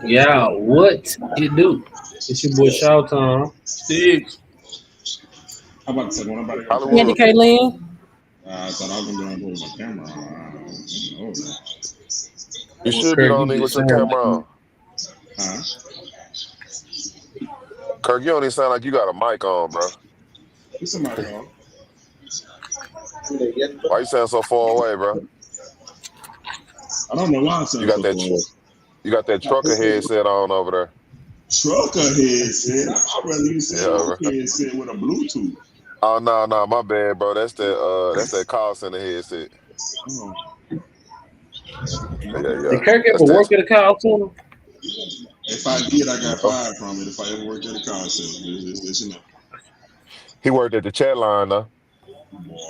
Yeah, what it do? It's your boy Showtime. Sticks. How about the second one? I'm about to go check Hollywood. it. Candy Kaylin. I thought I was gonna be on with my camera on. Oh, You Well, should be the Kirk, you only nigga just with your sound like camera on. huh? Kirk, you don't even sound like you got a mic on, bro. Who's somebody call? Why you sound so far away, bro? I don't know why I You sound got so that far. you got that trucker headset on over there. Trucker headset. I'd rather you say Yeah, work bro. headset with a Bluetooth. Oh no, my bad, bro. That's that call center headset. Oh, Yeah. did Kirk That's ever work that. at a call center? if I did, I got Oh, fired from it. If I ever worked at a car center, you know, he worked at the chat line though.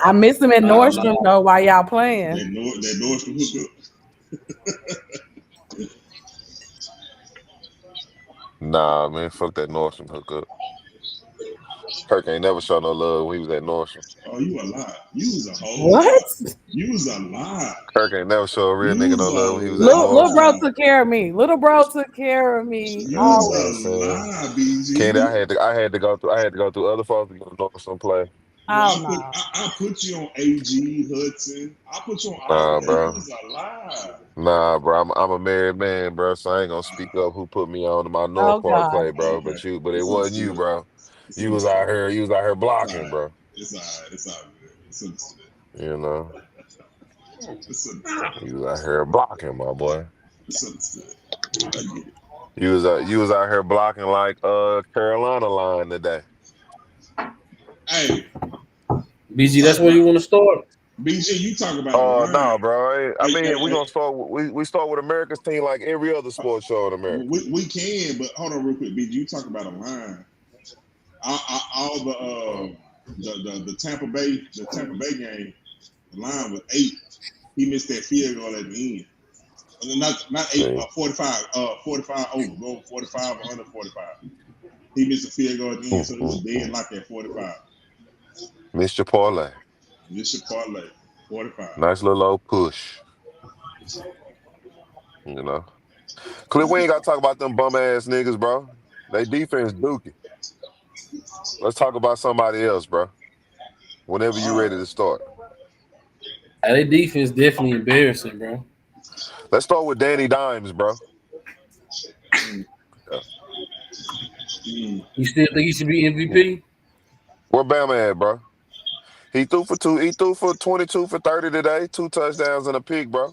I boy, miss him at Uh, Nordstrom though while y'all playing. that Nordstrom hookup. Nah, man, fuck that Nordstrom hookup. Kirk ain't never show no love when he was at Nordstrom. Oh, you a lie. You was a whole What? lie. You was a lie. Kirk ain't never show a real You nigga was no a love when he was at Little Nordstrom. bro lie. took care of me. Little bro took care of me You Yeah, was man, always. a son. lie, Candy, BG. I had to go through other folks to go to Nordstrom play. Well, Oh no. I put you on AG Hudson. I put you on all Nah, of that. You bro. was a lie. Nah, bro. I'm a married man, bro. So I ain't gonna speak up who put me on to my Oh North Park God. play, bro. Okay, But it it's wasn't you, understood. bro. It's understood. You was out here It's all blocking, right. bro. It's all right. It's all good. It's understood. You know, It's understood. you was out here blocking, my boy. It's understood. I get it. You was out here blocking like Carolina line today. Hey, you BG, talk that's where about you want to start? BG. You talk about a No, line. bro. I Hey, hey, mean, we hey. gonna start. We start with America's team like every other sports show in America. We can, but hold on real quick, BG. You talk about a line. All the Tampa Bay game, the line was 8. He missed that field goal at the end. Not 8, See, 45, 45 over, go 45 or under 45. He missed a field goal at the end, so it was dead mm. like at 45. Mr. Parlay, This should parlay 45. nice little old push. You know. Clip, we ain't got to talk about them bum ass niggas, bro. They defense dookie. Let's talk about somebody else, bro. Whenever you All ready right. to start. Hey, their defense definitely embarrassing, bro. Let's start with Danny Dimes, bro. Mm, Yeah. mm. You still think he should be MVP? Where Bama at, bro? He threw for two. He threw for 22 for 30 today. 2 touchdowns and a pick, bro.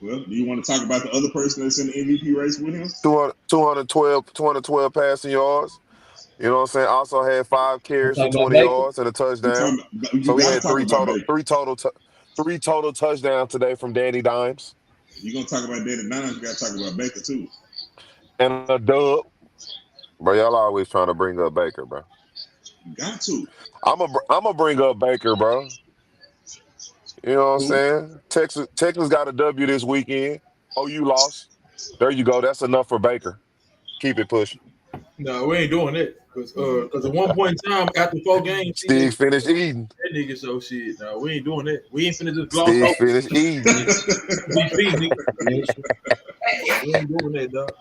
Well, do you want to talk about the other person that's in the MVP race with him? 212 passing yards. You know what I'm saying? Also had 5 I'm carries for talking about 20 Baker. yards and a We touchdown. talking about, you So he got to had talk about Baker. three total touchdowns today from Danny Dimes You're going to talk about Danny Dimes, you got to talk about Baker too. and a dub. Bro, y'all always trying to bring up Baker, bro. You got to. I'm a bring up Baker, bro. You know what I'm Who? saying? Texas got a W this weekend. Oh, you lost. There you go. That's enough for Baker. Keep it pushing. No, we ain't doing that. Cause at one point in time, after 4 games, Stig finished eating. that nigga so shit. No, we ain't doing that. We ain't finna just gloss Stig over finished eating. MVP, nigga. We ain't doing that, dog.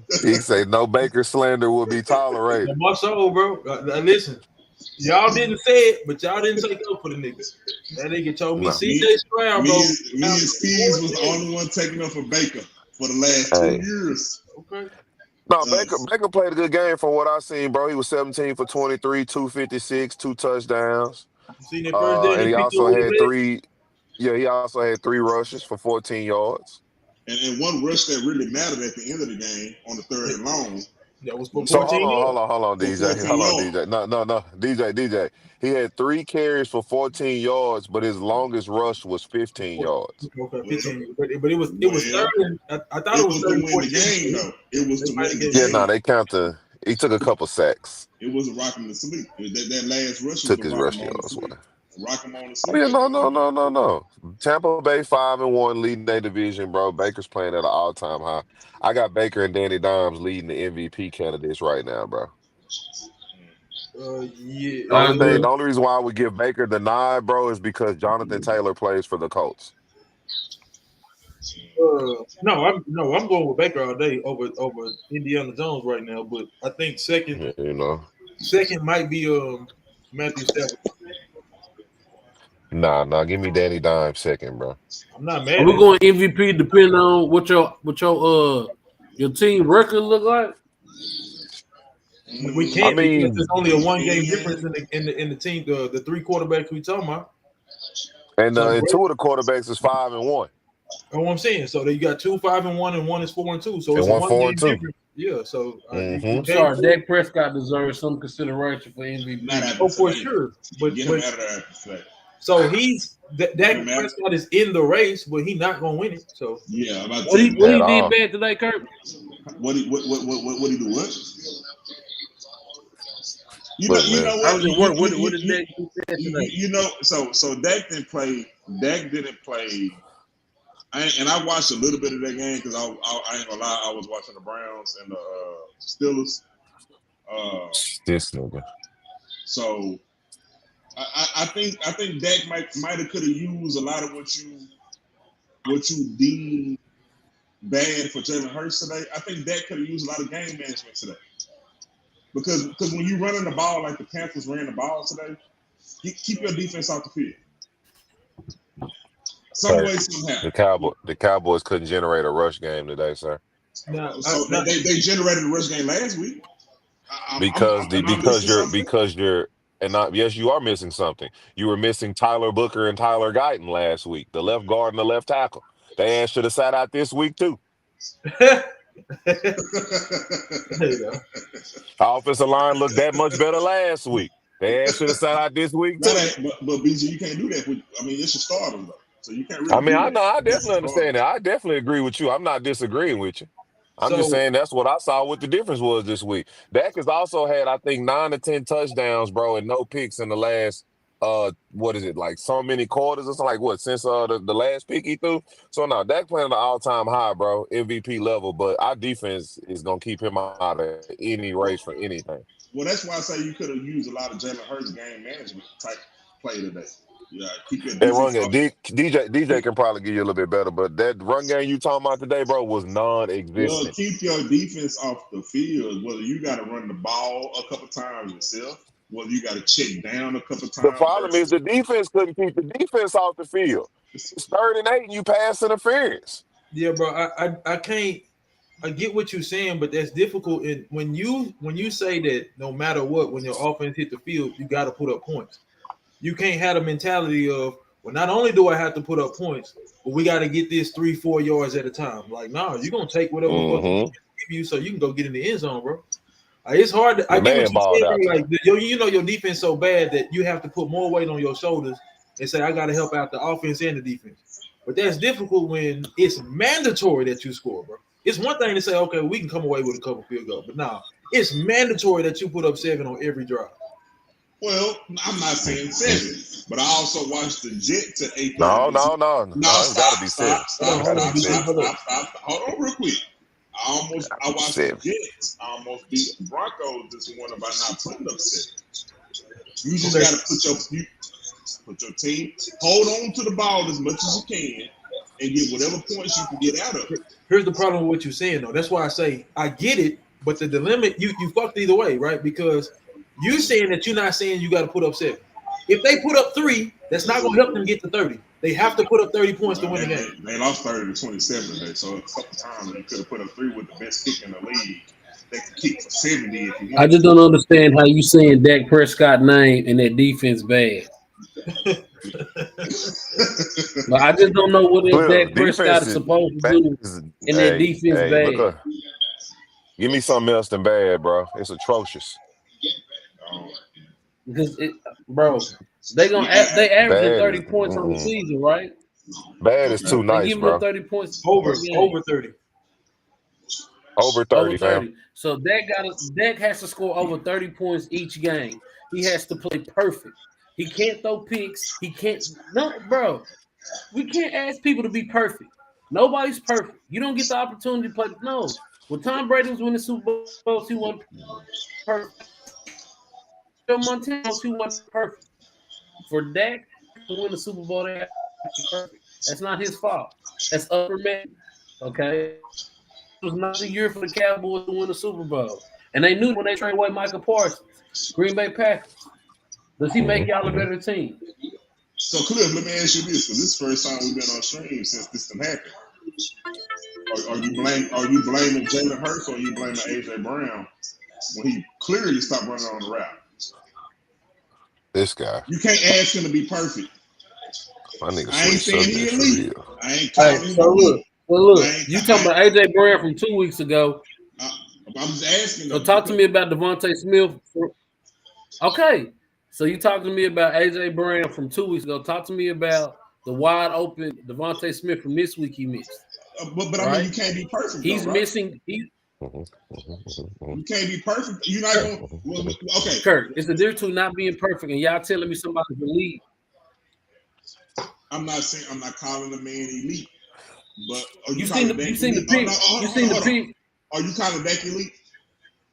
Stig say no Baker slander will be tolerated. On my soul, bro. Listen, y'all didn't say it, but y'all didn't take up for the nigga. That nigga told me No. CJ me, Stroud, me, bro. me and Speeds was the only one taking up for Baker for the last 2 Hey. years. Okay. No, Us. Baker played a good game from what I seen, bro. He was 17 for 23, 256, 2 touchdowns. You seen that first day and And he he picked up also with his had leg? he also had 3 rushes for 14 yards. And one rush that really mattered at the end of the game on the third and long That was for was So 14 yards. hold on, for DJ. 14 Hold on, yards. DJ. No. DJ. He had 3 carries for 14 yards, but his longest rush was 15 yards. Okay, Well, 15. But it was well, 30. I thought it it was was to 30, win the 14. game, though. It was They to might have win the gave Yeah, it. no, game. they counted. He took a couple sacks, It was a rock him to sleep. That last rush was took to his rock him rushing on to yards sleep. away. Rock him on to Oh sleep yeah, at the end. no. Tampa Bay 5-1, leading their division, bro. Baker's playing at an all-time high. I got Baker and Danny Dimes leading the MVP candidates right now, bro. Yeah. I The agree. only reason why I would give Baker the nod, bro, is because Jonathan Taylor plays for the Colts. I'm going with Baker all day over Indiana Jones right now. But I think second Yeah, you know. might be Matthew Stafford. Nah. Give me Danny Dime second, bro. I'm not Are mad. we going MVP depending on what your team record look like? We I can't because mean, there's only a 1 game difference in the team. The 3 quarterbacks we talking about. and So two of the quarterbacks is 5-1, that's what I'm saying. So you got 2 5-1 and 1 is 4-2. So and it's a one 1 game 4-2. difference. Yeah. So Mm-hmm. I'm sorry, Dak Prescott deserves some consideration for MVP. Not after Oh, for today. sure. But Get him out of there after today. so Dak man. Prescott is in the race, but he's not gonna win it. So Yeah, I'm about to What say, he At did all. bad today, Kirk? what he do? What? You Look, know man. what? I was at work. What did Dak do bad today? You know, so Dak didn't play. I watched a little bit of that game because I ain't gonna lie, I was watching the Browns and the Steelers. This nigga. So I think Dak might have could have used a lot of what you deem bad for Jalen Hurts today. I think Dak could have used a lot of game management today. Because when you running the ball like the Panthers ran the ball today, you keep your defense off the field. Some way, somehow. The Cowboys couldn't generate a rush game today, sir. They generated a rush game last week. Yes, you are missing something. You were missing Tyler Booker and Tyler Guyton last week, the left guard and the left tackle. They should have sat out this week too. there you go. Our offensive line looked that much better last week. They should have sat out this week too. But BG, you can't do that. It's your starters though, so you can't really. I know. I definitely understand that. I definitely agree with you. I'm not disagreeing with you. I'm just saying that's what I saw what the difference was this week. Dak has also had, I think, 9 to 10 touchdowns, bro, and no picks in the last like so many quarters or something, like since the last pick he threw. So now Dak playing at an all-time high, bro, MVP level, but our defense is gonna keep him out of any race for anything. Well, that's why I say you could have used a lot of Jalen Hurts game management type play today. Yeah, keep your defense. DJ can probably give you a little bit better, but that run game you talking about today, bro, was non-existent. Well, keep your defense off the field. Whether you got to run the ball a couple times yourself, whether you got to check down a couple times. The problem is the defense couldn't keep the defense off the field. It's 3rd and 8, and you pass interference. Yeah, bro. I can't. I get what you're saying, but that's difficult. And when you say that no matter what, when your offense hit the field, you got to put up points. You can't have the mentality of, well, not only do I have to put up points, but we got to get this 3-4 yards at a time. Like, no, you're gonna take whatever give you so you can go get in the end zone, bro. It's hard to. I get what you saying. Like, your defense so bad that you have to put more weight on your shoulders and say, I got to help out the offense and the defense. But that's difficult when it's mandatory that you score, bro. It's one thing to say, okay, we can come away with a couple field goals, but no, it's mandatory that you put up 7 on every drive. Well, I'm not saying 7, but I also watched the Jets at 8. No. It's Stop, gotta be 7. Stop. Hold on real quick. I watched the Jets. I almost beat the Broncos this morning by not putting up 7. You just got to put your team, hold on to the ball as much as you can and get whatever points you can get out of it. Here's the problem with what you're saying, though. That's why I say I get it, but the limit, you fucked either way, right? Because you're saying that you're not saying you got to put up 7. If they put up 3, that's not going to help them get to 30. They have to put up 30 points to win the game. They lost 30 to 27 today, so a couple times they could have put up 3 with the best kick in the league. They could kick for 70 if you want. I just don't understand how you saying Dak Prescott name and that defense bad. But I just don't know what Dak Prescott is supposed to do in that defense bad. Give me something else than bad, bro. It's atrocious. Because they averaging 30 points on the season, right? Bad is too nice, bro. 30 points over 30. Over 30, fam. So Dak has to score over 30 points each game. He has to play perfect. He can't throw picks. He can't. No, bro. We can't ask people to be perfect. Nobody's perfect. You don't get the opportunity to play. No. When Tom Brady was winning Super Bowls, he wasn't perfect. Joe Montana, he wasn't perfect. For Dak to win the Super Bowl, they have to be perfect. That's not his fault. That's upper man. Okay, it was not the year for the Cowboys to win the Super Bowl, and they knew when they traded away Michael Parsons, Green Bay Packers. Does he make y'all a better team? So, Cliff, let me ask you this, because this is the first time we've been on stream since this done happened. Are you blaming Jalen Hurts or are you blaming AJ Brown when he clearly stopped running on the route? This guy. You can't ask him to be perfect. My nigga I ain't saying he for elite. real. I ain't calling him elite. Look, you talking about AJ Brown from 2 weeks ago. I'm just asking. So talk to me about Devontae Smith. Okay, so you talking to me about AJ Brown from 2 weeks ago. Talk to me about the wide open Devontae Smith from this week he missed. But I mean, you can't be perfect. He's right? missing. You can't be perfect. You're not going. Well, okay, Kirk, it's the difference between not being perfect and y'all telling me somebody's elite. I'm not saying I'm not calling the man elite, but you seen the pick. You seen the pick. Are you calling Dak elite?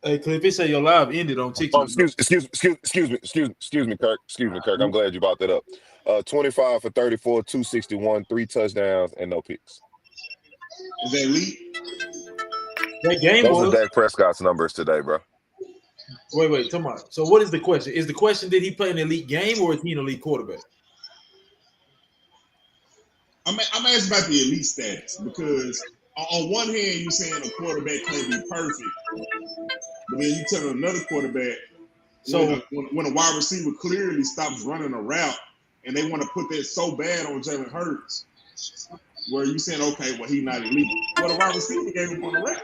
Hey, Cliff, it say your live ended on TikTok. Excuse me, Kirk. I'm glad you brought that up. 25 for 34, 261, 3 touchdowns, and no picks. Is that elite? That game Those are Dak Prescott's numbers today, bro. Wait, come on. So what is the question? Is the question, did he play an elite game or is he an elite quarterback? I'm asking about the elite status because on one hand you're saying a quarterback can't be perfect, but then you tell another quarterback so when a wide receiver clearly stops running a route and they want to put that so bad on Jalen Hurts, where you saying, okay, well, he's not elite. Well, the wide receiver gave him on the route.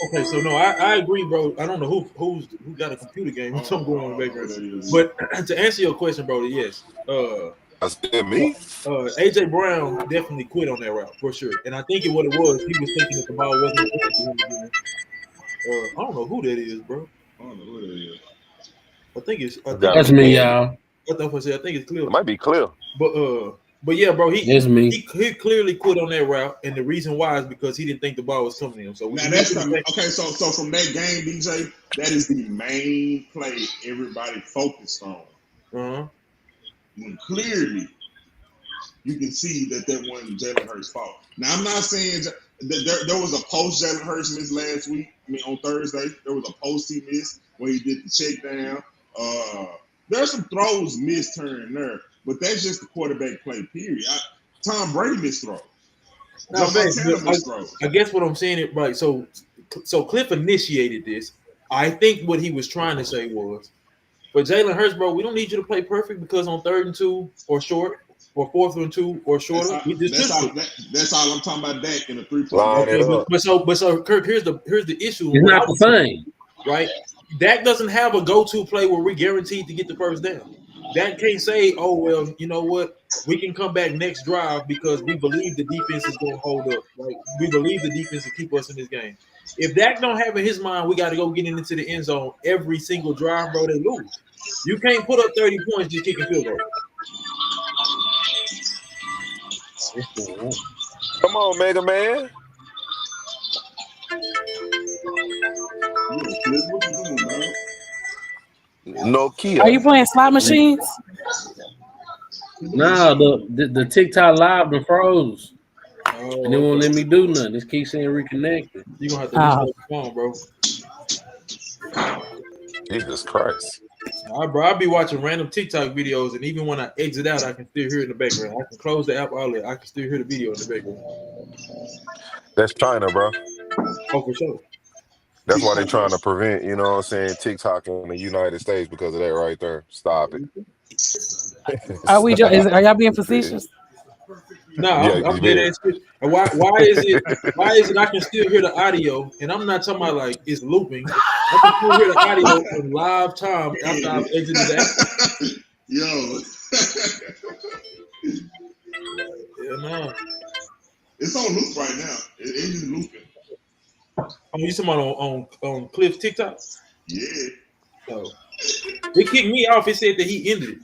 Okay, so no, I agree, bro. I don't know who got a computer game or something going on in the background. But to answer your question, bro, yes. That's me. AJ Brown definitely quit on that route for sure. And I think what it was, he was thinking that the ball wasn't going to him again. I don't know who that is, bro. I don't know who that is. I think it's that's me, y'all. I think it's clear. It might be clear. But yeah, bro, he clearly quit on that route, and the reason why is because he didn't think the ball was coming to him. So now that's okay. So from that game, DJ, that is the main play everybody focused on. Uh-huh. And clearly, you can see that wasn't Jalen Hurts' fault. Now I'm not saying that there was a post Jalen Hurts miss last week. I mean on Thursday, there was a post he missed when he did the check down. There's some throws missed here and there. But that's just the quarterback play, period. Tom Brady missed throws. I guess what I'm saying is right. So Cliff initiated this. I think what he was trying to say was, but Jalen Hurts, bro, we don't need you to play perfect because on 3rd and 2 or short or 4th and 2 or shorter, that's all I'm talking about. Dak in a 3-point. But so Kirk, here's the issue. It's not the same, right? Dak doesn't have a go-to play where we're guaranteed to get the first down. Dak can't say, oh, well, you know what? We can come back next drive because we believe the defense is going to hold up. Right? We believe the defense will keep us in this game. If Dak don't have in his mind, we got to go get into the end zone every single drive, bro, they lose. You can't put up 30 points just kicking field goal. Come on, Mega Man. What you doing, man? No key. Are you playing slot machines? Nah, the TikTok live been froze. And they won't let me do nothing. Just keep saying reconnected. You're gonna have to restart the phone, bro. Jesus Christ. All right, bro. I'll be watching random TikTok videos, and even when I exit out, I can still hear it in the background. I can close the app outlet, I can still hear the video in the background. That's China, bro. Oh, for sure. That's why they're trying to prevent, you know what I'm saying, TikTok in the United States because of that right there. Stop it. Are y'all being facetious? No, I'm dead ass. Why is it I can still hear the audio, and I'm not talking about like it's looping. I can still hear the audio in live time after I've exited the app. Yo. Yeah, no. It's on loop right now. It is looping. You talking about on Cliff's TikTok? Yeah. So it kicked me off. It said that he ended it.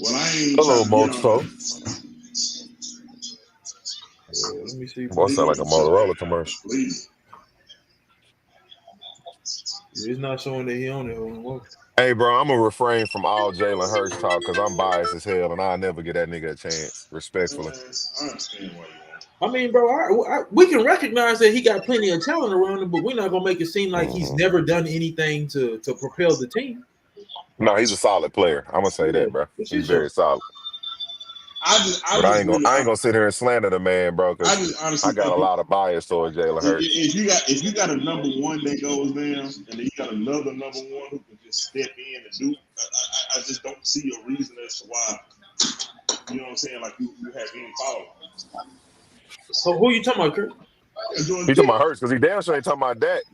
Well, I ain't. Hello, Moto. Let me see. Boy, sound like a Motorola commercial. Please. It's not showing that he on it. Hey, bro, I'm gonna refrain from all Jalen Hurts talk because I'm biased as hell, and I'll never get that nigga a chance. Respectfully. I understand why you want. I mean, bro, we can recognize that he got plenty of talent around him, but we're not gonna make it seem like he's never done anything to propel the team. No, he's a solid player. I'm gonna say that, bro. He's very solid. But I ain't gonna sit here and slander the man, bro, because I got a lot of bias towards Jalen Hurts. If you got a number one that goes down, and then you got another number one who can just step in and do, I just don't see a reason as to why. You know what I'm saying? Like you have any follow. So who you talking about, Kurt? He talking about Hurts because he damn sure ain't talking about that.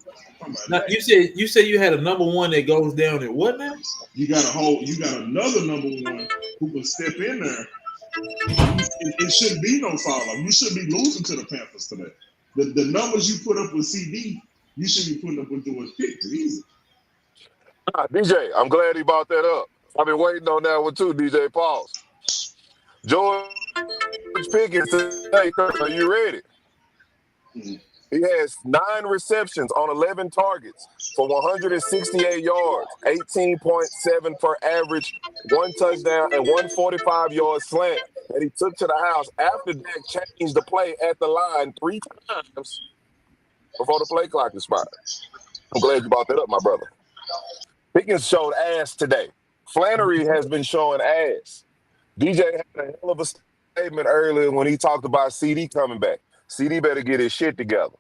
Now, you said you had a number one that goes down at what now? You got another number one who can step in there. It shouldn't be no fall off. You should be losing to the Panthers today. The numbers you put up with CD, you should be putting up with George Pickens. Easy. DJ, I'm glad he brought that up. I've been waiting on that one too, DJ. Pause. George Pickens today, Kurt, are you ready? Mm-hmm. He has 9 receptions on 11 targets for 168 yards, 18.7 per average, 1 touchdown, and 145-yard slant that he took to the house after Dak changed the play at the line 3 times before the play clock expired. I'm glad you brought that up, my brother. Pickens showed ass today. Flannery has been showing ass. DJ had a hell of a statement earlier when he talked about CD coming back. CD better get his shit together.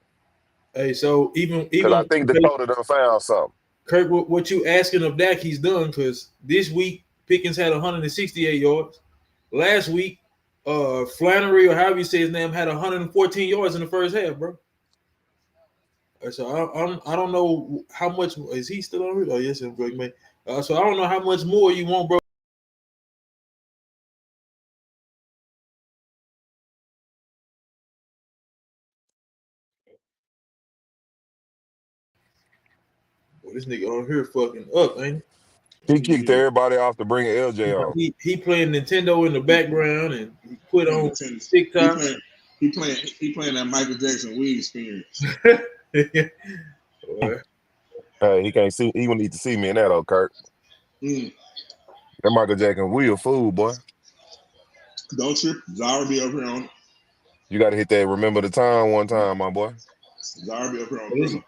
Hey, so even I think Dakota done found something. Kirk, what you asking of Dak, he's done, because this week Pickens had 168 yards. Last week, Flannery, or however you say his name, had 114 yards in the first half, bro. So I don't know how much is he still on it? Oh yes, I'm Greg May. So I don't know how much more you want, bro. Well, this nigga on here fucking up, ain't he? He kicked everybody off to bring LJ on. He playing Nintendo in the background and he put on TikTok. He playing that Michael Jackson Wii experience. He can't see. He will need to see me in that, old Kurt. That Michael Jackson Wii a fool, boy. Don't trip. Zara be up here on it. You got to hit that remember the time one time, my boy. Zara be up here on it.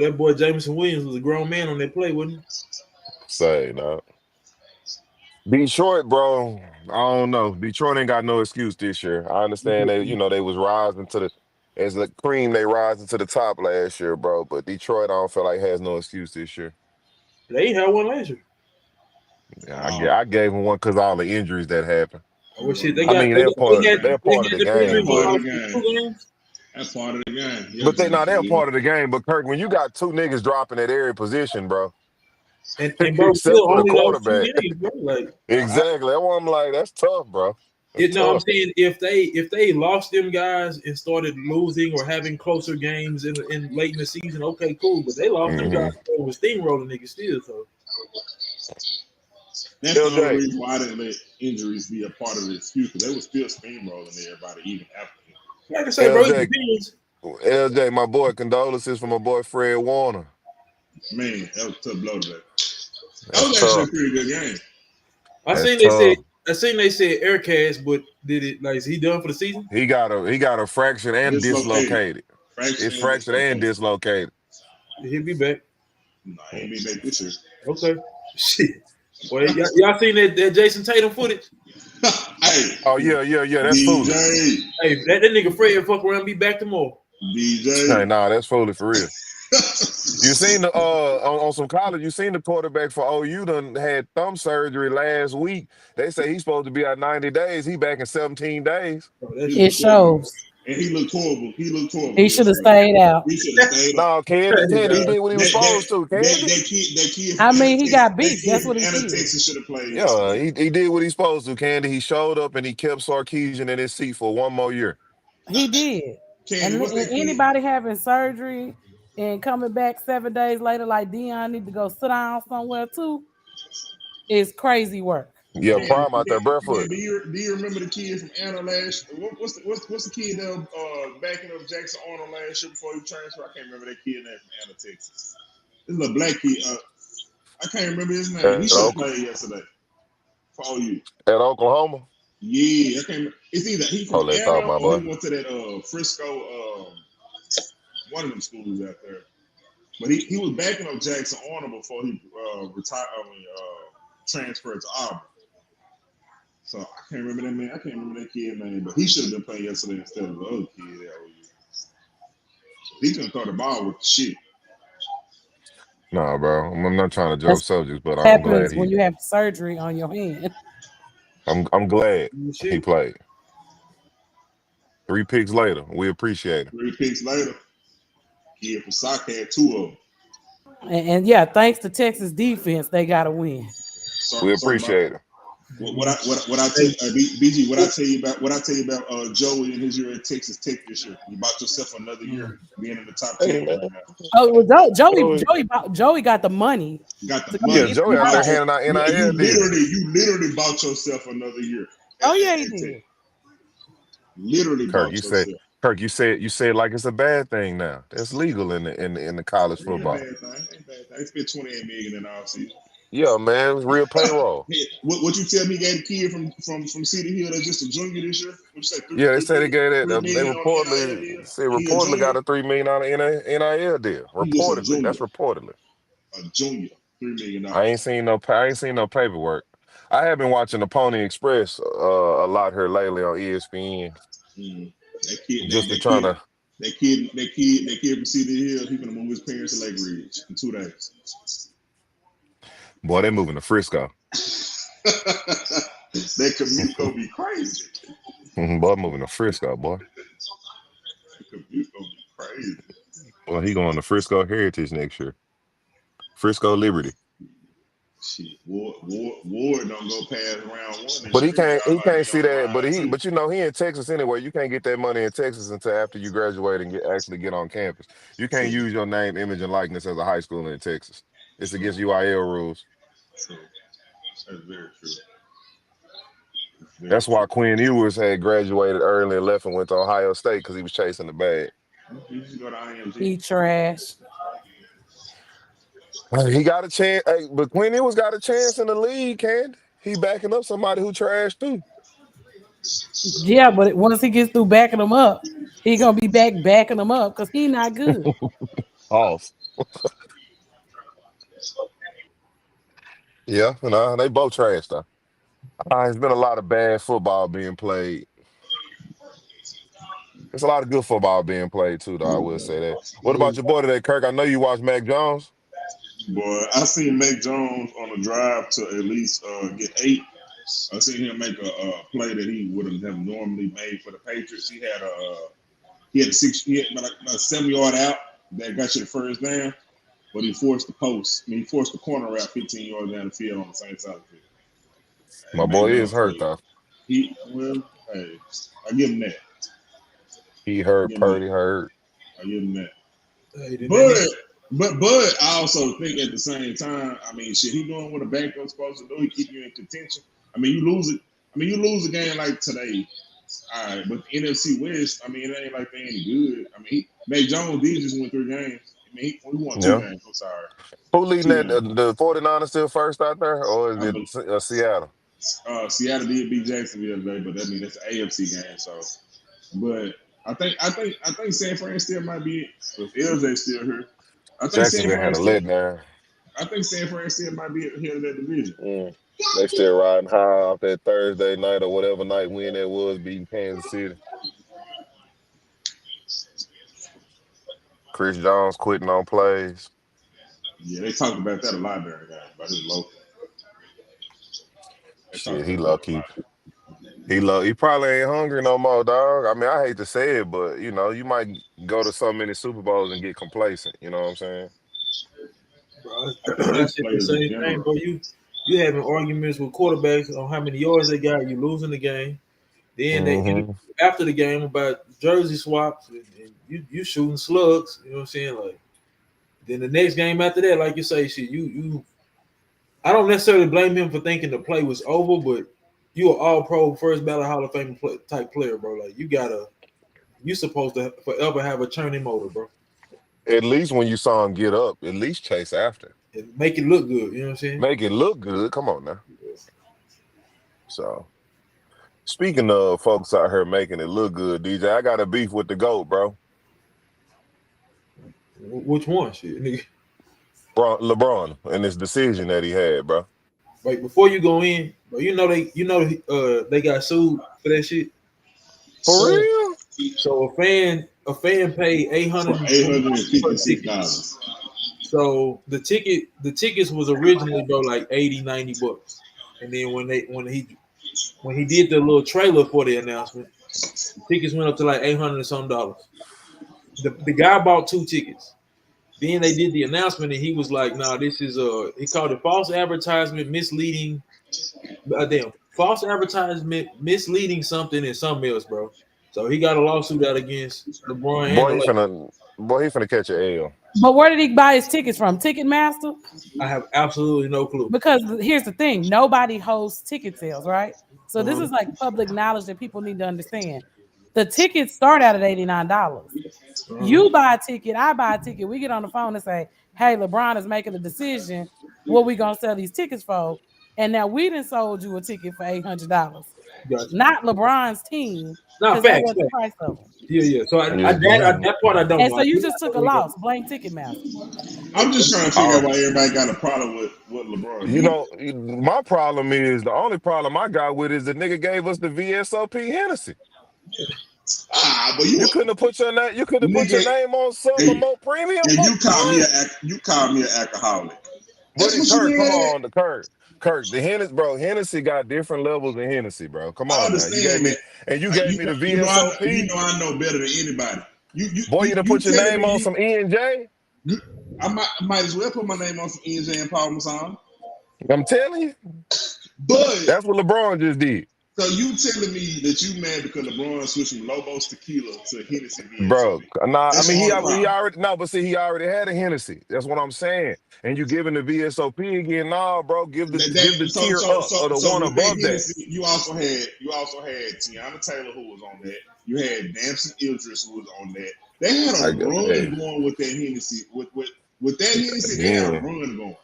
That boy Jameson Williams was a grown man on that play, wasn't he? Say, no. Detroit, bro, I don't know. Detroit ain't got no excuse this year. I understand they was rising to as the cream, they rising to the top last year, bro. But Detroit, I don't feel like has no excuse this year. They ain't had one last year. Yeah, I gave them one because all the injuries that happened. Oh, shit, they're part of the game. That's part of the game. But they're part of the game. But Kirk, when you got 2 niggas dropping at every position, bro. And bro, except for the quarterback. Games, bro. Like, exactly. That's why I'm like, that's tough, bro. I'm saying if they lost them guys and started losing or having closer games in late in the season, okay, cool. But they lost them guys and was steamrolling niggas still. So that's the only reason why I didn't let injuries be a part of the excuse, because they were still steamrolling everybody even after him. Like I say, LJ, my boy, condolences from my boy Fred Warner. Man, that was a tough blow today. That was actually a pretty good game. I seen they said Aircast, but did it like is he done for the season? He got a fracture and dislocated. It's fractured and dislocated. He'll be back. No, he ain't be back this year. Okay. Shit. Well, y'all seen that Jason Tatum footage? Hey. Oh yeah, that's foolish. Hey, that nigga Fred fuck around and be back tomorrow. DJ. Hey, nah, that's foolish for real. You seen the on some college? You seen the quarterback for OU done had thumb surgery last week. They say he's supposed to be out 90 days. He back in 17 days. It shows. And he looked horrible. He should have stayed out. He should have stayed out. No, Candy, he did what he was supposed to. Candy. That kid I mean, he got beat. That's what he did. Texas should have played. Yeah, he did what he's supposed to. Candy, he showed up and he kept Sarkisian in his seat for 1 more year. He did. Candy, and anybody having surgery and coming back 7 days later, like Dion need to go sit down somewhere too, is crazy work. Yeah, Prime out there barefoot. Do you remember the kid from Anna last? What's the kid that backing up Jackson Arnold last year before he transferred? I can't remember that kid name from Anna, Texas. This is a black kid. I can't remember his name. He At, should have Ok- played yesterday for OU. at Oklahoma. Yeah, I can't remember. It's either he from Hold that thought, Atlanta my or boy. he went to that Frisco, one of them schools out there. But he was backing up Jackson Arnold before he retired. Transferred to Auburn. So I can't remember that man. I can't remember that kid's name, but he should have been playing yesterday instead of the other kid. He couldn't throw the ball with the shit. Nah, bro. I'm not trying to jump That's subjects, but what I'm glad happens when you have surgery on your hand. I'm glad he Shit. played. 3 picks later, we appreciate it. 3 picks later, kid from Sock had 2 of them. And yeah, thanks to Texas defense, they got to win. We appreciate it. What I tell BG, what I tell you about Joey and his year at Texas Tech this year. You bought yourself another year being in the top 10 Hey, man. right now. Oh, well, Joey got the money. Got the Yeah, money. Joey out there handing out NIL deals. You literally bought yourself another year. Oh yeah, he did. Literally Kirk, bought you yourself. said you said like it's a bad thing now. That's legal in the college football. Ain't bad thing. They spent $28 million in the offseason. Yeah, man, it's real payroll. Hey, what you tell me gave a kid from City Hill that's just a junior this year? What you say? Yeah, they said they gave that. $3 They million on the NIL deal? reportedly got a $3 million NIL deal. He just a Reportedly, junior. that's reportedly. A junior, $3 million. I ain't seen no paperwork. I have been watching the Pony Express a lot here lately on ESPN. That kid, Just that trying to. kid from City Hill, he gonna move his parents to Lake Ridge in 2 days. Boy, they moving to Frisco. That commute gonna be crazy. Boy, moving to Frisco, boy. The commute gonna be crazy. Well, he going to Frisco Heritage next year. Frisco Liberty. Shit, Ward don't go past round 1. But he can't see that. But you know, he in Texas anyway. You can't get that money in Texas until after you graduate and actually get on campus. You can't use your name, image, and likeness as a high schooler in Texas. It's against UIL rules. True. That's very true. That's why Quinn Ewers had graduated early and left and went to Ohio State because he was chasing the bag. You just go to IMG. He trash. He got a chance, but Quinn Ewers got a chance in the league, Candy. He backing up somebody who trashed too. Yeah, but once he gets through backing them up, he gonna be backing them up because he not good. Off. Yeah, no, they both trash though. There's been a lot of bad football being played. There's a lot of good football being played too, though. I will say that. What about your boy today, Kirk? I know you watched Mac Jones. Boy, I seen Mac Jones on a drive to at least get 8. I seen him make a play that he wouldn't have normally made for the Patriots. He had a 7-yard out that got you the first down, but he forced the post. I mean, he forced the corner out 15 yards down the field on the same side of the field. My boy is hurt though. Hey, I give him that. He hurt, Purdy hurt. I give him that. Hey, But I also think at the same time, I mean, shit, he doing what a backup's supposed to do. He keep you in contention. I mean, you lose it. I mean, you lose a game like today. All right, but the NFC West, I mean, it ain't like they ain't good. I mean, Mac Jones did just win 3 games. I mean, he won 2 games. I'm sorry. Who leading that? The 49ers still first out there, or is it Seattle? Seattle did beat Jacksonville today, but I mean that's an AFC game. So, but I think San Fran still might be with LJ still here. I think Jacksonville had a leg there. I think San Fran still might be here in that division. They still riding high off that Thursday night or whatever night win that was, beating Kansas City. Chris Jones quitting on plays. Yeah, they talked about that a lot during the game, about his local. Shit, he lucky. He probably ain't hungry no more, dog. I mean, I hate to say it, but you know, you might go to so many Super Bowls and get complacent. You know what I'm saying? Bro, I said the same thing, bro. You having arguments with quarterbacks on how many yards they got. You losing the game. Then they after the game about jersey swaps and you shooting slugs. You know what I'm saying? Like then the next game after that, like you say, shit. You. I don't necessarily blame him for thinking the play was over, but you are all pro first ballot Hall of Fame type player, bro. Like you supposed to forever have a churning motor, bro. At least when you saw him get up, at least chase after. and make it look good. You know what I'm saying? Make it look good. Come on now. So, speaking of folks out here making it look good, DJ, I got a beef with the GOAT, bro. Which one? Shit, nigga. LeBron and his decision that he had, bro. Wait, before you go in, bro, they got sued for that shit. For real? So a fan paid $856. So the tickets was originally, bro, like $80-$90. And then when he did the little trailer for the announcement, the tickets went up to like $800 and some dollars. The guy bought 2 tickets. Then they did the announcement, and he was like, "Nah, this is he called it false advertisement, misleading, false advertisement, misleading something and something else, bro." So he got a lawsuit out against LeBron. Boy, he finna catch an L. But where did he buy his tickets from? Ticketmaster? I have absolutely no clue. Because here's the thing: nobody hosts ticket sales, right? So this is like public knowledge that people need to understand. The tickets start out at $89. You buy a ticket, I buy a ticket. We get on the phone and say, "Hey, LeBron is making a decision. What we gonna sell these tickets for?" And now we done sold you a ticket for $800. Gotcha. Not LeBron's team. No, facts. The price of them. Yeah. So that part I don't. And so you just took a loss. Blame Ticketmaster. I'm just trying to figure out why everybody got a problem with LeBron. You know, my problem is the only problem I got with is the nigga gave us the VSOP Hennessy. But you couldn't have put your name. You could have put your name on something more premium. And you called me an alcoholic. But Kirk, come on, Kirk, the Hennessy, bro. Hennessy got different levels than Hennessy, bro. Come on, now. You gave me the VSOP. You know I know better than anybody. You done put your name on some E&J. I might as well put my name on some E&J and Parmesan. I'm telling you. But that's what LeBron just did. So you telling me that you mad because LeBron switched from Lobos tequila to Hennessy? Bro, nah, I mean he already had a Hennessy. That's what I'm saying. And you giving the VSOP again? Nah, bro, give the tier up or the one above Hennessy, that. You also had Tiana Taylor who was on that. You had Damson Idris who was on that. They had a run going with that Hennessy. With that Hennessy, they had a run going.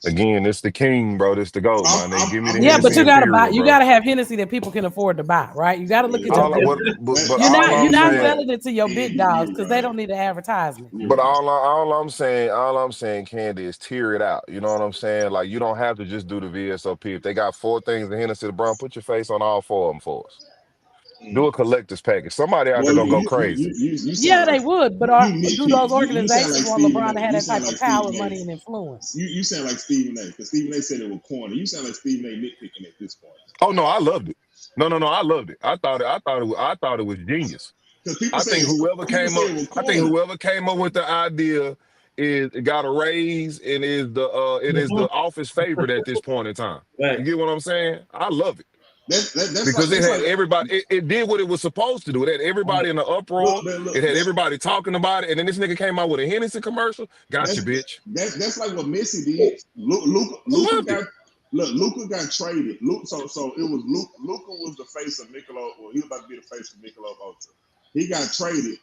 Again, it's the king, bro. This the GOAT, man. They give me the Hennessy. But you gotta Imperial, buy. You bro. gotta have Hennessy that people can afford to buy, right? You gotta look at your. You're not selling it to your big dogs because they don't need an advertisement. But all I'm saying, Candy, is tier it out. You know what I'm saying? Like you don't have to just do the VSOP. If they got 4 things in Hennessy, LeBron, put your face on all 4 of them for us. Do a collector's package. Somebody out there gonna go crazy. They would, but do those organizations want LeBron to have that type of power, money, and influence? You sound like Stephen A. Because Stephen A. said it was corny. You sound like Stephen A. nitpicking at this point. Oh no, I loved it. No, I loved it. I thought it was genius. I think whoever came up with the idea got a raise and is the office favorite at this point in time. You get what I'm saying? I love it. Because it had everybody, it did what it was supposed to do. It had everybody in the uproar. It had everybody talking about it. And then this nigga came out with a Hennessy commercial. Gotcha, bitch. That's like what Messi did. Luka got traded. So it was Luka was the face of Michelob. Well, he was about to be the face of Michelob Ultra. He got traded.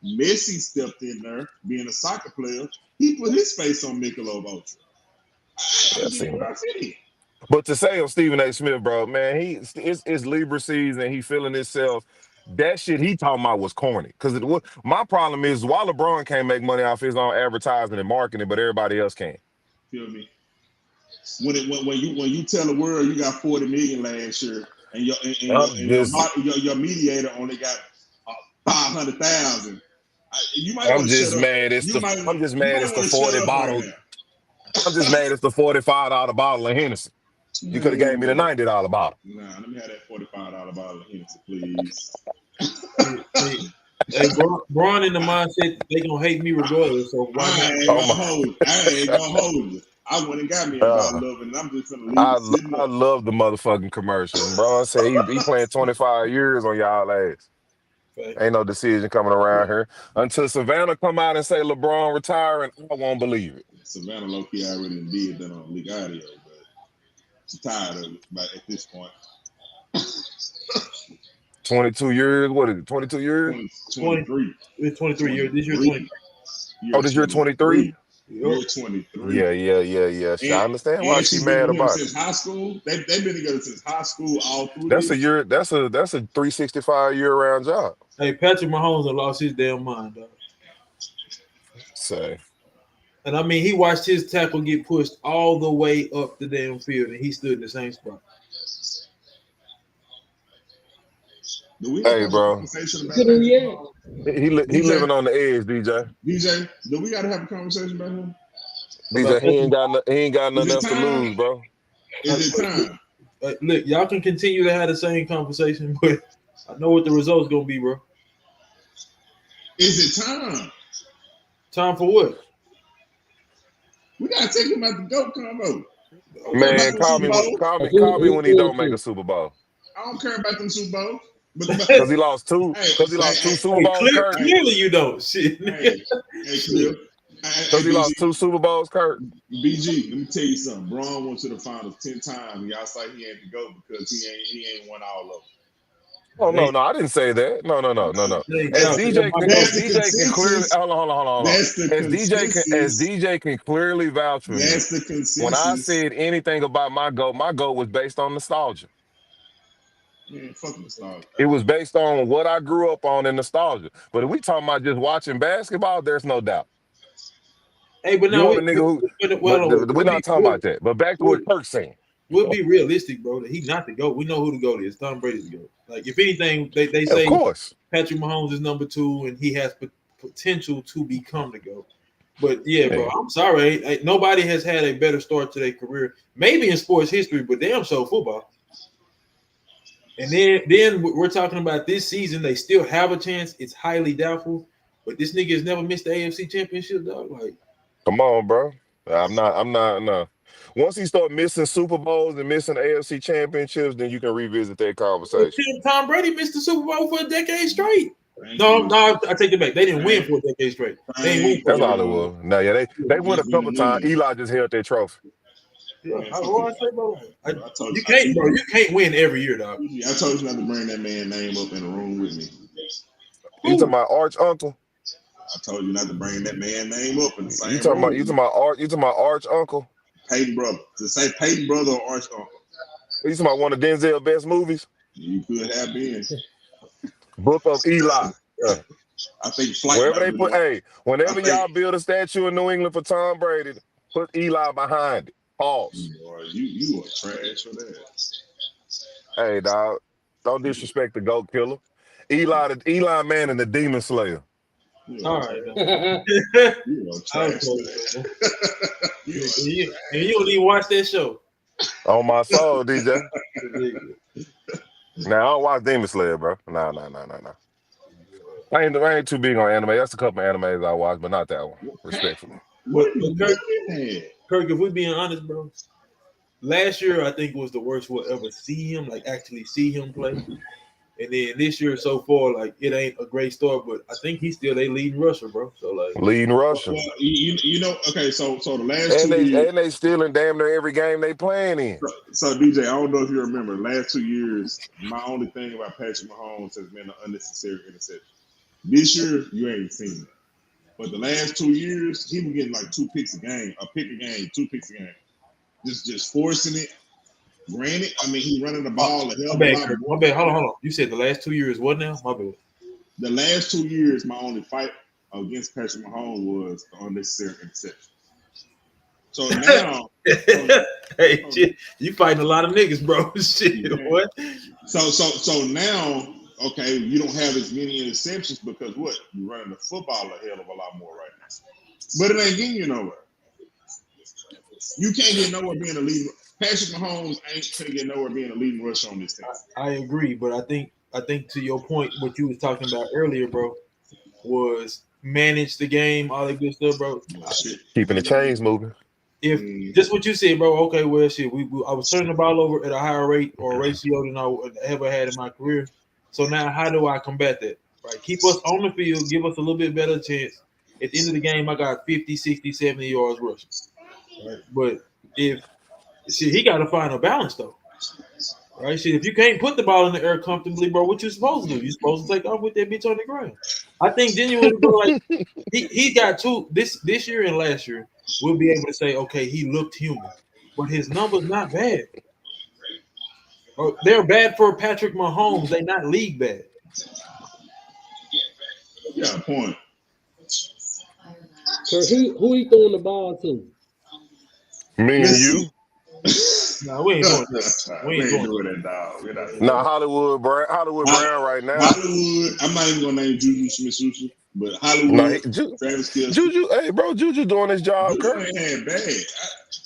Messi stepped in there, being a soccer player. He put his face on Michelob Ultra. But to say of Stephen A. Smith, bro, man, it's Libra season. He feeling himself. That shit he talking about was corny. Because my problem is why LeBron can't make money off his own advertising and marketing, but everybody else can. Feel me? When you tell the world you got 40 million last year, and your mediator only got 500,000, you might. I'm just mad. It's the 40 bottle. I'm just mad it's the $45 bottle of Hennessy. You could have gave me the $90 bottle. Nah, let me have that $45 bottle of Hennessy, please. Hey, Braun in the mindset they gonna hate me regardless. So I ain't gonna hold you. I went and got me a bottle of it, and I'm just gonna leave I love the motherfucking commercial. Braun said he playing 25 years on y'all ass. Ain't no decision coming around here until Savannah come out and say LeBron retiring. I won't believe it. Savannah low-key already did that on League Audio, but she's tired of it at this point. 22 years? What is it, 22 years? 23. It's 23 years. This year 23. Oh, this year 23? We're 23. Yeah. I understand why And she she's been mad with him about it. since high school. They've been together since high school all through That's a this. year. That's a 365 year round job. Hey, Patrick Mahomes had lost his damn mind, dog. Say, And I mean, he watched his tackle get pushed all the way up the damn field, and he stood in the same spot. Do we hey, have a bro, conversation about Good that? yeah. he living on the edge, DJ. DJ, do we got to have a conversation about him? DJ, he ain't got nothing Is it else to time? lose, bro. Is it time? Look, y'all can continue to have the same conversation, but I know what the result's gonna be, bro. Is it time? Time for what? We gotta take him out the GOAT combo. Man, call me when he don't make a Super Bowl. I don't care about them Super Bowls. Because he lost two. Because he lost two Super Bowls, Kurt. Clearly, you don't. Shit. Hey, Cliff. Because he lost two Super Bowls, Kurt. BG, let me tell you something. Braun went to the finals 10 times. Y'all say he ain't the GOAT because he ain't won all of them. Oh no, I didn't say that. No. As DJ can clearly hold on. As DJ can clearly vouch for me. That's the consensus. When I said anything about my GOAT was based on nostalgia. Man, fuck nostalgia. It was based on what I grew up on in nostalgia. But if we talking about just watching basketball, there's no doubt. Hey, but now we're not talking about that. But back to what Kirk's saying. We'll be realistic, bro. That he's not the GOAT. We know who the GOAT is. Tom Brady's the GOAT. Like, if anything, they say of course Patrick Mahomes is number 2, and he has potential to become the GOAT. But yeah, bro, I'm sorry. Nobody has had a better start to their career, maybe in sports history, but damn so football. And then we're talking about this season. They still have a chance. It's highly doubtful, but this nigga has never missed the AFC Championship, dog. Like, come on, bro. I'm not. No. Once he start missing Super Bowls and missing AFC championships, then you can revisit that conversation. Tom Brady missed the Super Bowl for a decade straight. No, I take it back. They didn't win for a decade straight. They didn't win. That's all it was. No, yeah, they won a couple times. Eli just held their trophy. Yeah, you can't, bro. You can't win every year, dog. I told you not to bring that man's name up in the room with me. You talking about arch uncle? I told you not to bring that man's name up in the same You talking room. you talking about arch uncle? Peyton brother. To say Peyton brother or arch uncle. You talking about one of Denzel's best movies? You could have been. Book of Eli. I think Flight. Wherever they put, whenever y'all build a statue in New England for Tom Brady, put Eli behind it. Pause. You are trash for that. Hey, dog, don't disrespect the GOAT killer. Eli Man and the Demon Slayer. All right. You are trash for that. And you don't even watch that show. On my soul, DJ. Now, I don't watch Demon Slayer, bro. No. I ain't too big on anime. That's a couple of animes I watch, but not that one. Respectfully. But Kirk, if we're being honest, bro, last year I think was the worst we'll ever see him, like actually see him play. And then this year so far, like it ain't a great start, but I think he's still a leading rusher, bro. So like leading rusher. Well, you know, okay, so the last 2 years, and they still in damn near every game they playing in. So DJ, I don't know if you remember, the last 2 years, my only thing about Patrick Mahomes has been an unnecessary interception. This year, you ain't seen it. But the last 2 years, he was getting like 2 picks a game, 2 picks a game. Just forcing it. Granted, I mean, he running the ball. My bad. Hold on. You said the last 2 years, what now? My bad. The last 2 years, my only fight against Patrick Mahomes was the unnecessary interception. So now, you fighting a lot of niggas, bro. Shit, yeah. What? So now, okay, you don't have as many interceptions because what? You're running the football a hell of a lot more right now. But it ain't getting you nowhere. You can't get nowhere being a leading. Patrick Mahomes ain't gonna get nowhere being a leading rusher on this team. I agree, but I think to your point, what you was talking about earlier, bro, was manage the game, all that good stuff, bro. Keeping the chains moving. If just what you said, bro. Okay, well, shit, I was turning the ball over at a higher rate or ratio than I ever had in my career. So now, how do I combat that? Right, keep us on the field, give us a little bit better chance. At the end of the game, I got 50, 60, 70 yards rushing. Right, but he got to find a balance though. Right, shit. If you can't put the ball in the air comfortably, bro, what you supposed to do? You supposed to take off with that bitch on the ground. I think genuinely, bro, like he got 2 this year and last year. we'll be able to say, okay, he looked human, but his numbers not bad. They're bad for Patrick Mahomes. They're not league bad. Yeah, point. So who he throwing the ball to? Me and you. No, we ain't doing that. We ain't doing that, dog. We're not doing Nah, that. Hollywood Brown right now. Hollywood. I'm not even gonna name Juju Smith-Schuster, but Hollywood. Nah, Travis Kelce. Juju, hey, bro, Juju doing his job, Juju Kurt. ain't had bad.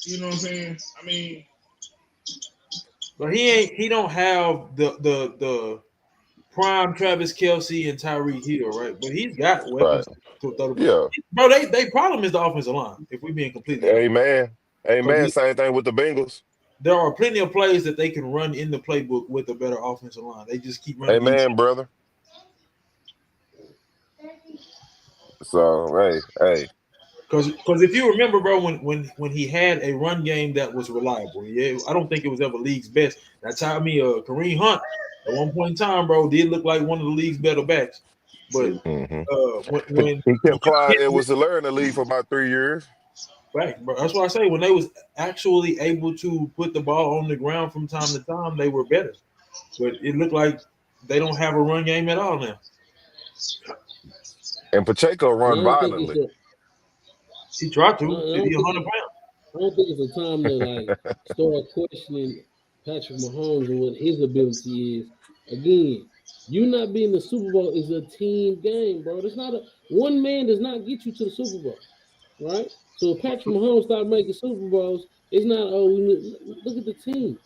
You know what I'm saying? I mean, but he don't have the prime Travis Kelce and Tyreek Hill, right? But he's got weapons to throw the ball. Yeah. Bro, they problem is the offensive line. If we're being completely honest. Amen. Same thing with the Bengals. There are plenty of plays that they can run in the playbook with a better offensive line. They just keep running. Amen, brother. So hey. Because if you remember, bro, when he had a run game that was reliable, yeah, I don't think it was ever league's best. That's how Kareem Hunt at one point in time, bro, did look like one of the league's better backs. But when he kept Clyde Edwards-Helaire in the league for about 3 years. Right, bro. That's why I say when they was actually able to put the ball on the ground from time to time, they were better. But it looked like they don't have a run game at all now. And Pacheco run violently. He tried to. Did he 100 pounds? I don't think it's a time to like start questioning Patrick Mahomes and what his ability is. Again, you not being the Super Bowl is a team game, bro. It's not one man does not get you to the Super Bowl, right? So if Patrick Mahomes start making Super Bowls, it's not look at the team.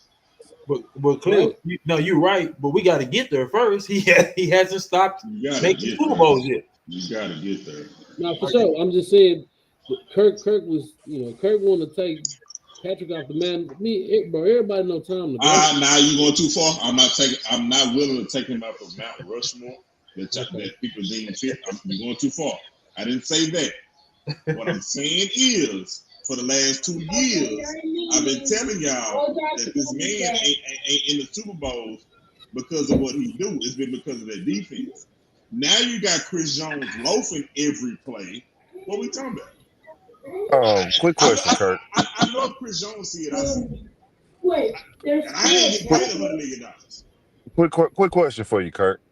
But clearly, right? You're right. But we got to get there first. He hasn't stopped making Super Bowls yet. You got to get there. No, for sure. I'm just saying, Kirk was, Kirk wanted to take Patrick off the man. Bro, everybody know Tom. Now you going too far. I'm not willing to take him out of Mount Rushmore. That people deem fit. You're going too far. I didn't say that. What I'm saying is, for the last 2 years, I've been telling y'all that this man ain't in the Super Bowls because of what he do. It's been because of their defense. Now you got Chris Jones loafing every play. What we talking about? Quick question, Kurt. I know if Chris Jones see it. I see it. Wait, there's I ain't getting paid $100 million. Quick question for you, Kurt.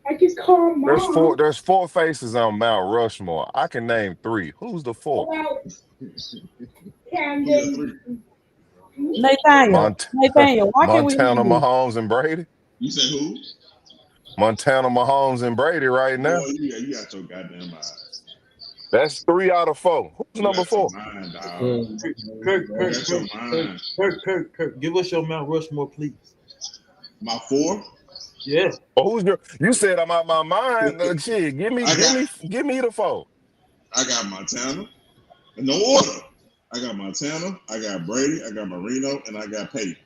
I just call Mom. There's 4 faces on Mount Rushmore. I can name 3. Who's the 4th? Camden. Nathaniel. Montana, Mahomes, and Brady. You said who? Montana, Mahomes, and Brady right now. Oh, yeah, you got your goddamn eyes. That's 3 out of 4. Who's number 4? Kirk, give us your Mount Rushmore, please. My 4? Yeah. Oh, who's your? You said I'm out my mind. Shit, give me the 4. I got Montana. In no order. I got Montana. I got Brady. I got Marino, and I got Peyton.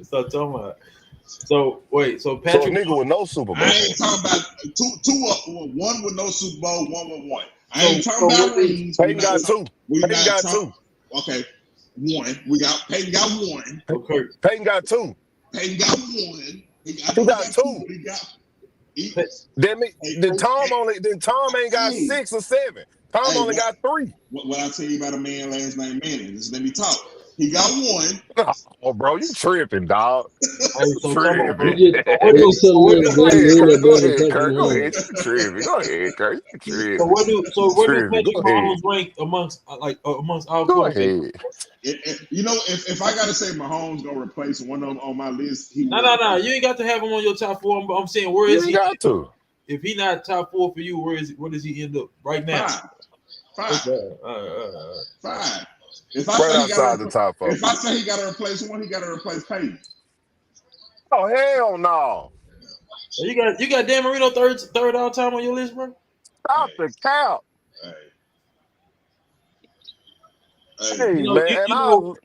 So talking about. So wait. So Patrick, so a nigga with no Super Bowl. I ain't talking about one with no Super Bowl, one with one. I ain't talking about rings. Peyton got 2. Peyton got 2. Okay, 1. We got Peyton got 1. Okay. Peyton got 2. Peyton got 1. He got 2. Then Tom ain't got 6 or 7. Tom only got 3. What I tell you about a man last name Manning? Just let me talk. He got 1. Oh, bro, you tripping, dog. Go Tripping. ahead, Kurt. So where do Patrick Mahomes rank amongst our Go quarterbacks? ahead. If I gotta say Mahomes gonna replace one of them on my list, No. You ain't got to have him on your top 4. I'm saying where is he? Got to. If he not top 4 for you, where does he end up right now? 5. Okay. 5. If I Right say outside the top 4. If I say he got to replace one, he got to replace Peyton. Oh hell no! You got Dan Marino third all time on your list, bro. Stop the count. Hey, man, I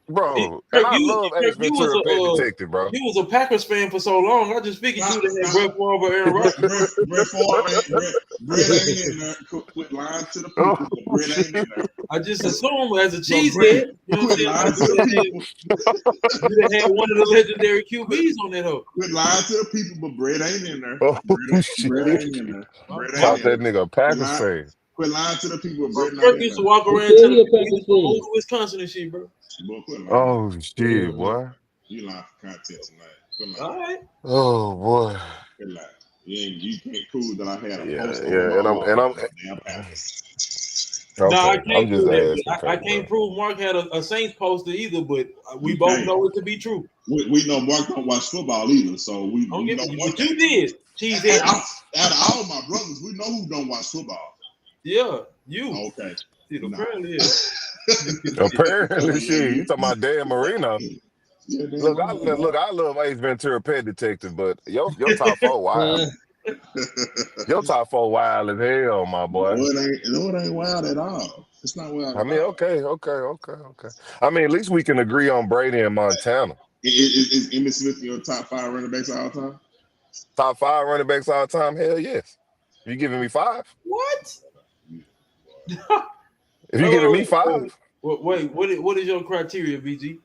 love Ace Ventura, Pet Detective, bro. He was a Packers fan for so long. I just figured you would have had Brett Favre, Aaron Rodgers. Brett ain't in there. Quit lying to the people. Brett ain't in there. I just assumed as a cheesehead, you know what I'm saying? You had one of the legendary QBs on that hoe. Quit lying to the people, but Brett ain't in there. Oh, Brett ain't in there. Caught that nigga a Packers fan. Quit lying to the people. Brett Kirk used to walk around Okay, telling he a people Packers he's from fan. Wisconsin and shit, bro. Boy, quit lying. Oh shit, boy. You lying for content tonight. Quit lying. All right. Oh boy. Quit lying. You can't prove that I had a Yeah, post on yeah, my and I'm damn Packers. okay. No, I I'm can't just prove that. asking. I can't prove Mark had a Saints poster either, but we You both can't. know it to be true. We know Mark don't watch football either, so we Don't know get me, Mark. but you did. Cheesehead. Out of all my brothers, we know who don't watch football. Yeah, you. Okay. Shit, Nah. apparently, is. Apparently, shit. You talking about Dan Marino? Yeah, Dan Look, Marino. I love Ace Ventura, Pet Detective, but your top four wild. Your top four wild as hell, my boy. No, it ain't wild at all. It's not wild I at mean, all. okay. I mean, at least we can agree on Brady and Montana. Is Emmitt Smith your top 5 running backs all time? Top 5 running backs all time? Hell yes. You giving me 5? What? If you giving me 5? Wait, what is your criteria, BG?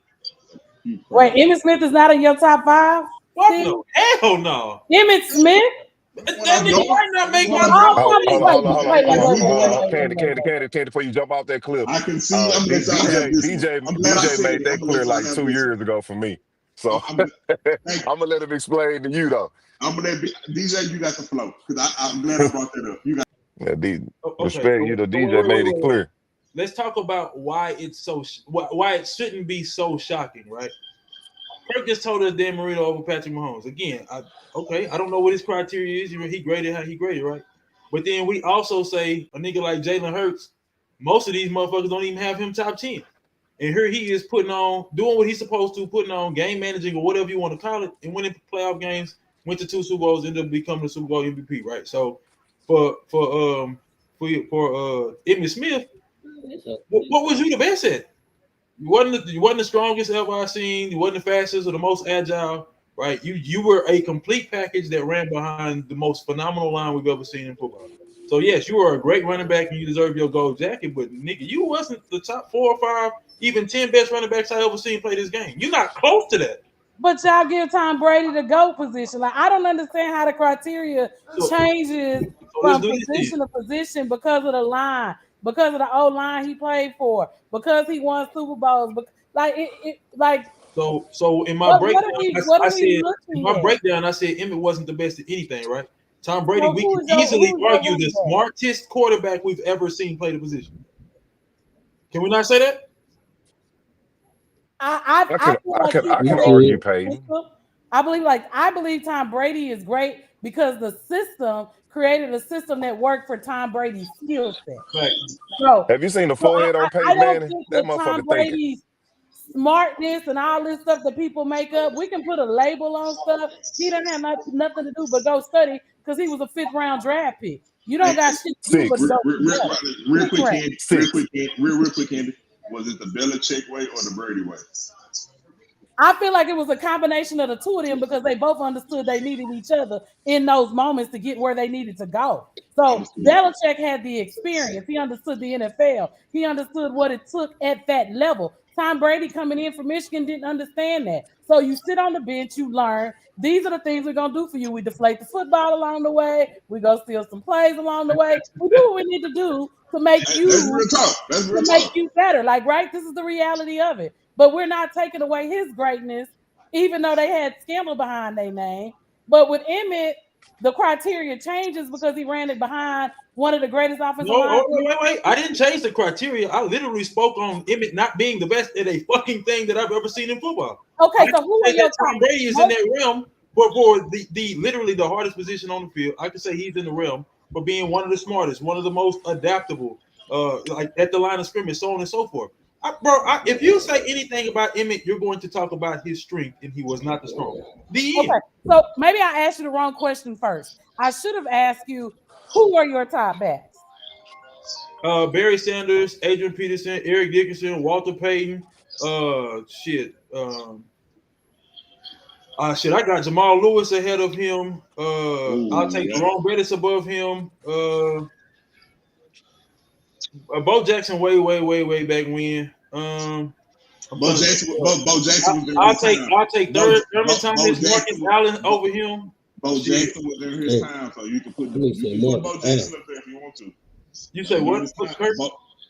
Wait, Emmitt Smith is not in your top 5? What? See? No, hell no. Emmett Smith? That nigga might not make my Hold top. on. Candy, before you jump off that clip. I can see. I'm glad DJ made that clear like 2 years ago for me. So I'm gonna let him explain to you though. I'm gonna let DJ. You got the flow because I'm glad I brought that up. You got. Respect you. The DJ made it clear. Let's talk about why it's so why it shouldn't be so shocking, right? Kirk just told us Dan Marino over Patrick Mahomes. Again, I don't know what his criteria is. He graded how he graded, right? But then we also say a nigga like Jalen Hurts, most of these motherfuckers don't even have him top 10. And here he is doing what he's supposed to, putting on game managing or whatever you want to call it, and winning playoff games, went to 2 Super Bowls, ended up becoming the Super Bowl MVP, right? So for Emmitt Smith, what was you the best at? You wasn't the strongest ever I've seen. You wasn't the fastest or the most agile, right? You were a complete package that ran behind the most phenomenal line we've ever seen in football. So yes, you were a great running back and you deserve your gold jacket, but nigga, you wasn't the top 4 or 5, even 10 best running backs I ever seen play this game. You're not close to that. But y'all give Tom Brady the GOAT position. Like, I don't understand how the criteria changes from position to position because of the line, because of the old line he played for, because he won Super Bowls. But so in my breakdown, I said Emmitt wasn't the best at anything, right? Tom Brady, we can easily argue the smartest quarterback we've ever seen play the position. Can we not say that? I can argue, Peyton. I believe Tom Brady is great because the system created a system that worked for Tom Brady's skill set. Right. So, have you seen the forehead on Peyton Manning? That motherfucker Tom Brady's smartness and all this stuff that people make up, we can put a label on stuff. He doesn't have nothing to do but go study because he was a 5th round draft pick. You don't got shit to do but go. Real quick, Candy. Was it the Belichick way or the Brady way? I feel like it was a combination of the two of them because they both understood they needed each other in those moments to get where they needed to go. So Belichick had the experience. He understood the NFL. He understood what it took at that level. Tom Brady coming in from Michigan didn't understand that. So you sit on the bench, you learn. These are the things we're going to do for you. We deflate the football along the way. We go steal some plays along the way. We do what we need to do to make you better. Like, right? This is the reality of it. But we're not taking away his greatness, even though they had scandal behind their name. But with Emmitt, the criteria changes because he ran it behind one of the greatest offensive lines. Wait. I didn't change the criteria. I literally spoke on Emmitt not being the best at a fucking thing that I've ever seen in football. Okay, so who are your Tom Brady is in that realm for the literally the hardest position on the field. I can say he's in the realm for being one of the smartest, one of the most adaptable, like at the line of scrimmage, so on and so forth. If you say anything about Emmitt, you're going to talk about his strength, and he was not the strongest. Okay, so maybe I asked you the wrong question first. I should have asked you, who are your top backs? Barry Sanders, Adrian Peterson, Eric Dickerson, Walter Payton. I got Jamal Lewis ahead of him. I'll take Jerome Bettis above him. Bo Jackson way back when. Bo Jackson was I'll take Thurman Thomas, Marcus Allen over him. Bo Jackson was in his time, so you can put Bo Jackson up there if you want to. You say what? Kurt?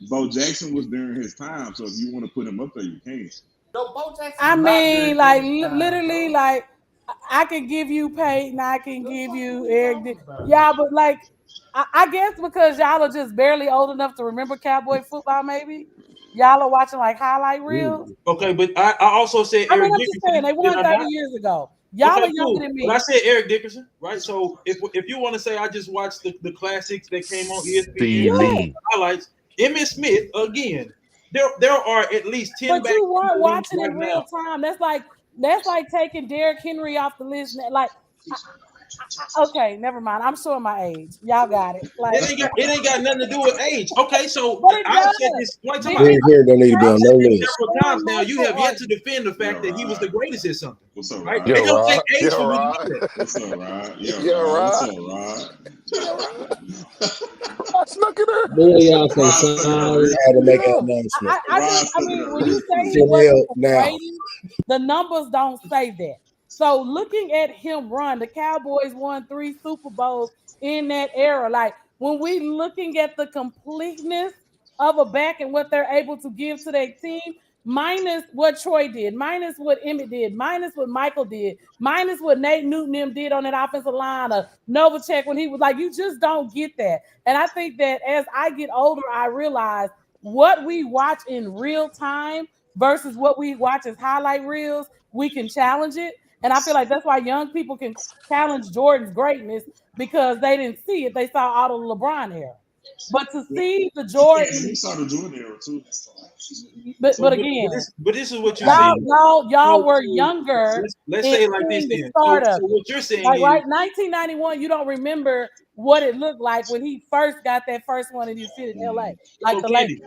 Bo Jackson was during his time, so if you want to put him up there, you can. I mean, like literally, like I can give you Peyton, I can give you Eric. Yeah, but like I guess because y'all are just barely old enough to remember Cowboy football, maybe y'all are watching like highlight reels. Okay, but I also said I mean, Eric I'm just saying they won 30 years ago. Y'all are younger than me. But I said Eric Dickerson, right? So if you want to say I just watched the classics that came on ESPN highlights, Emmitt Smith again. There are at least 10. But you weren't watching in real time. That's like taking Derrick Henry off the list. Like, okay, never mind. I'm showing my age. Y'all got it. Like, it ain't got nothing to do with age. Okay, so I've said this several times now. You have yet to defend the fact that he was the greatest at something. What's up, right? Rod? It don't take age for me to do that. What's up, Rod? What's up, Rod? Look at her. Boy, y'all so sorry. I had to make an announcement. I mean, when you say he wasn't the greatest, the numbers don't say that. So looking at him run, the Cowboys won 3 Super Bowls in that era. Like when we looking at the completeness of a back and what they're able to give to their team, minus what Troy did, minus what Emmitt did, minus what Michael did, minus what Nate Newton did on that offensive line, or Novacek when he was like, you just don't get that. And I think that as I get older, I realize what we watch in real time versus what we watch as highlight reels, we can challenge it. And I feel like that's why young people can challenge Jordan's greatness because they didn't see it. They saw all the LeBron era. But to see the Jordan, we saw the Jordan era too. But again, but this is what you y'all were younger. Let's say it like this then. So what you're saying like, is, right, 1991, you don't remember what it looked like when he first got that first one in his city in LA. Like the Lakers.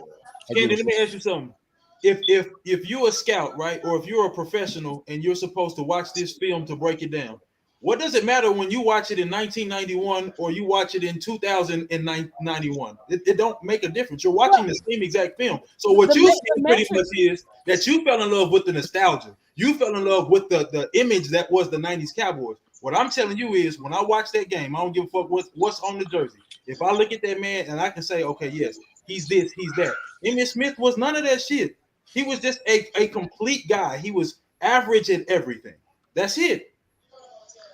Candy, let me ask you something. If you're a scout, right, or if you're a professional and you're supposed to watch this film to break it down, what does it matter when you watch it in 1991 or you watch it in 2091? It don't make a difference. You're watching the same exact film. So what you see pretty much is that you fell in love with the nostalgia. You fell in love with the image that was the 90s Cowboys. What I'm telling you is when I watch that game, I don't give a fuck what's on the jersey. If I look at that man and I can say, okay, yes, he's this, he's that. Emmitt Smith was none of that shit. He was just a complete guy. He was average at everything. That's it.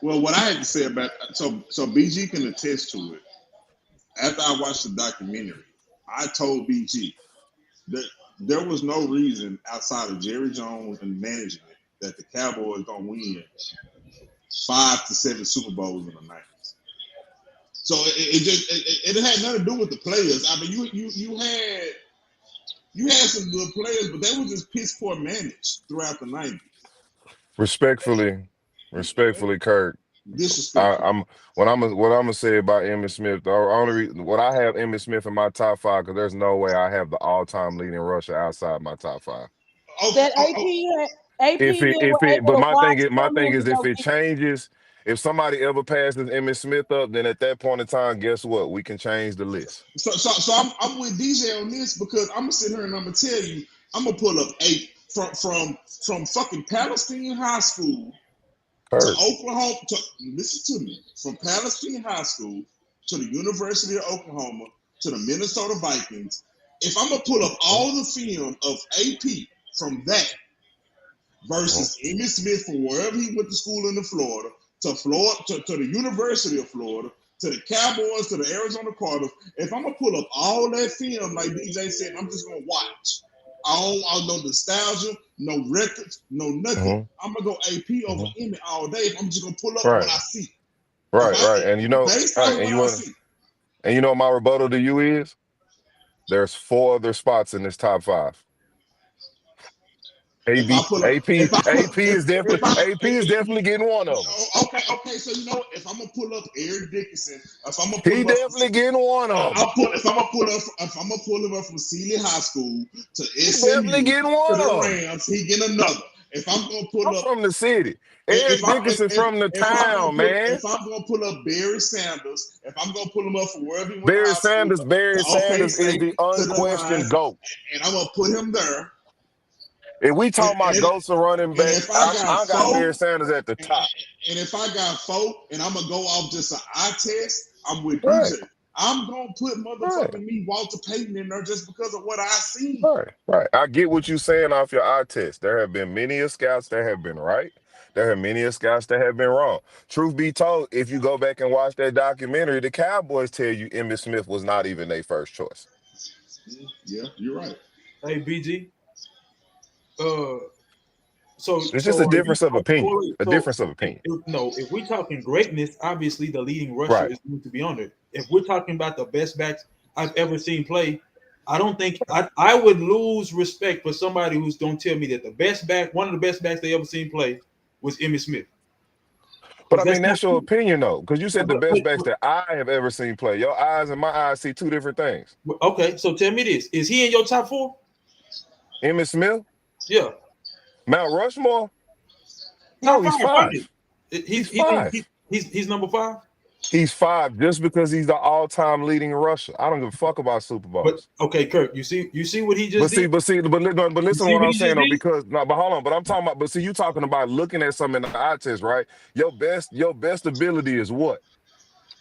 Well, what I had to say about so BG can attest to it. After I watched the documentary, I told BG that there was no reason outside of Jerry Jones and managing it that the Cowboys don't win 5 to 7 Super Bowls in the 90s. So it had nothing to do with the players. I mean, you had some good players, but they were just piss poor managed throughout the 90s. Respectfully, Kirk. Disrespectful. What I'm gonna say about Emmitt Smith. The only reason what I have Emmitt Smith in my top 5 because there's no way I have the all-time leading rusher outside my top 5. That AP. But my thing is, if it changes, if somebody ever passes Emmitt Smith up, then at that point in time, guess what? We can change the list. So I'm with DJ on this because I'm gonna sit here and I'm gonna tell you, I'm gonna pull up 8 from fucking Palestine High School to Oklahoma. Listen to me. From Palestine High School to the University of Oklahoma to the Minnesota Vikings. If I'm gonna pull up all the film of AP from that versus Emmitt Smith from wherever he went to school in Florida to the University of Florida, to the Cowboys, to the Arizona Cardinals. If I'm gonna pull up all that film, like DJ said, I'm just gonna watch. I don't know nostalgia, no records, no nothing. I'm gonna go AP over Emmitt all day. If I'm just gonna pull up what I see. Right. And you know, and you know what my rebuttal to you is? There's 4 other spots in this top 5. AP is definitely getting one of them. Okay. So you know, if I'm gonna pull up Eric Dickerson, he definitely getting one of them. If I'm gonna pull him up from Sealy High School to SMU, definitely getting one to the Rams, he getting another. If I'm gonna pull up from the city, Eric Dickerson from the town, man. If I'm gonna pull up Barry Sanders, if I'm gonna pull him up from wherever he went, Barry Sanders is the unquestioned GOAT, and I'm gonna put him there. If we talk about GOATs and running back, I got Barry Sanders at the top. And if I got 4 and I'm gonna go off just an eye test, I'm with DJ. I'm gonna put motherfucking me Walter Payton in there just because of what I see. Right. I get what you're saying off your eye test. There have been many scouts that have been right. There have many scouts that have been wrong. Truth be told, if you go back and watch that documentary, the Cowboys tell you Emmitt Smith was not even their first choice. Yeah, you're right. Hey, BG. So it's just a difference of opinion. If we're talking greatness, obviously the leading rusher is going to be on it. If we're talking about the best backs I've ever seen play, I don't think I would lose respect for somebody who's going to tell me that the best back, one of the best backs they ever seen play, was Emmitt Smith. But I mean, that's your opinion, though, because you said the best backs that I have ever seen play. Your eyes and my eyes see two different things. Okay, so tell me this: is he in your top 4? Emmitt Smith? Yeah. Mount Rushmore? No, he's 5. He's 5. He's number 5. He's 5 just because he's the all-time leading rusher. I don't give a fuck about Super Bowls. But okay, Kirk, you see what he just did. But listen to what I'm saying though, because but hold on, but I'm talking about. But see, you talking about looking at something in the eye test, right? Your best ability is what?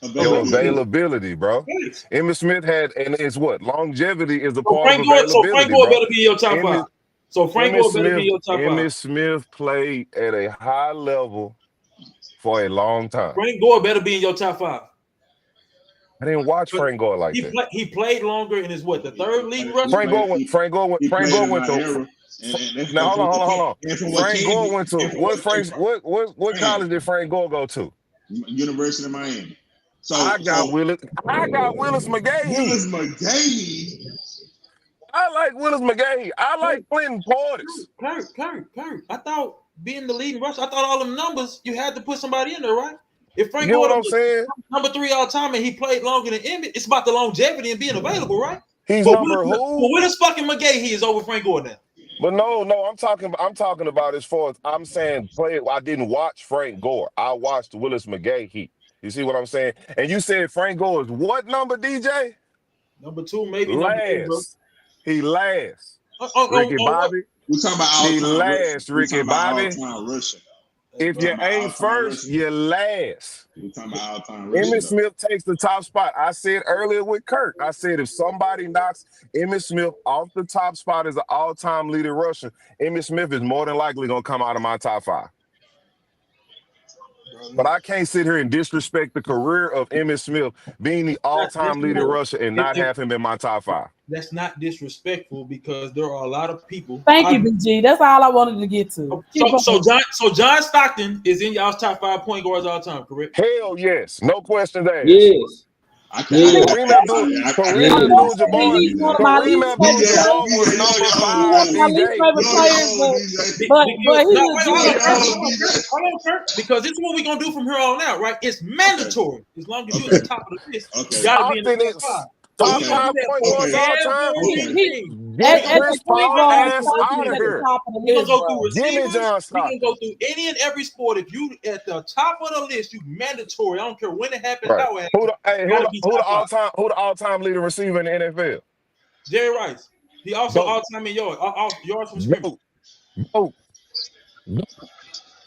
Your availability, bro. Emmitt Smith had, and it's what? Longevity is a part of availability. So Frank Gore better be in your top 5. So Frank Gore better be in your top 5. Emmitt Smith played at a high level for a long time. Frank Gore better be in your top 5. I didn't watch Frank Gore like that. He played longer in his what? The third league rusher. Frank Gore went to. Now hold on. Frank Gore went to what college did Frank Gore go to? University of Miami. So I got Willis McGahee. Willis McGahee. I like Willis McGahee. I like Clinton Portis. Kirk. I thought being the leading rusher, I thought all them numbers you had to put somebody in there, right? If Frank Gore was number 3 all time and he played longer than Emmitt, it's about the longevity and being available, right? He's number who? But Willis fucking McGahee is over Frank Gore now. But no, I'm talking about as far as I'm saying I didn't watch Frank Gore. I watched Willis McGahee. You see what I'm saying? And you said Frank Gore is what number, DJ? Number 2, maybe last. Number 3, bro. He last. Ricky Bobby. We're talking about all-time. He last, Ricky Bobby. Russia. If you ain't first, you last. We're talking about all-time. Russia. Emmitt Smith takes the top spot. I said earlier with Kirk, I said if somebody knocks Emmitt Smith off the top spot as an all-time leading rusher, Emmitt Smith is more than likely going to come out of my top 5. But I can't sit here and disrespect the career of Emmitt Smith being the all-time leading rusher and not have him in my top 5. That's not disrespectful because there are a lot of people. Thank you, BG. That's all I wanted to get to. So John Stockton is in y'all's top 5 point guards all time, correct? Hell yes, no question there. Yes. Kareem Abdul-Jabbar was number 5. Hold on, Kirk, because this is what we're gonna do from here on out, right? It's mandatory. As long as you're at the top of the list, you gotta be in the top 5. Top 5 point guards all time. Get Chris Paul ass out of here. We're gonna go through receivers. We're gonna go through any and every sport. If you at the top of the list, you mandatory. I don't care when it happens, how it happens. Who the all-time leading receiver in the NFL? Jerry Rice. He also all-time in yards from scrimmage.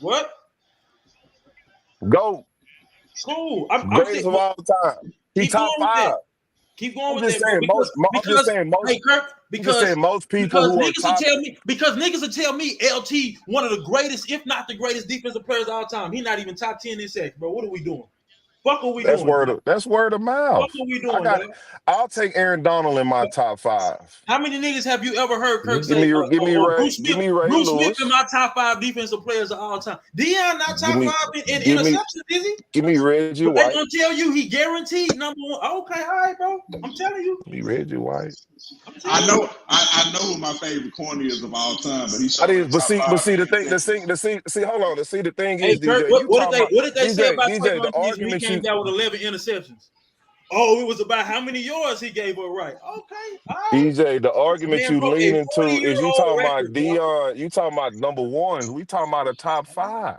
What? Go. Cool. Greatest of all time. He top 5. Keep going with that. Because most people who niggas will tell me LT one of the greatest, if not the greatest defensive players of all time. He's not even top 10 in sacks, bro. What are we doing? Fuck are we doing? That's word of mouth. What are we doing? I'll take Aaron Donald in my top 5. How many niggas have you ever heard Kirk say? Give me Ray Bruce Lewis. Smith in my top 5 defensive players of all time. Deion not top 5 in interceptions, is he? Give me Reggie White. They gonna tell you he guaranteed number 1. Okay, all right, bro. I'm telling you. Give me Reggie White. I know who my favorite corner is of all time, but he's. The thing is, Kirk, DJ, what did they say about DJ, the argument he came down with 11 interceptions? Oh, it was about how many yards he gave up, right? Okay, all right. DJ, the argument you lean into is you talking about Deion. You talking about number 1. We talking about a top 5.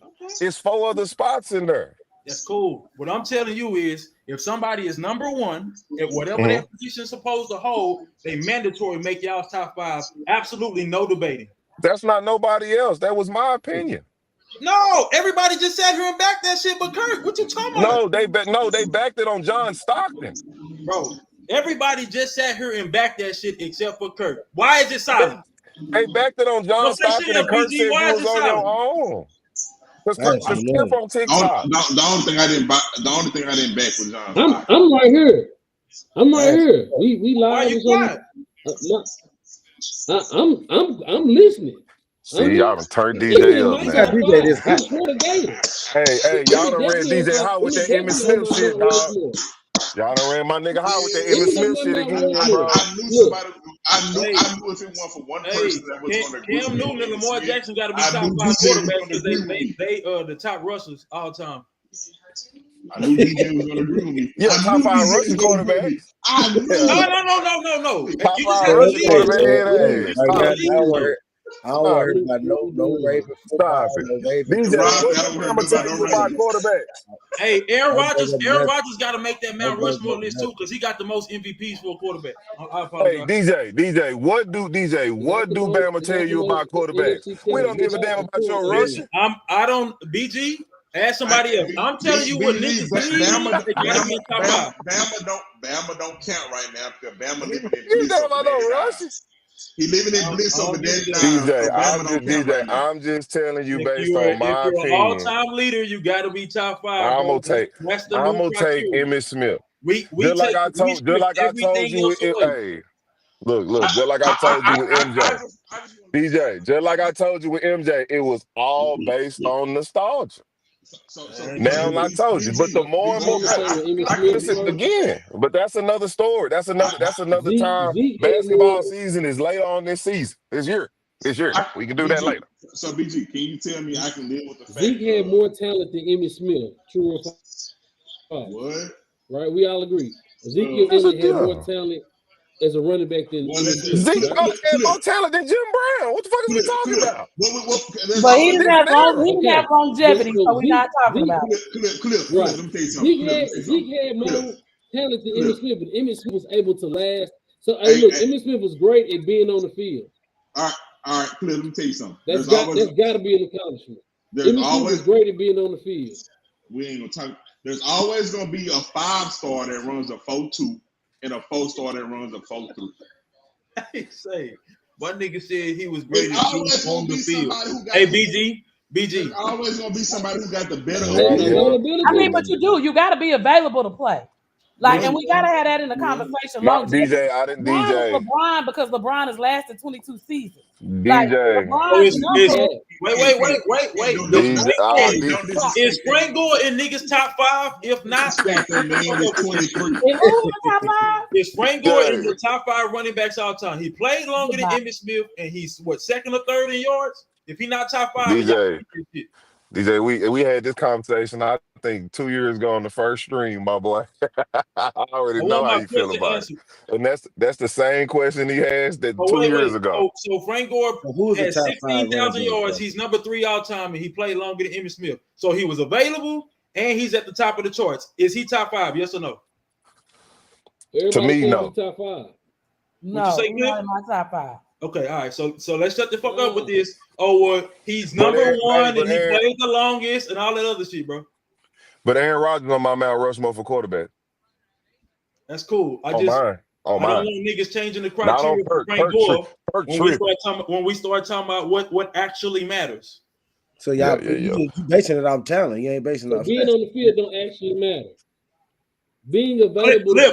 Okay. It's 4 other spots in there. That's cool. What I'm telling you is, if somebody is number 1 at whatever that position is supposed to hold, they mandatory make y'all's top 5. Absolutely no debating. That's not nobody else. That was my opinion. No, everybody just sat here and backed that shit. But Kirk, what you talking about? No, they backed it on John Stockton. Bro, everybody just sat here and backed that shit except for Kirk. Why is it silent? They backed it on John No, say Stockton, shit and up, Kirk BG. said you Why is was it on your silent? own. Because That's Skip on TikTok. The only thing I didn't back was John Stockton. I'm right here. I'm right here. We Why live. you quiet? I'm listening. See, y'all done turned DJ up, my man. top five. I'm sure the game. Hey, y'all done ran DJ Howard with that Emmitt Smith shit, dog. Y'all done ran my nigga Howard with that Emmitt Smith shit again, bro. I knew if it weren't for one person that was going to agree Cam with Newton and Lamar Jackson got to be I top knew 5 DJ was quarterbacks gonna because agree with they the top rushers all time. I knew DJ was going to agree with me. Yeah, I top knew 5 DJ was rushing gonna agree with quarterbacks. me. I knew. No. Top You 5 just have to rushing leave quarterback it. head ass. Right now, Stop I don't worry about no Raven football, Stop it. no Raven DJ, Rob, what I don't I'm worry gonna about tell no you about Ravens. quarterbacks. Hey, Aaron Rodgers nothing. got to make that Mount Don't Rushmore go list too because he got the most MVPs for a quarterback. I Hey, apologize. DJ, what do Bama tell you about quarterbacks? We don't give a damn about your rushing. I don't BG. Ask somebody else. I'm telling you what niggas need. They gotta be in top 5. Bama don't count right now because Bama living in You bliss damn over about no 99. rushing. He living in bliss over DJ, 99. So Bama don't count right now. I'm just telling you If based on my you're an opinion. all-time leader, you got to be top 5. I'm Bro. gonna That's the take new criteria. Emmitt Smith. We Just like take I told you with away. hey, look, just like I told you with MJ. DJ, just like I told you with MJ, it was all based on nostalgia. Now I told you, but the more and more listen again, but that's another story. That's another time. Basketball season is later on this season. This year. We can do that later. So BG, can you tell me I can live with the fact Zeke had more talent than Emmitt Smith. True or false? What? Right? We all agree. Ezekiel Elliott had more talent as a running back than Zeke had more talent than Jim Brown. What the fuck is we talking about? But he didn't have longevity, so we're not talking about it. Cliff, let me tell you something. Zeke had more talent than Emmitt Smith, but Emmitt Smith was able to last. So, look, Emmitt Smith was great at being on the field. All right, Cliff, let me tell you something. That's got to be an accomplishment. Emmitt Smith was great at being on the field. We ain't gonna talk. There's always gonna be a 5-star that runs a 4.2 and a 4-star that runs a 4.3. Hey, say, one nigga said he was great at being on the field. Hey, BG. There's always gonna be somebody who got the better. I mean, but you got to be available to play. Like, and we gotta have that in the conversation. DJ, I didn't DJ. LeBron, because LeBron has lasted 22 seasons. DJ. Like, LeBron's numbers. Wait. Is Frank Gore in niggas top 5? If not, is Frank Gore in the top 5 running backs all time? He played longer than Emmitt Smith, and he's second or third in yards. If he not top 5, DJ, we had this conversation, I think 2 years ago on the first stream, my boy. I already know how you feel about it. And that's the same question he has that 2 years ago. So Frank Gore has 16,000 yards. He's number 3 all time, and he played longer than Emmitt Smith. So he was available, and he's at the top of the charts. Is he top 5? Yes or no? To me, no. Top 5. No, he's not in my top 5. Okay, all right. So let's shut the fuck up with this. He's number 1 and he played the longest and all that other shit, bro. But Aaron Rodgers on my Mount Rushmore for quarterback. That's cool. I don't want niggas changing the criteria for Frank Gore when we start talking about what actually matters. So y'all, you basing it on talent. You ain't basing it on being on the field don't actually matter. Being available Cliff. I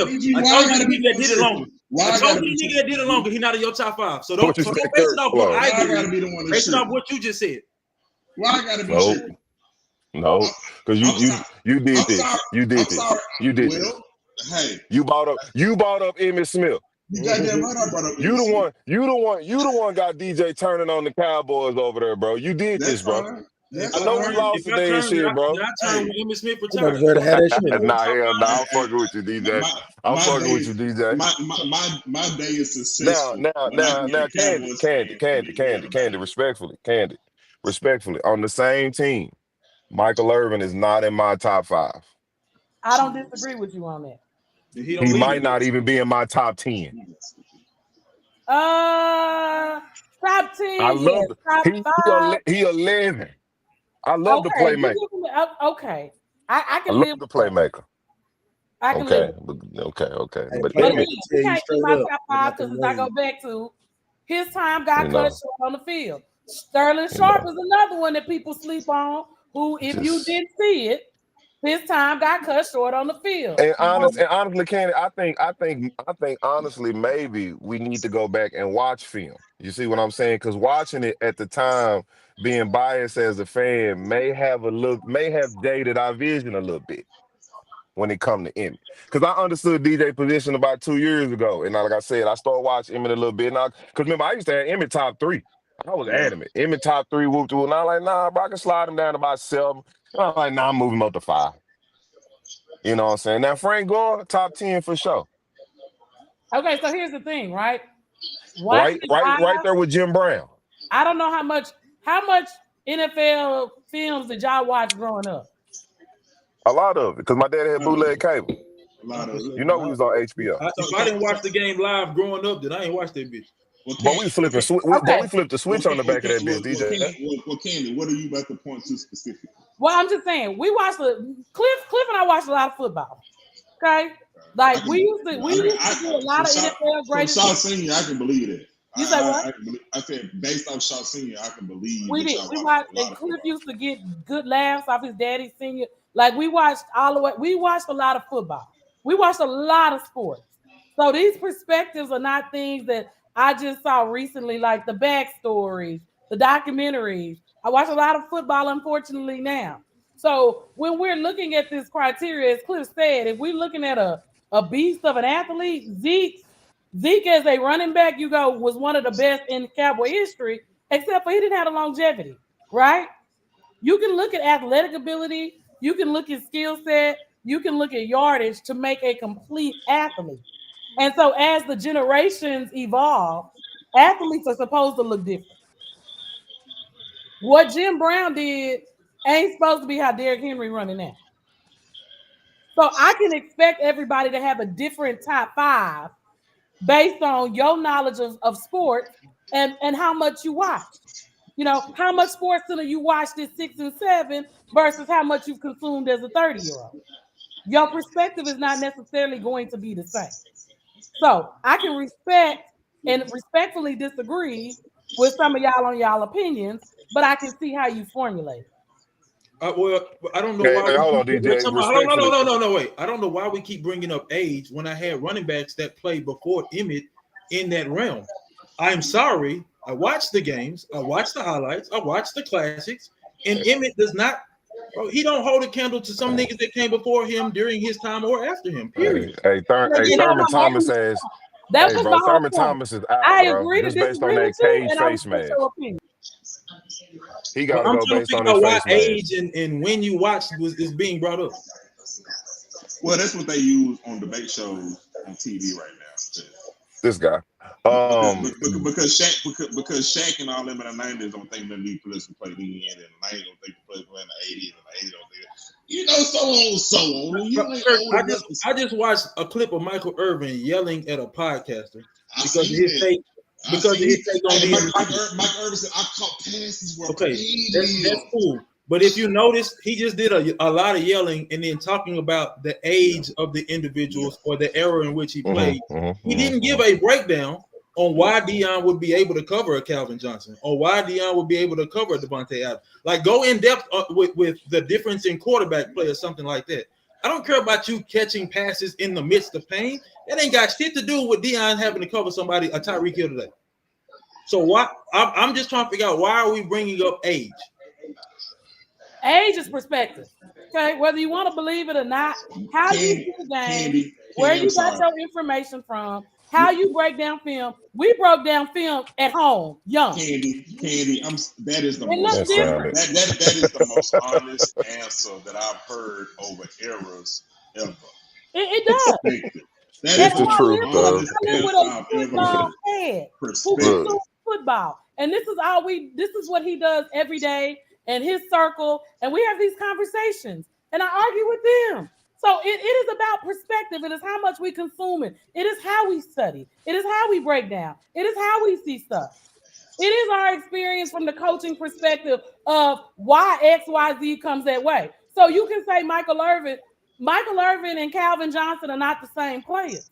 told you the nigga that did it longer. I told you the nigga that did it longer. He's not in your top 5. So don't base it off what I agree. Base it off what you just said. Why I gotta be sure? No, because you did this. You did this. You did this. Hey, you bought up Emmitt Smith. You goddamn right I brought up. You the one got DJ turning on the Cowboys over there, bro. You did this, bro. I know we lost today and shit, bro. I turned when Emmitt Smith retired. I'm fucking with you, DJ. I'm fucking with you, DJ. My day is successful. Now, Candy, respectfully, on the same team, Michael Irvin is not in my top 5. I don't disagree with you on that. He might not even be in my top 10. Top 10, I love yes. Top he 5. he 11. I love the Okay, playmaker. okay. I I can love live the with that. playmaker. I can live Okay, with okay. Hey, But But playmaker Emmett, again, tell you you can't see straight my up. top They 5 got them because as I go ratings. back to his time got you cut know, short on the field. Sterling you Sharp know, is another one that people sleep on, who, if you just didn't see it, his time got cut short on the field. and So, honestly, Candy, I think honestly, maybe we need to go back and watch film. You see what I'm saying? Because watching it at the time, being biased as a fan, may have dated our vision a little bit when it come to Emmett. Because I understood DJ position about 2 years ago. And like I said, I started watching Emmett a little bit. Now, because remember, I used to have Emmett top 3. I was Yeah. adamant. Emmett top 3, whoop to whoop. And I'm like, nah, bro, I can slide him down to about 7. And I'm like, nah, I'm moving him up to 5. You know what I'm saying? Now, Frank Gore, top 10 for sure. okay, so here's the thing, right? Watching it Right live, there with Jim Brown. I don't know how much NFL films did y'all watch growing up? A lot of it, because my dad had bootleg cable. A lot of it. You know we was on HBO. If I didn't watch the game live growing up, then I ain't watched that bitch. Well, But we flipping, we flipped the switch on the back of that bitch, DJ. Candy, what are you about to point to specifically? Well, I'm just saying, we watched Cliff and I watched a lot of football. Okay, like we used to do a lot of NFL greatest. From Shaw Senior, I can believe that. You say what? I said based off Shaw Senior, I can believe. We did. We watched, and Cliff used to get good laughs off his daddy senior. Like we watched all the way. We watched a lot of football. We watched a lot of sports. So these perspectives are not things that I just saw recently, like the backstories, the documentaries. I watch a lot of football, unfortunately, now. So when we're looking at this criteria, as Cliff said, if we're looking at a beast of an athlete, Zeke as a running back, was one of the best in Cowboy history, except for he didn't have the longevity, right? You can look at athletic ability, you can look at skill set, you can look at yardage to make a complete athlete. And so as the generations evolve, athletes are supposed to look different. What Jim Brown did ain't supposed to be how Derrick Henry running now. So I can expect everybody to have a different top 5 based on your knowledge of sports and how much you watch. You know, how much Sports Center you watched at 6 and 7 versus how much you've consumed as a 30-year-old. Your perspective is not necessarily going to be the same. So I can respect and respectfully disagree with some of y'all on y'all opinions, but I can see how you formulate. Well, I don't know why. Hey, hold on, DJ. No, wait. I don't know why we keep bringing up age when I had running backs that played before Emmett in that realm. I'm sorry. I watched the games. I watched the highlights. I watched the classics. And Emmett does not, bro, he don't hold a candle to some niggas that came before him during his time or after him, period. Thurman Thomas says, Thurman Thomas is out, I bro. agree Just based on that cage face mask. He got to go based on his face mask. Age and when you watched is being brought up. Well, that's what they use on debate shows on TV right now. This guy. Because Shaq and all them in the 90s don't think they need players to play in the 90s, don't think they play in the 80s, and the 80s don't think you know, so on. I just watched a clip of Michael Irvin yelling at a podcaster because of his take. Because of his take on Mike Irvin said, "I caught passes were that's cool." But if you notice, he just did a lot of yelling and then talking about the age of the individuals or the era in which he played. He didn't give a breakdown on why Deion would be able to cover a Calvin Johnson or why Deion would be able to cover a Devontae Adams. Like, go in depth with the difference in quarterback play or something like that. I don't care about you catching passes in the midst of pain. That ain't got shit to do with Deion having to cover somebody, a Tyreek Hill today. So why? I'm just trying to figure out, why are we bringing up age? Age is perspective. Okay, whether you want to believe it or not, how you see the game, where you got your information from, how you break down film. We broke down film at home, young. Candy. That is the most that is the most honest answer that I've heard over eras ever. It does. That's the truth, though. Football, and this is what he does every day in his circle, and we have these conversations, and I argue with them. So it is about perspective. It is how much we consume it. It is how we study. It is how we break down. It is how we see stuff. It is our experience from the coaching perspective of why XYZ comes that way. So you can say Michael Irvin and Calvin Johnson are not the same players,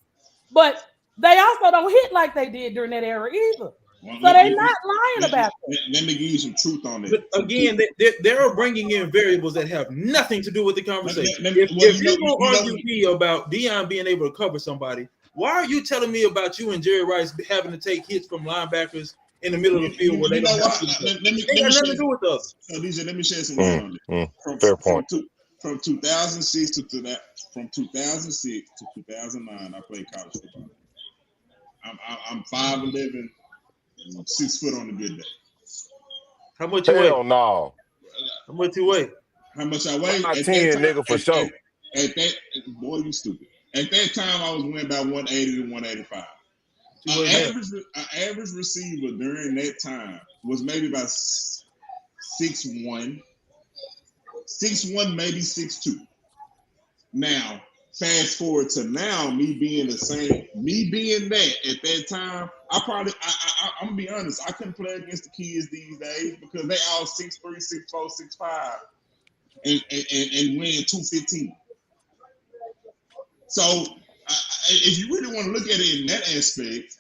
but they also don't hit like they did during that era either. Well, So they're not lying about it. Let me give you some truth on But that. again, they're bringing in variables that have nothing to do with the conversation. Let me- If you're going to argue me about Deion being able to cover somebody, why are you telling me about you and Jerry Rice having to take hits from linebackers in the middle of the field where they don't have to? They got nothing to do with us. So DJ, let me share some light on it. Fair point. From 2006 to 2009, I played college football. I'm 5'11", 6 foot on a good day. How much you weigh? Hell no. How much you weigh? How much I weigh? I'm 10, nigga, for sure. At that, boy, you stupid. At that time, I was weighing about 180 to 185. An average receiver during that time was maybe about 6'1", maybe 6'2". Now, fast forward to now, me being that at that time, I'm gonna be honest, I couldn't play against the kids these days because they all 6'3", 6'4", 6'5", and win 215. So if you really want to look at it in that aspect,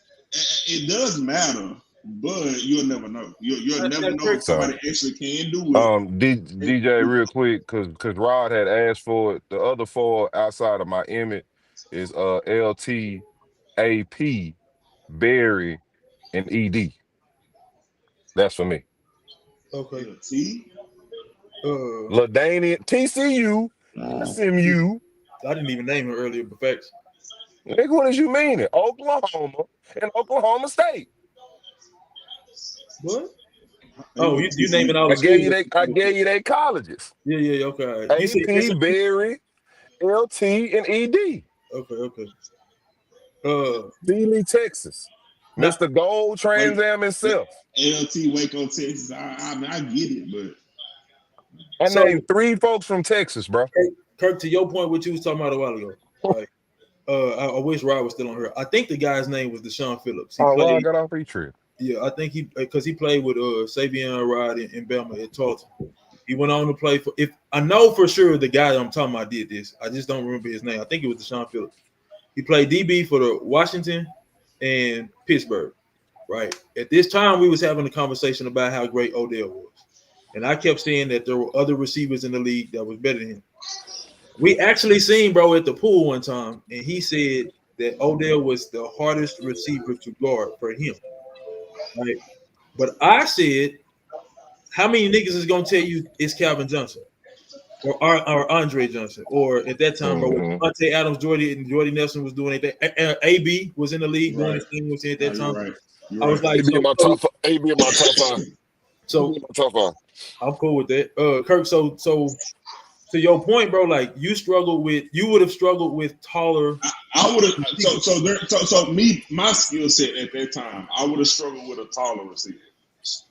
it does matter, but you'll never know. You'll never know if somebody actually can do it. DJ, real quick, because Rod had asked for it. The other 4 outside of my Emmett is LT, AP, Barry, and ED. That's for me. Okay. LaDainian, TCU, SMU. I didn't even name her earlier, but facts. Nigga, what does you mean? Oklahoma and Oklahoma State. What? Oh, you naming all the I gave you they colleges. Yeah, okay. AP, Barry, LT, and ED. Okay. Sealy, Texas. Mr. Gold Trans Am himself. LT, Waco, Texas. I get it, but I named 3 folks from Texas, bro. Kirk, to your point, what you was talking about a while ago. Like, I wish Rod was still on here. I think the guy's name was Deshaun Phillips. Rod got off trip. Yeah, I think because he played with Savion Rod in Bama at Tulsa. He went on to play for. If I know for sure the guy I'm talking about did this, I just don't remember his name. I think it was Deshaun Phillips. He played DB for the Washington and Pittsburgh. Right at this time, we was having a conversation about how great Odell was, and I kept saying that there were other receivers in the league that was better than him. We actually seen bro at the pool one time, and he said that Odell was the hardest receiver to guard for him. Right. But I said, how many niggas is gonna tell you it's Calvin Johnson or Andre Johnson, or at that time, bro, Devontae Adams, Jordy Nelson was doing it. AB was in the league doing his thing at that time. Right. I was like, AB in my top 5. So I'm cool with that. Kirk, so to your point, bro, like you would have struggled with taller. I would have. My skill set at that time, I would have struggled with a taller receiver.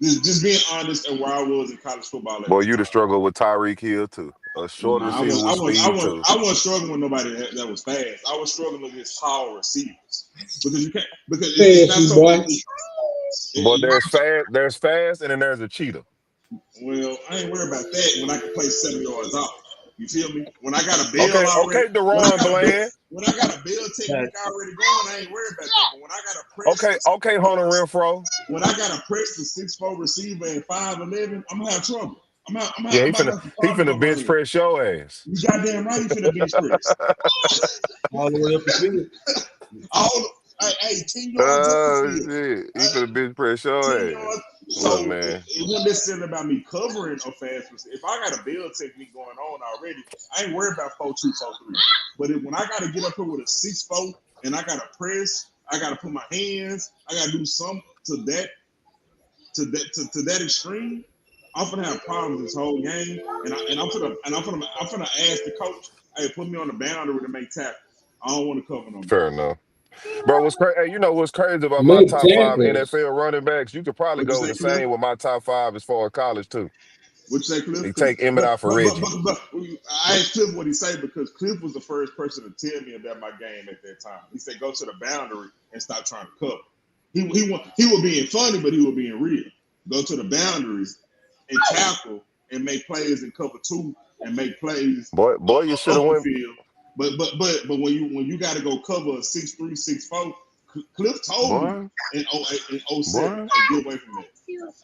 Just being honest, and where I was in college football. Boy, you'd have struggled with Tyreek Hill too. A short receiver with speed too. I wasn't struggling with nobody that was fast. I was struggling against tall receivers because it's not so much. But there's fast, and then there's a cheetah. Well, I ain't worried about that when I can play 7 yards off. You feel me? When I got a bail Deron Bland. When I got a bail technique already going, I ain't worried about that. But when I got a press, Hunter Renfro. When I got a press the 6'4" receiver and 5'11", I'm gonna have trouble. He finna bench press your ass. You goddamn right, he finna bench press. All the way up the field. 10 yards up the field. Shit. He finna bench press your ass. So man, it wasn't necessarily about me covering a fast receiver. If I got a build technique going on already, I ain't worried about 4-2, 4-3. But when I got to get up here with a 6'4" and I got to press, I got to put my hands, I got to do something to that extreme. I'm gonna have problems this whole game, and I'm gonna ask the coach, hey, put me on the boundary to make tackles. I don't want to cover no more. Fair enough. Bro, what's crazy? You know what's crazy about my top 5 NFL running backs? You could probably go the same with my top 5 as far as college too. What'd you say, Cliff? You take Emmett out for Reggie. But I asked Cliff what he said because Cliff was the first person to tell me about my game at that time. He said, go to the boundary and stop trying to cover. He was being funny, but he was being real. Go to the boundaries and tackle and make plays in cover 2 and make plays. Boy, you should have went. Field. But when you got to go cover a 6'3", 6'4", Cliff told me in 07, get away from that.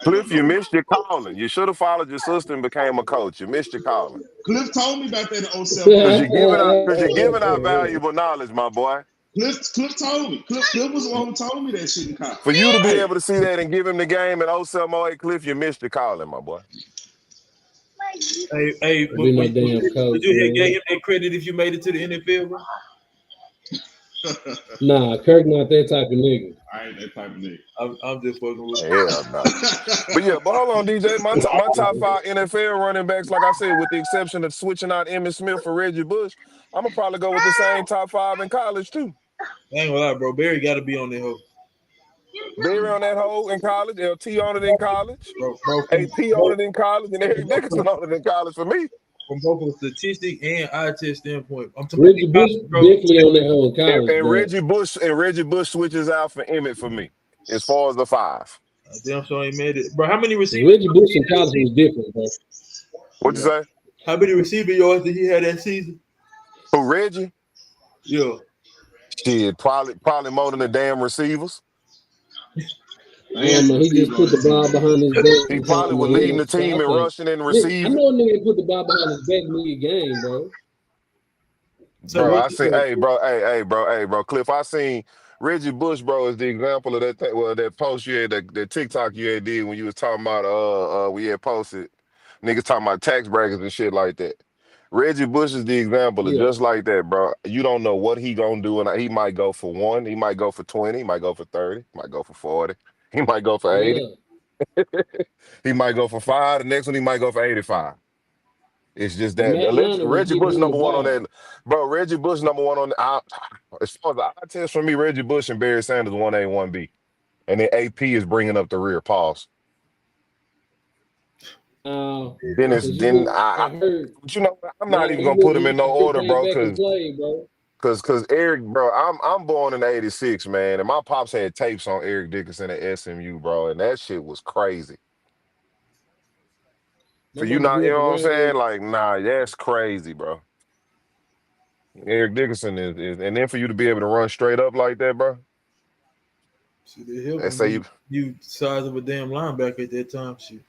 Cliff, you missed your calling. You should have followed your sister and became a coach. You missed your calling. Cliff told me about that in 07. Because you're giving out valuable knowledge, my boy. Cliff told me. Cliff was the one who told me that shit in college. For you to be able to see that and give him the game at 07, 08, Cliff, you missed your calling, my boy. Hey, would you have gave him that credit if you made it to the NFL, bro? Nah, Kirk not that type of nigga. I ain't that type of nigga. I'm just fucking with you. Hell no. But hold on, DJ. My top 5 NFL running backs, like I said, with the exception of switching out Emmitt Smith for Reggie Bush, I'm going to probably go with the same top 5 in college, too. I ain't gonna lie, bro. Barry got to be on that hoe. Barry on that hoe in college, LT on it in college, bro, AP on it in college, and Eric Dickerson on it in college for me. From both a statistic and eye test standpoint, I'm talking Reggie Bush definitely on that hoe in college. And Reggie Bush switches out for Emmitt for me, as far as the 5. Damn sure he made it, bro. How many receivers? Reggie Bush in college was different, bro. What'd you say? How many receiver yards did he have that season? For Reggie? Yeah. Shit, probably more than the damn receivers. Man, he just put the ball behind his back. He probably was leading the team in rushing and receiving. I know a nigga put the ball behind his back mid-game, bro. Bro, I see. Hey, bro. Cliff, I seen Reggie Bush, bro, is the example of that thing. Well, that post you had, that TikTok you had did when you was talking about we had posted niggas talking about tax brackets and shit like that. Reggie Bush is the example of just like that, bro. You don't know what he gonna do, and he might go for 1, he might go for 20, he might go for 30, he might go for 40, he might go for 80, he might go for 5. The next one he might go for 85. It's just that Reggie Bush number 1 on that, bro. Reggie Bush number 1 on the. As far as the eye test for me, Reggie Bush and Barry Sanders 1A, 1B, and then AP is bringing up the rear. Pause. I heard, but you know, I'm not even gonna put him in no order, bro, because Eric, bro, I'm born in '86, man, and my pops had tapes on Eric Dickerson at SMU, bro, and that shit was crazy. For you not, you know what I'm saying? Like, nah, that's crazy, bro. Eric Dickerson is, and then for you to be able to run straight up like that, bro. Let's say you size of a damn linebacker at that time, shit.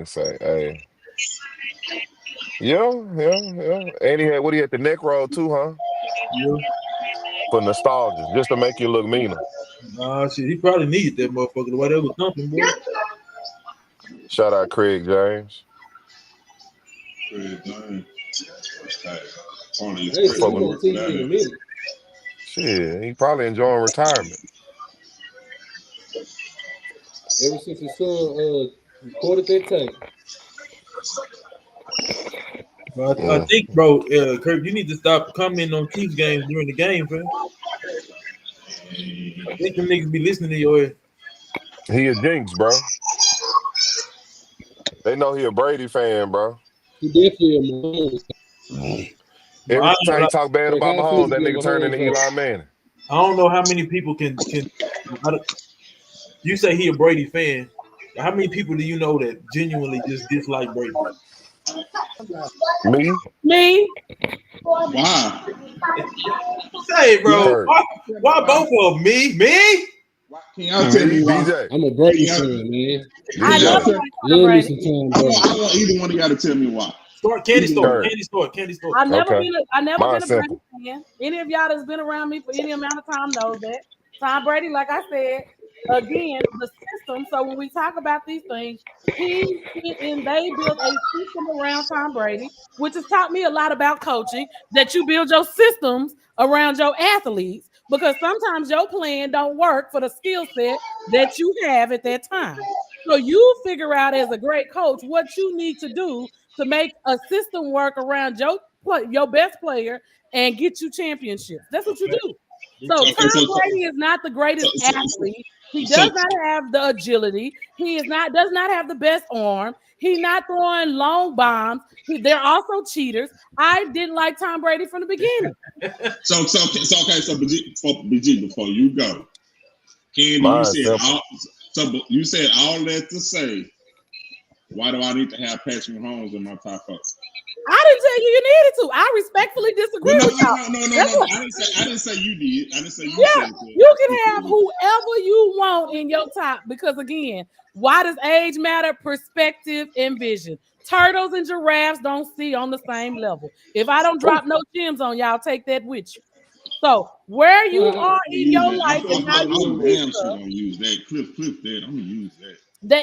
Say, hey. Yeah. And he had the neck roll too, huh? Yeah. For nostalgia, just to make you look meaner. Shit, he probably needed that motherfucker the way they was thumping, boy. Shout out Craig James. Shit, he probably enjoying retirement. Ever since his son recorded that tape. I think, bro, Kirk, you need to stop commenting on Chiefs games during the game, fam. I think them niggas be listening to your ass. He a jinx, bro. They know he a Brady fan, bro. He definitely a Mahomes. Every time he talk bad about Mahomes, that nigga turn into Eli Manning. I don't know how many people can. You say he a Brady fan. How many people do you know that genuinely just dislike Brady? Me? Why? Say, bro. Why both of them? Me? Can y'all tell me why? DJ. I'm a Brady fan, man. I love Brady. I want either one of y'all to tell me why. Candy store. I've never been a Brady fan. Any of y'all that's been around me for any amount of time knows that. Tom Brady, like I said, again, the system. So when we talk about these things, they built a system around Tom Brady, which has taught me a lot about coaching, that you build your systems around your athletes, because sometimes your plan don't work for the skill set that you have at that time. So you figure out as a great coach what you need to do to make a system work around your best player and get you championships. That's what you do. So Tom Brady is not the greatest athlete. He does not have the agility. He does not have the best arm. He's not throwing long bombs. They're also cheaters. I didn't like Tom Brady from the beginning. So BG, before you go, Candy, Mine's simple. you said all that to say, why do I need to have Patrick Mahomes in my top 5? I didn't tell you needed to. I respectfully disagree with y'all. No. I didn't say you did. I didn't say you said that. You can have whoever you want in your top because, again, why does age matter? Perspective and vision. Turtles and giraffes don't see on the same level. If I don't drop no gems on y'all, take that with you. So where you are in your life and how you gonna use that. Clip that. I'm gonna use that.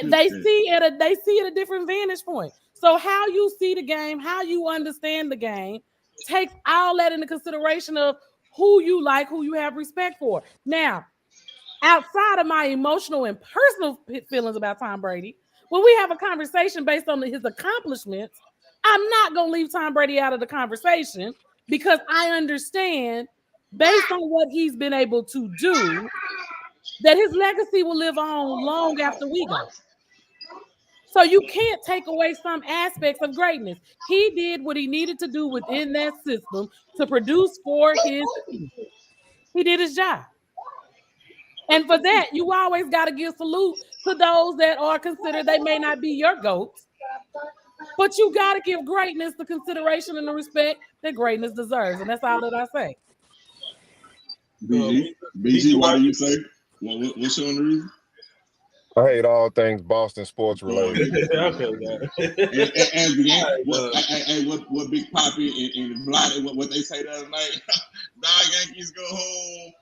They see at a different vantage point. So how you see the game, how you understand the game, takes all that into consideration of who you like, who you have respect for. Now, outside of my emotional and personal feelings about Tom Brady, when we have a conversation based on his accomplishments, I'm not going to leave Tom Brady out of the conversation because I understand, based on what he's been able to do, that his legacy will live on long after we go. So you can't take away some aspects of greatness. He did what he needed to do within that system to produce for his team. He did his job. And for that, you always got to give salute to those that are considered, they may not be your GOATs, but you got to give greatness the consideration and the respect that greatness deserves. And that's all that I say. BG, why do you say? What's your only reason? I hate all things Boston sports related. Okay, what Big Poppy and Vlad, what they say the other night? Yankees go home.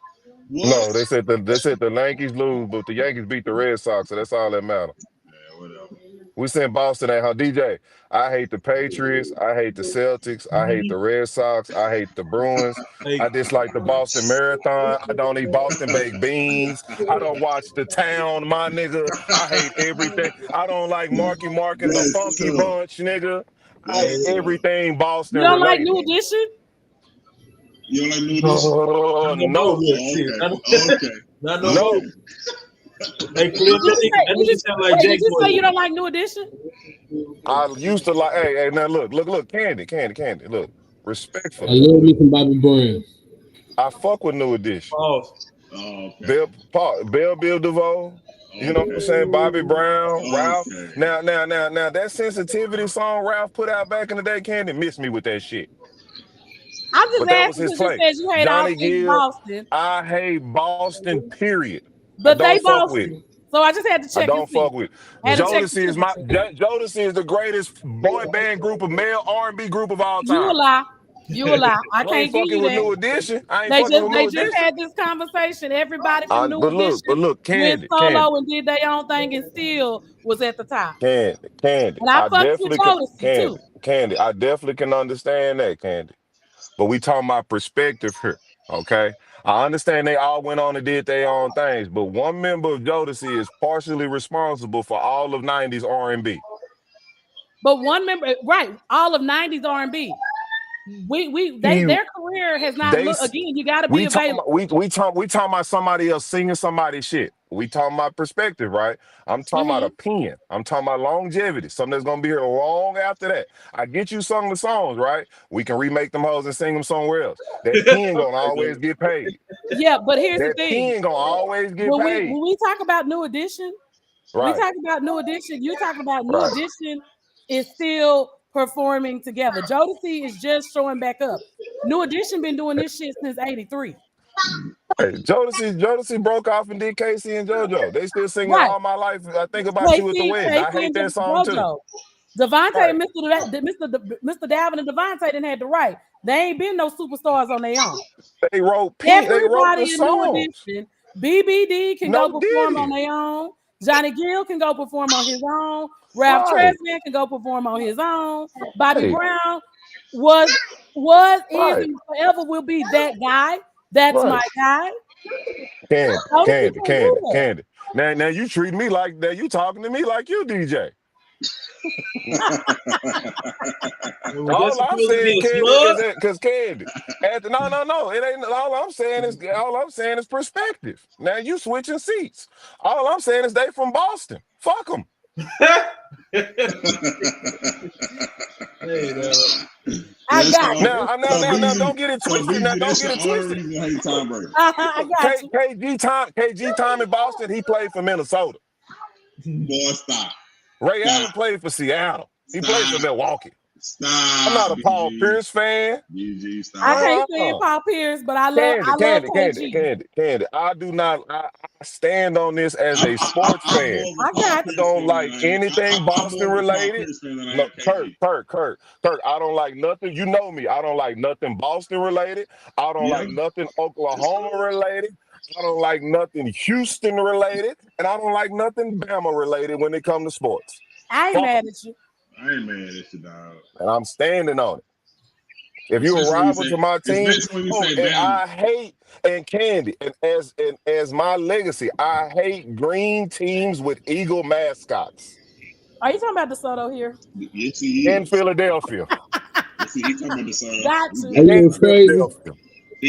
What? No, they said the Yankees lose, but the Yankees beat the Red Sox, so that's all that matters. Yeah, whatever. We sent Boston at how DJ. I hate the Patriots. I hate the Celtics. I hate the Red Sox. I hate the Bruins. I dislike the Boston Marathon. I don't eat Boston baked beans. I don't watch The Town, my nigga. I hate everything. I don't like Marky Mark and the Funky Bunch, nigga. I hate everything Boston. You don't related. like New Edition? You don't like New Edition? No. Okay. No. Hey, Cliff, did you say you don't like New Edition? I used to like. Hey, now look, Candy, look, respectfully. I love me some Bobby Brown. I fuck with New Edition. Okay. Bill DeVoe. You know what I'm saying? Bobby Brown, Ralph. Now, that sensitivity song Ralph put out back in the day, Candy missed me with that shit. I'm just But that was asking his because you play. said you hate Johnny all things Gill, Boston. I hate Boston, period. But they fuck with Boston. So I just had to check. I don't fuck with it. Jodeci is the greatest boy band group of male R&B group of all time. You a lie. I can't give you with that. New Edition. They just had this conversation. Everybody from New Edition look, Candy, went solo and did their own thing and still was at the top. Candy. And I fucked with Jodeci too. Candy, I definitely can understand that, Candy. But we talking about perspective here, okay? I understand they all went on and did their own things, but one member of Jodeci is partially responsible for all of 90s R&B. But one member, right? All of 90s R&B. Their career has not looked again. You got to be available. We talking about somebody else singing somebody's shit. We talking about perspective, right? I'm talking about opinion. I'm talking about longevity. Something that's gonna be here long after that. I get you sung the songs, right? We can remake them hoes and sing them somewhere else. That pen gonna always get paid. Yeah, but here's the thing. That pen gonna always get paid. When we talk about New Edition, right. We talk about New Edition. You talk about New Edition is still performing together. Jodeci is just showing back up. New Edition been doing this shit since '83. Hey, Jodeci broke off and did Casey and JoJo. They still singing All My Life. I think about you at the wedding. I hate that song too. Devontae and Mr. Dalvin and Devontae didn't have to write. They ain't been no superstars on their own. They wrote everybody the in songs. New Edition. BBD can go perform on their own. Johnny Gill can go perform on his own. Ralph Tresvant can go perform on his own. Bobby Brown was is and forever will be that guy. That's my guy. Candy. Now you treat me like that. You talking to me like you DJ. All I'm saying, Candy, is that because Candy. No. It ain't. All I'm saying is perspective. Now you switching seats. All I'm saying is they from Boston. Fuck them. Hey, I got you. Now, don't get it twisted. Now, don't get it twisted. Reason I hate Tom Brady. I got you. KG time in Boston, he played for Minnesota. Boy, stop. Ray Stop. Allen played for Seattle. He Stop. played for Milwaukee. Stop. I'm not a Paul BG. Pierce fan. BG, stop. I can't stand Paul Pierce, but I love KG. Candy. I do not. I stand on this as a sports fan. I got I don't like anything Boston related. Look, Kirk. I don't like nothing. You know me. I don't like nothing Boston related. I don't like nothing Oklahoma related. I don't like nothing Houston related, and I don't like nothing Bama related when it comes to sports. I ain't mad at you. I ain't mad at you, dog. And I'm standing on it. If you're a rival to my team, and I hate and Candy, and as my legacy, I hate green teams with eagle mascots. Are you talking about DeSoto here? Yes, he is. In Philadelphia. Yes, he talking about DeSoto. Got you. Are you crazy?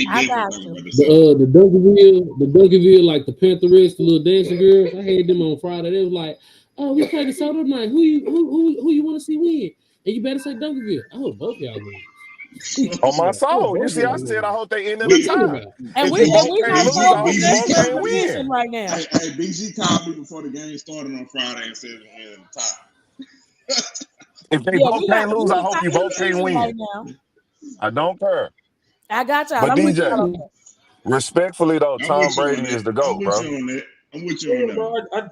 I got you. The Duncanville, like the Panthers, the little dancing girls. I had them on Friday. They was like, "Oh, we played DeSoto tonight. Who you want to see win?" And you better say Duncanville. I hope both y'all win. On my soul. You see, I said I hope they end in a tie. And we not playing position right now. Hey, BG called me before the game started on Friday and said we're in the tie. If they both can't lose, I hope you both can't win. Right now. I don't care. I got y'all. But I'm with DJ, y'all. Respectfully though, Tom Brady is the GOAT, bro. I'm with you on that.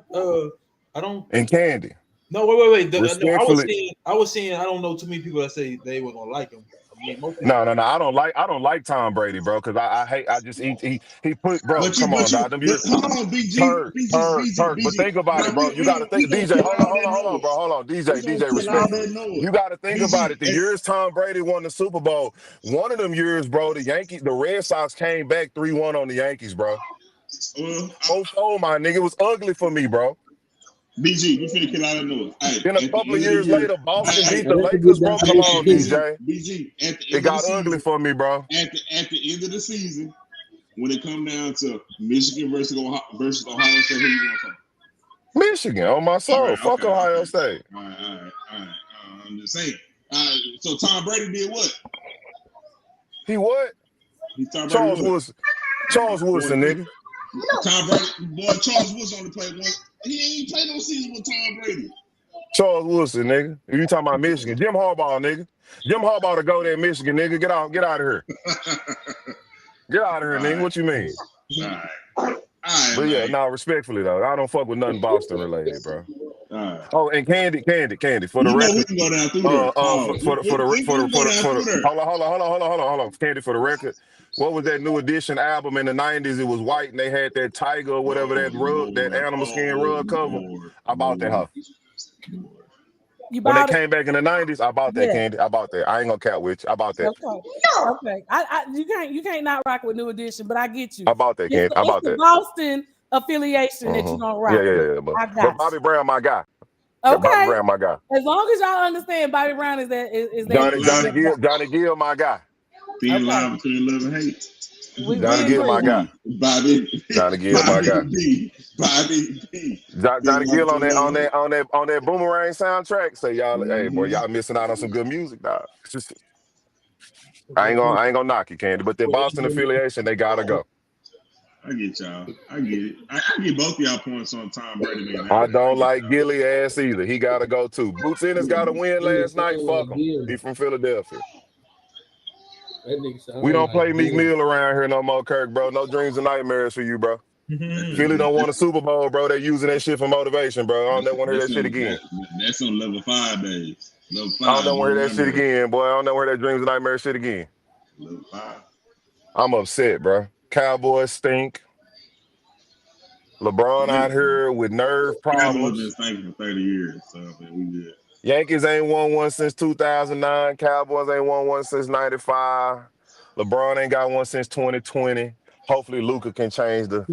I don't. And Candy. No, wait. Respectfully, I was saying I don't know too many people that say they were gonna like him. I mean, No. I don't like Tom Brady, bro, because he put, bro. Come on, dog. Hold on, BG. But think about it, bro. You got to think, DJ. Hold on, bro. Hold on, DJ. Respect. You got to think about it. The years Tom Brady won the Super Bowl, one of them years, bro, the Red Sox came back 3-1 on the Yankees, bro. My nigga, it was ugly for me, bro. BG, you finna kill out of noise. Then a couple of years later, Boston beat the Lakers, bro. Come on, DJ. BG, it got ugly for me, bro. At the end of the season, when it come down to Michigan versus Ohio State, who you want to talk? Michigan, on my soul. Fuck Ohio State. All right. I'm just saying. So Tom Brady did what? He what? Charles Woodson, nigga. Tom Brady, Charles Woodson only played one. He ain't played no season with Tom Brady. Charles Woodson, nigga. You talking about Michigan? Jim Harbaugh, nigga. Jim Harbaugh to go there, Michigan, nigga. Get out of here. Get out of here, nigga. What you mean? All right. But yeah, respectfully though, I don't fuck with nothing Boston related, bro. Right. Oh, and Candy, for the record. We can go down through Hold on. Candy, for the record. What was that New Edition album in the 90s? It was white and they had that tiger or whatever, that rug, that animal skin rug cover. I bought that hoe. When they came back in the 90s, I bought that, Candy. I bought that. I ain't gonna count with you. I bought that. Okay. You can't not rock with New Edition, but I get you. I bought that, Candy. I bought that. Boston affiliation that you don't rock. Yeah. But Bobby Brown, my guy. Okay. Bobby Brown, my guy. As long as y'all understand, Bobby Brown is Johnny Gill, my guy. Thin line between love and hate. Johnny Gill, my guy. Johnny Gill, my guy. Bobby B. Johnny Gill on that Boomerang soundtrack. Say y'all, hey boy, y'all missing out on some good music, dog. I ain't gonna knock you, Candy, but the Boston affiliation, they gotta go. I get y'all. I get it. I get both of y'all points on Tom Brady. I don't like Gilly ass either. He gotta go too. Boots Ennis got a win last night. Fuck him. He from Philadelphia. We don't play Meek Mill around here no more, Kirk, bro. No dreams and nightmares for you, bro. Philly don't want a Super Bowl, bro. They using that shit for motivation, bro. I don't want to hear that shit again. That's on level 5 days. Level 5. I don't want to hear that shit again, boy. I don't want to hear that dreams and nightmares shit again. Level 5. I'm upset, bro. Cowboys stink. LeBron out here with nerve problems. Cowboys been stinking for 30 years, so we good. Yankees ain't won one since 2009. Cowboys ain't won one since 95. LeBron ain't got one since 2020. Hopefully Luka can change the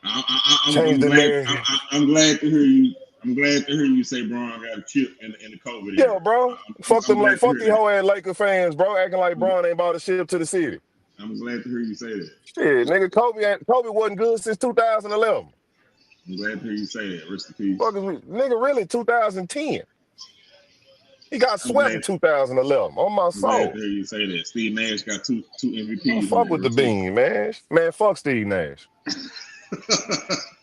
narrative. I'm glad to hear you. I'm glad to hear you say Bron got a chip in the COVID. Yeah, bro. Fuck these whole ass Laker fans, bro, acting like Bron ain't bought a ship to the city. I'm glad to hear you say that. Shit, nigga, Kobe wasn't good since 2011. I'm glad to hear you say that. Rest in peace. Fuck is we, nigga, really 2010. He got I'm swept in 2011. On my glad soul. to hear you say that. Steve Nash got two Don't MVPs. fuck with the bean, man. Man, fuck Steve Nash.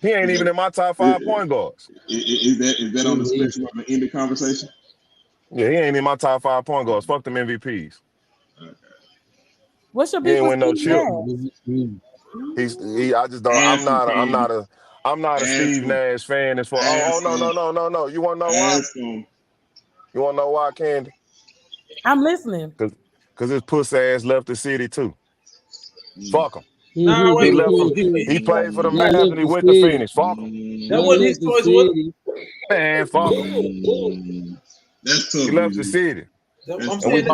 He ain't even in my top 5 point guards. Is that on the spectrum of the end of conversation? Yeah, he ain't in my top 5 point guards. Fuck them MVPs. Okay. What's your He beef ain't with win no Steve chip. Nash? I just don't. I'm not a Steve Nash fan. As for no. You want to know why? You want to know why, Candy? I'm listening. Because his pussy ass left the city too. Fuck him. Nah, wait. He played for the Mavs and he went to Phoenix. Fuck him. That wasn't his choice, was it? Man, fuck him. That's tough. He left the city. I'm And we saying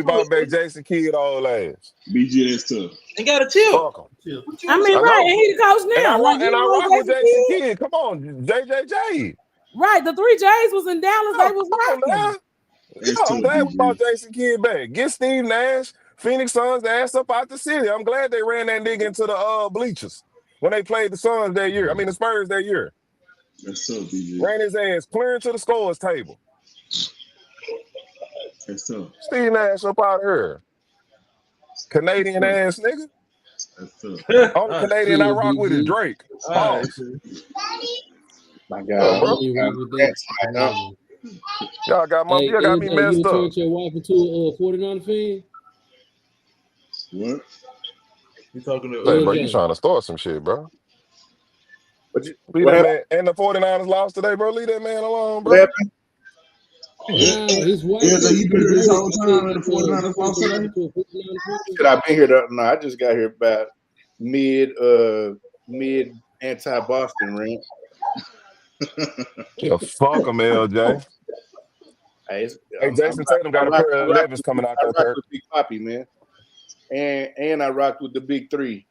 brought back Jason Kidd old ass. BG, that's tough. Ain't got a chip. Fuck him. I mean, right, and he the coach now. And I rock with Jason Kidd. Come on, JJJ. Right, the 3 J's was in Dallas. They was rocking. I'm glad we brought Jason Kidd back. Get Steve Nash, Phoenix Suns ass up out the city. I'm glad they ran that nigga into the bleachers when they played the Suns that year. I mean the Spurs that year. That's tough, BG. Ran his ass clear into the scores table. That's tough. Steve Nash up out here. Canadian ass nigga. That's tough. Only Canadian I rock with is Drake. My God. Y'all got me messed up. You turned your wife into a 49 fan? What? You talking to Hey, bro, you trying to start some shit, bro. Leave that man, and the 49ers lost today, bro. Leave that man alone, bro. His wife You been here this whole time and the 49ers lost today? Should I been here? No, I just got here about mid anti-Boston rant. Yeah, fuck him, LJ. Hey, Jason Tatum got a pair of 11s coming out there. I rocked with Big Poppy, man, and I rocked with the Big 3.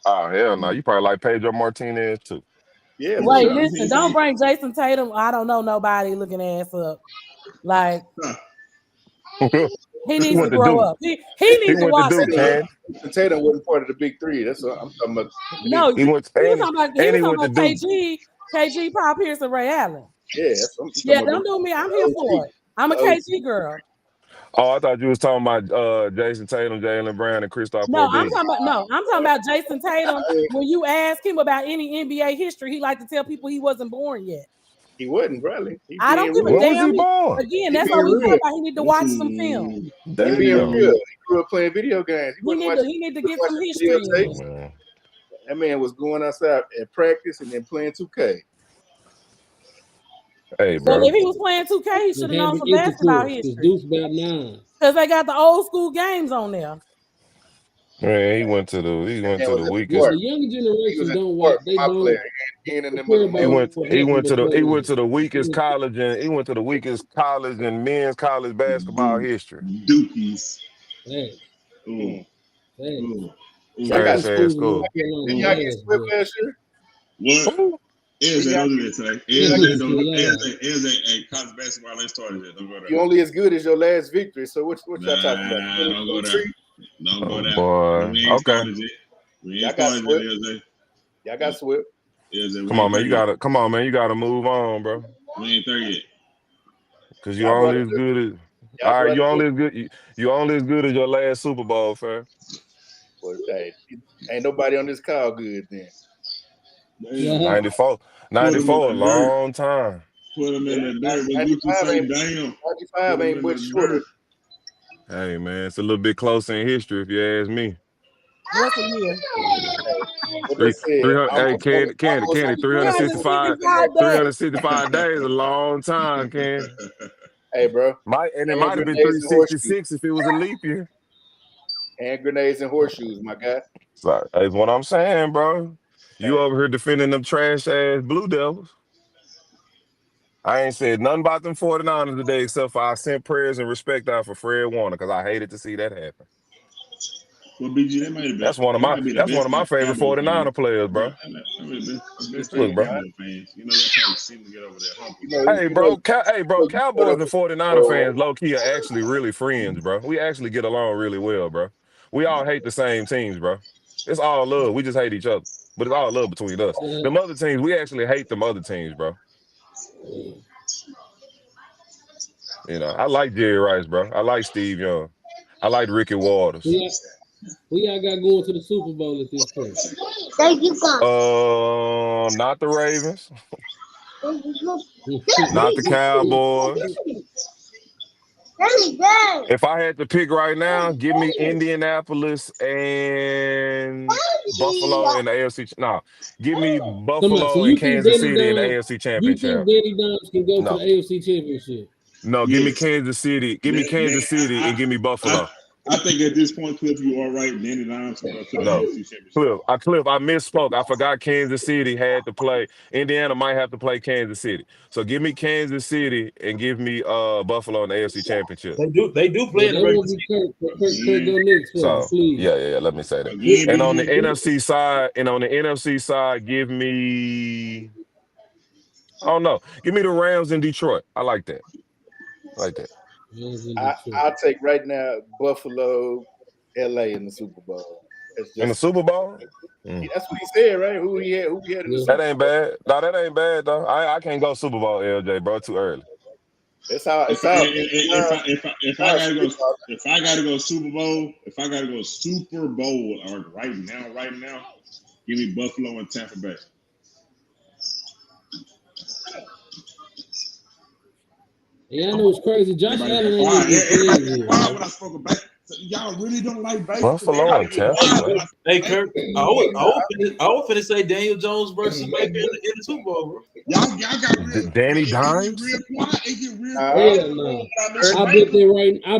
Oh hell no, you probably like Pedro Martinez too. Yeah. Wait, listen, don't bring Jason Tatum. I don't know nobody looking ass up. Like he needs to grow up. He needs to watch it. Tatum wasn't part of the Big 3. That's what I'm talking about. No, he was talking about KG, Paul Pierce, and Ray Allen. Yeah, don't do me. I'm here for it. I'm a KG girl. Oh, I thought you was talking about Jason Tatum, Jaylen Brown, and Kristaps Porzingis. I'm talking about Jason Tatum. When you ask him about any NBA history, he like to tell people he wasn't born yet. He wasn't, really. I don't give a damn. Again, that's what we talking about. He need to watch some film. He being real. He grew up playing video games. He need to get some history. That man was going outside at practice and then playing 2K. Hey, bro. So if he was playing 2K, he should have known some basketball history. Because they got the old school games on there. Man, he went to the weakest. The younger generation don't watch. They don't. He went to the weakest college and he went to the weakest college in men's college basketball history. Dookies. Hey. Trash ass school. Did y'all get swept last year? What? Is don't do that today. Is a college basketball ain't started yet. Don't go there. You only as good as your last victory. So what y'all talking about? Don't go there. Don't go there. Boy. Okay. Y'all got swept. Come on, man. You gotta move on, bro. We ain't there yet. Cause you only as good as you only as good as your last Super Bowl, fam. Well, hey, ain't nobody on this call good then. 94 a long time. Put them in the dirt. 95 ain't much shorter. Hey, man, it's a little bit closer in history if you ask me. What's a year? Candy, 365 days, a long time, Candy. Hey, bro. It might have been 366 if it was a leap year. And grenades and horseshoes, my guy. That's what I'm saying, bro. You over here defending them trash ass Blue Devils. I ain't said nothing about them 49ers today except for I sent prayers and respect out for Fred Warner because I hated to see that happen. Well, BG, that might have been, that's one of my favorite 49er players, bro. Look, bro. Hey, bro, Cowboys and 49er fans low-key are actually really friends, bro. We actually get along really well, bro. We all hate the same teams, bro. It's all love. We just hate each other. but it's all love between us. Them other teams, we actually hate them other teams, bro. You know, I like Jerry Rice, bro. I like Steve Young. I like Ricky Waters. Who y'all got going to the Super Bowl at this point? Not the Ravens. Not the Cowboys. If I had to pick right now, give me Indianapolis and Buffalo in the AFC. No, give me Buffalo and Kansas City in the AFC Championship. You think Danny Dimes can go to the AFC Championship? No, give me Kansas City. Give me Kansas City and give me Buffalo. I think at this point, Cliff, you are right. Danny Dimes can go to the AFC Championship. Cliff, I misspoke. I forgot Kansas City had to play. Indiana might have to play Kansas City. So give me Kansas City and give me Buffalo in the AFC Championship. They do play in the regular season. So yeah. Let me say that. And on the NFC side, give me. I don't know. Give me the Rams in Detroit. I like that. I'll take right now Buffalo, LA in the Super Bowl. In the Super Bowl? That's what he said, right? Who he had in the Super Bowl. That ain't bad. No, that ain't bad though. I can't go Super Bowl, LJ, bro. Too early. It's how. If I gotta go Super Bowl, or right now, give me Buffalo and Tampa Bay. Yeah, I know it's crazy. Josh Allen ain't even when I spoke about y'all really don't like Baker. Buffalo and Tampa. Hey, Kirk, I was finna say Daniel Jones versus Baker in the Super Bowl, bro. Y'all got real. Danny Dimes. I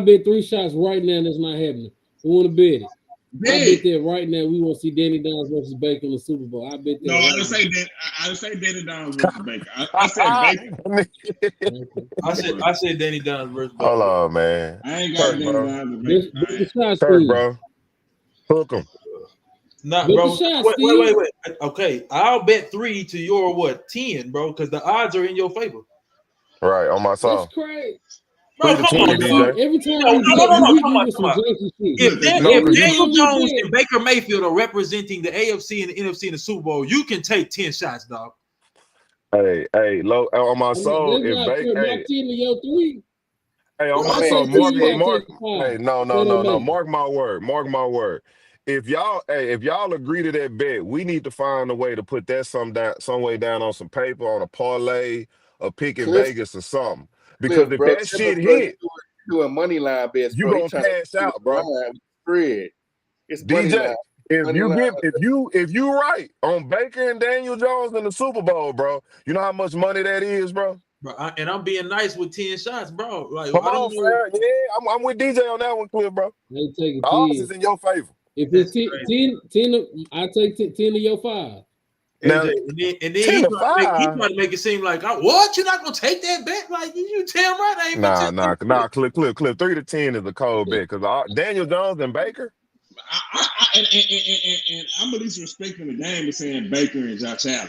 bet 3 shots right now that's not happening. Who want to bet it? I bet that right now we won't see Danny Dimes versus Baker in the Super Bowl. I bet that. No, I didn't say Danny Dimes versus Baker. I said Baker. I said Danny Dimes versus Baker. Hold on, man. I ain't got Danny Dimes versus Baker. Kirk, bro. Hook him. Nah, bro. Wait. Okay, I'll bet 3 to your 10, bro, because the odds are in your favor. Right, on my side. That's crazy. Bro, come on, DJ. Every time come on. If Daniel Jones and Baker Mayfield are representing the AFC and the NFC in the Super Bowl, you can take 10 shots, dog. Hey, low on my soul. If Baker, on my soul, Mark. Hey, no. Mark my word. If y'all agree to that bet, we need to find a way to put that some way down on some paper, on a parlay, or pick in Vegas or something. Because if that shit hit, doing money line bets, you gonna cash out, bro. Spread. It's DJ. If you right on Baker and Daniel Jones in the Super Bowl, bro, you know how much money that is, bro. And I'm being nice with 10 shots, bro. Like, come on, fam. Yeah, I'm with DJ on that one, Cliff, bro. Odds is in your favor. If it's 10, I take 10 of your 5. Now, and then he tried to make it seem like, what? You're not gonna take that bet? Like you tell him right? I ain't nah. Cliff. 3 to 10 is a cold bet because Daniel Jones and Baker. And I'm at least respecting the game and saying Baker and Josh Allen.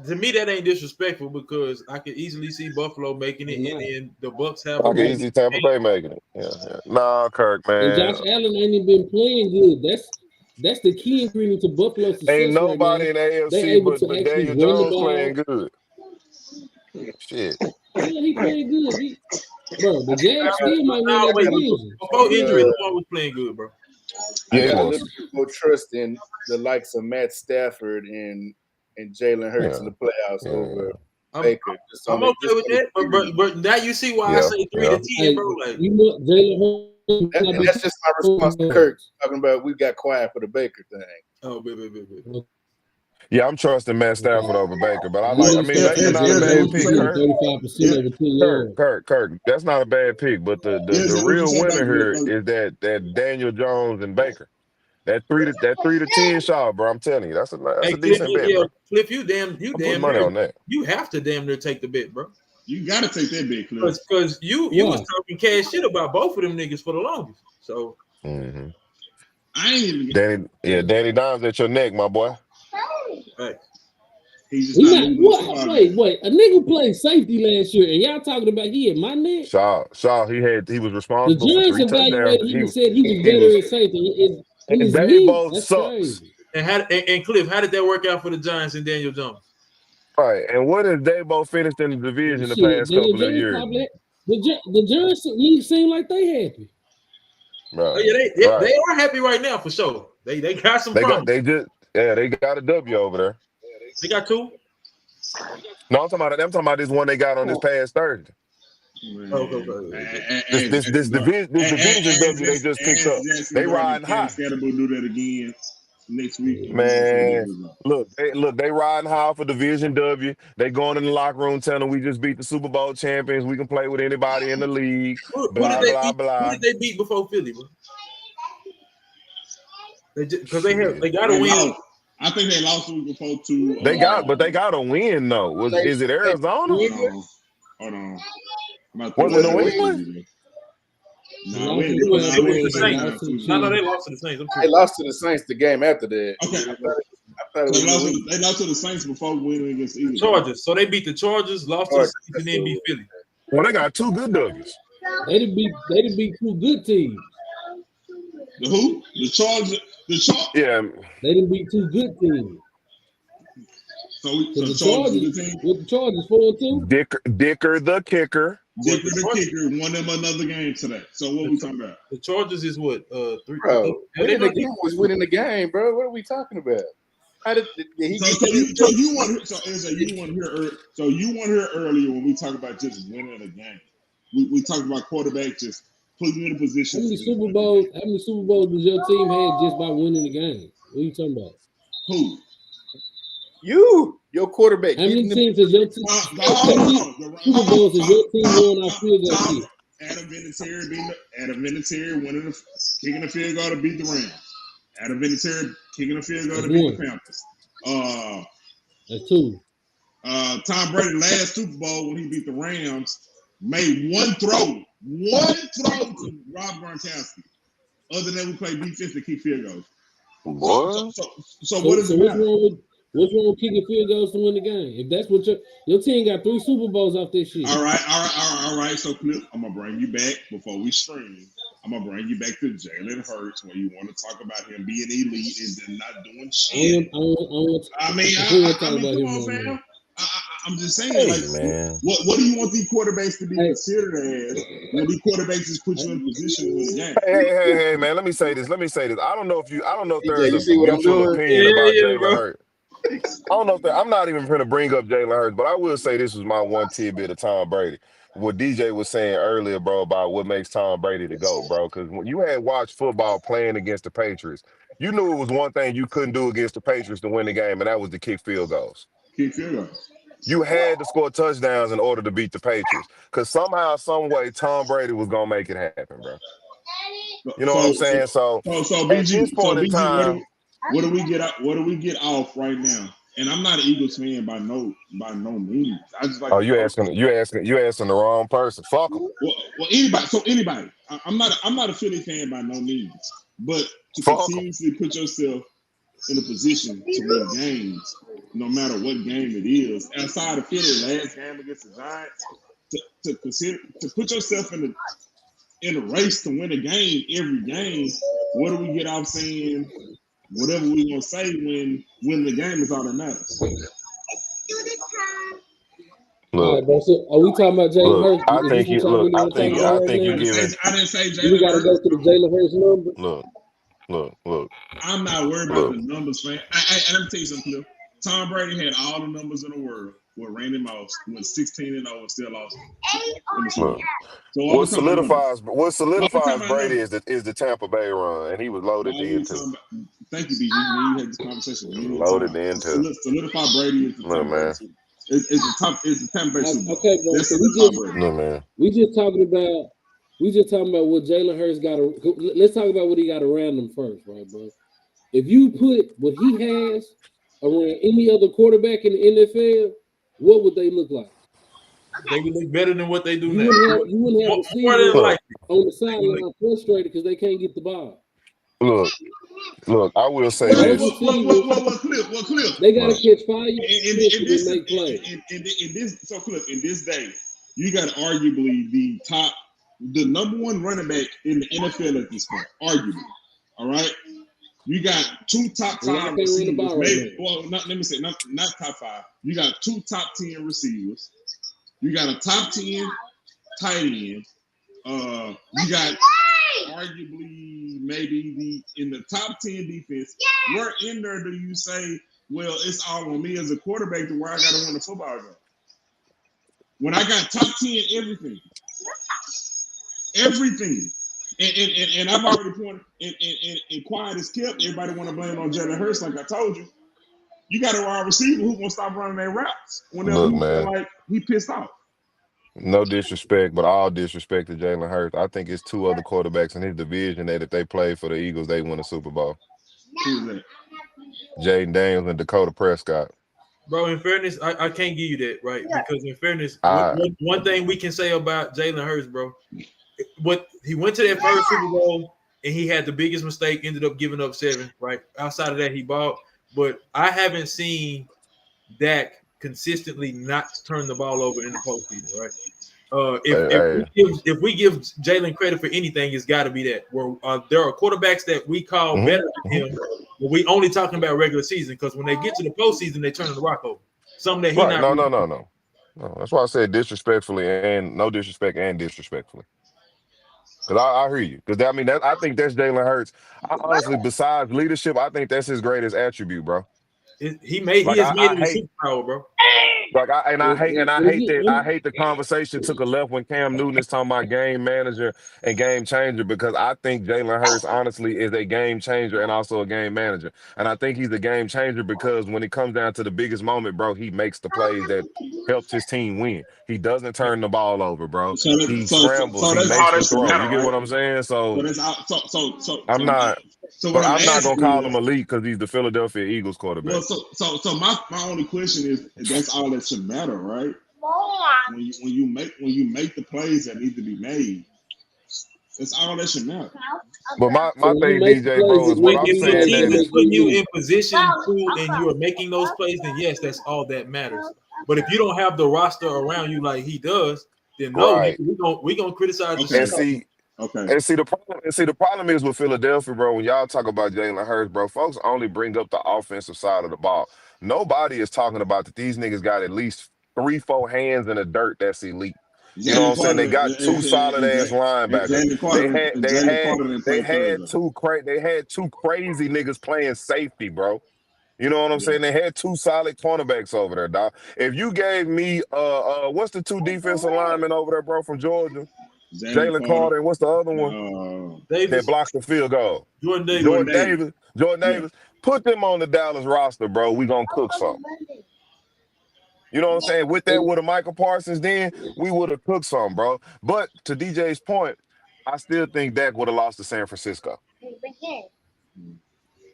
To me, that ain't disrespectful because I could easily see Buffalo making it, and then the Bucks have. I can easily Tampa Bay making it. Yeah. Nah, Kirk, man. And Josh Allen ain't even been playing good. That's the key ingredient to Buffalo's success. Ain't nobody in the AFC but Daniel Jones playing good. Shit. Yeah, he played good. The Jags still might win that division. Before injury, Lamar was playing good, bro. I got a little bit more trust in the likes of Matt Stafford and Jalen Hurts in the playoffs over Baker. I'm okay with that, but now you see why I say 3 to 10, bro. Like, Jalen Hurts. That's just my response to Kirk talking about we got quiet for the Baker thing. Oh, yeah, I'm trusting Matt Stafford over Baker, but that's not a bad pick, Kirk. That's not a bad pick, but the real winner here is that Daniel Jones and Baker. That 3 to 10 shot, bro. I'm telling you, that's a decent bet, bro. Cliff, you damn money on that. You have to damn near take the bet, bro. You gotta take that big, Cliff. Because you was talking cash shit about both of them niggas for the longest. So I ain't even Danny Dimes at your neck, my boy. Hey. He's just wait. A nigga played safety last year, and y'all talking about he at my neck? Shaw, he was responsible. The Giants evaluated him and said he was better at safety. They both sucks. And Cliff, how did that work out for the Giants and Daniel Jones? All right, and what if they both finished in the division the past couple of years? The Giants league seem like they happy. Right. Oh, yeah, they are happy right now for sure. They got some problems. They got a W over there. They got 2. No, I'm talking about this one they got on this past Thursday. This division W they just picked up. They riding high. Scatterbo do that again next week. Man, look, they riding high for Division W. They going in the locker room telling them we just beat the Super Bowl champions. We can play with anybody in the league. Blah, blah, blah. Who did they beat before Philly, bro? Because they got to win. I think they lost the week before to. They got a win though. Is it Arizona? Hold on. Was it New England? No, it was the Saints. No, they lost to the Saints. They lost to the Saints the game after that. Okay. They lost to the Saints before winning against the Chargers. So they beat the Chargers, lost to the Saints, and then beat Philly. Well, they got 2 good W's. They didn't beat 2 good teams. The who? The Chargers. Yeah. They didn't beat 2 good teams. So the Chargers 4-2. Dicker the kicker. Dicker the kicker won them another game today. So what we talking about? The Chargers is what? 3. Bro, winning the game, bro. What are we talking about? How did he? You want here earlier when we talk about just winning a game. We talked about quarterback just putting you in a position. How many Super Bowls does your team have just by winning the game? What are you talking about? Who? Your quarterback. How many teams is your team? Super Bowls is your team won our field goal kick? Adam Vinatieri kicking the field goal to beat the Rams. Adam Vinatieri kicking the field goal to beat the Panthers. That's 2. Tom Brady last Super Bowl when he beat the Rams made one throw to Rob Gronkowski. Other than we play defense to kick field goals. What? So what is it? What's wrong with kicking field goals to win the game? If that's what your team got 3 Super Bowls off this shit. All right. So Cliff, I'm gonna bring you back before we stream. I'm gonna bring you back to Jalen Hurts when you want to talk about him being elite and then not doing shit. Come on, fam. I'm just saying, man. What do you want these quarterbacks to be considered as when these quarterbacks just put you in position to win the game? Hey, man. Let me say this. I don't know if there's a mutual opinion about Jalen Hurts. I don't know if I'm not even going to bring up Jalen Hurts, but I will say this was my one tidbit of Tom Brady. What DJ was saying earlier, bro, about what makes Tom Brady the GOAT, bro. Because when you had watched football playing against the Patriots, you knew it was one thing you couldn't do against the Patriots to win the game, and that was to kick field goals. You had to score touchdowns in order to beat the Patriots. Because somehow, some way, Tom Brady was going to make it happen, bro. You know what I'm saying? So at this point in time, what do we get off right now? And I'm not an Eagles fan by no means. I just like. You asking the wrong person. Fuck them. Well, anybody. So anybody. I'm not a Philly fan by no means. But to continuously put yourself in a position to win games, no matter what game it is, outside of Philly last game against the Giants, to put yourself in a race to win a game every game. What do we get off saying? Whatever we gonna say when the game is all that matters. Look, right, so are we talking about Jalen Hurts? I think you giving. I didn't say Jalen. We gotta go to the Jalen Hurts number. Look. I'm not worried about the numbers, man. Let me tell you something, Cliff. Tom Brady had all the numbers in the world with Randy Moss, went 16-0 and still lost. What solidifies Brady is the Tampa Bay run, and he was loaded into. Thank you, BG. You had this conversation. Loaded into. Solidify Brady is the Tampa Bay. It's the Tampa Bay. Okay, bro. So we just talking about what Jalen Hurts got. Let's talk about what he got around him first, right, bro? If you put what he has around any other quarterback in the NFL, what would they look like? They would look better than what they do now. You wouldn't have receivers on the sideline frustrated because they can't get the ball. Look, I will say this. Cliff? They got to catch fire and make plays. In this day, you got arguably the number one running back in the NFL at this point, arguably. All right? You got 2 top 5 receivers. Right, let me say not top 5. You got 2 top 10 receivers. You got a top 10 tight end. You got arguably maybe in the top 10 defense. Where in there do you say, well, it's all on me as a quarterback to where I got to win the football game? When I got top 10 everything. And I've already pointed, and quiet is kept. Everybody want to blame on Jalen Hurts, like I told you. You got a wide receiver who gonna stop running their routes when they're like he pissed off. No disrespect, but all disrespect to Jalen Hurts. I think it's 2 other quarterbacks in his division that if they play for the Eagles, they win a Super Bowl. Who's that? Jaden Daniels and Dakota Prescott. Bro, in fairness, I can't give you that, right? Because in fairness, one thing we can say about Jalen Hurts, bro, what he went to that first Super Bowl and he had the biggest mistake, ended up giving up 7, right? Outside of that, he balled. But I haven't seen Dak consistently not turn the ball over in the postseason, right? If we give Jalen credit for anything, it's got to be that. Where there are quarterbacks that we call better than him, but we only talking about regular season because when they get to the postseason, they turn the rock over. Something that he right. not. No. That's why I said disrespectfully and no disrespect and disrespectfully. Because I hear you. Because I think that's Jalen Hurts. Honestly, besides leadership, I think that's his greatest attribute, bro. He has made it a superpower, bro. Like I hate the conversation took a left when Cam Newton is talking about game manager and game changer, because I think Jalen Hurts honestly is a game changer and also a game manager. And I think he's a game changer because when it comes down to the biggest moment, bro, he makes the plays that helps his team win. He doesn't turn the ball over, bro. He scrambles. He makes the throw. You get what I'm saying? I'm not gonna call him elite because he's the Philadelphia Eagles quarterback. Well, so my only question is that's all that should matter, right? When you make the plays that need to be made, that's all that should matter. But my thing, DJ, bro, is what I'm saying. If the team is putting you in position to and you are making those plays, then yes, that's all that matters. But if you don't have the roster around you like he does, then no, Right. we're gonna criticize the And shit. and see the problem is with Philadelphia, bro. When y'all talk about Jalen Hurts, bro, folks only bring up the offensive side of the ball. Nobody is talking about that these niggas got at least 3-4 hands in the dirt that's elite. You know what I'm saying? They got 2 solid ass linebackers. They had two crazy niggas playing safety, bro. You know what I'm saying? They had 2 solid cornerbacks over there, dog. If you gave me what's the 2 defensive linemen over there, bro, from Georgia? Jalen Carter, and what's the other one that blocks the field goal? Jordan Davis. Put them on the Dallas roster, bro. We gonna cook something. You know what I'm saying? With a Michael Parsons, then we would have cooked something, bro. But to DJ's point, I still think Dak would have lost to San Francisco.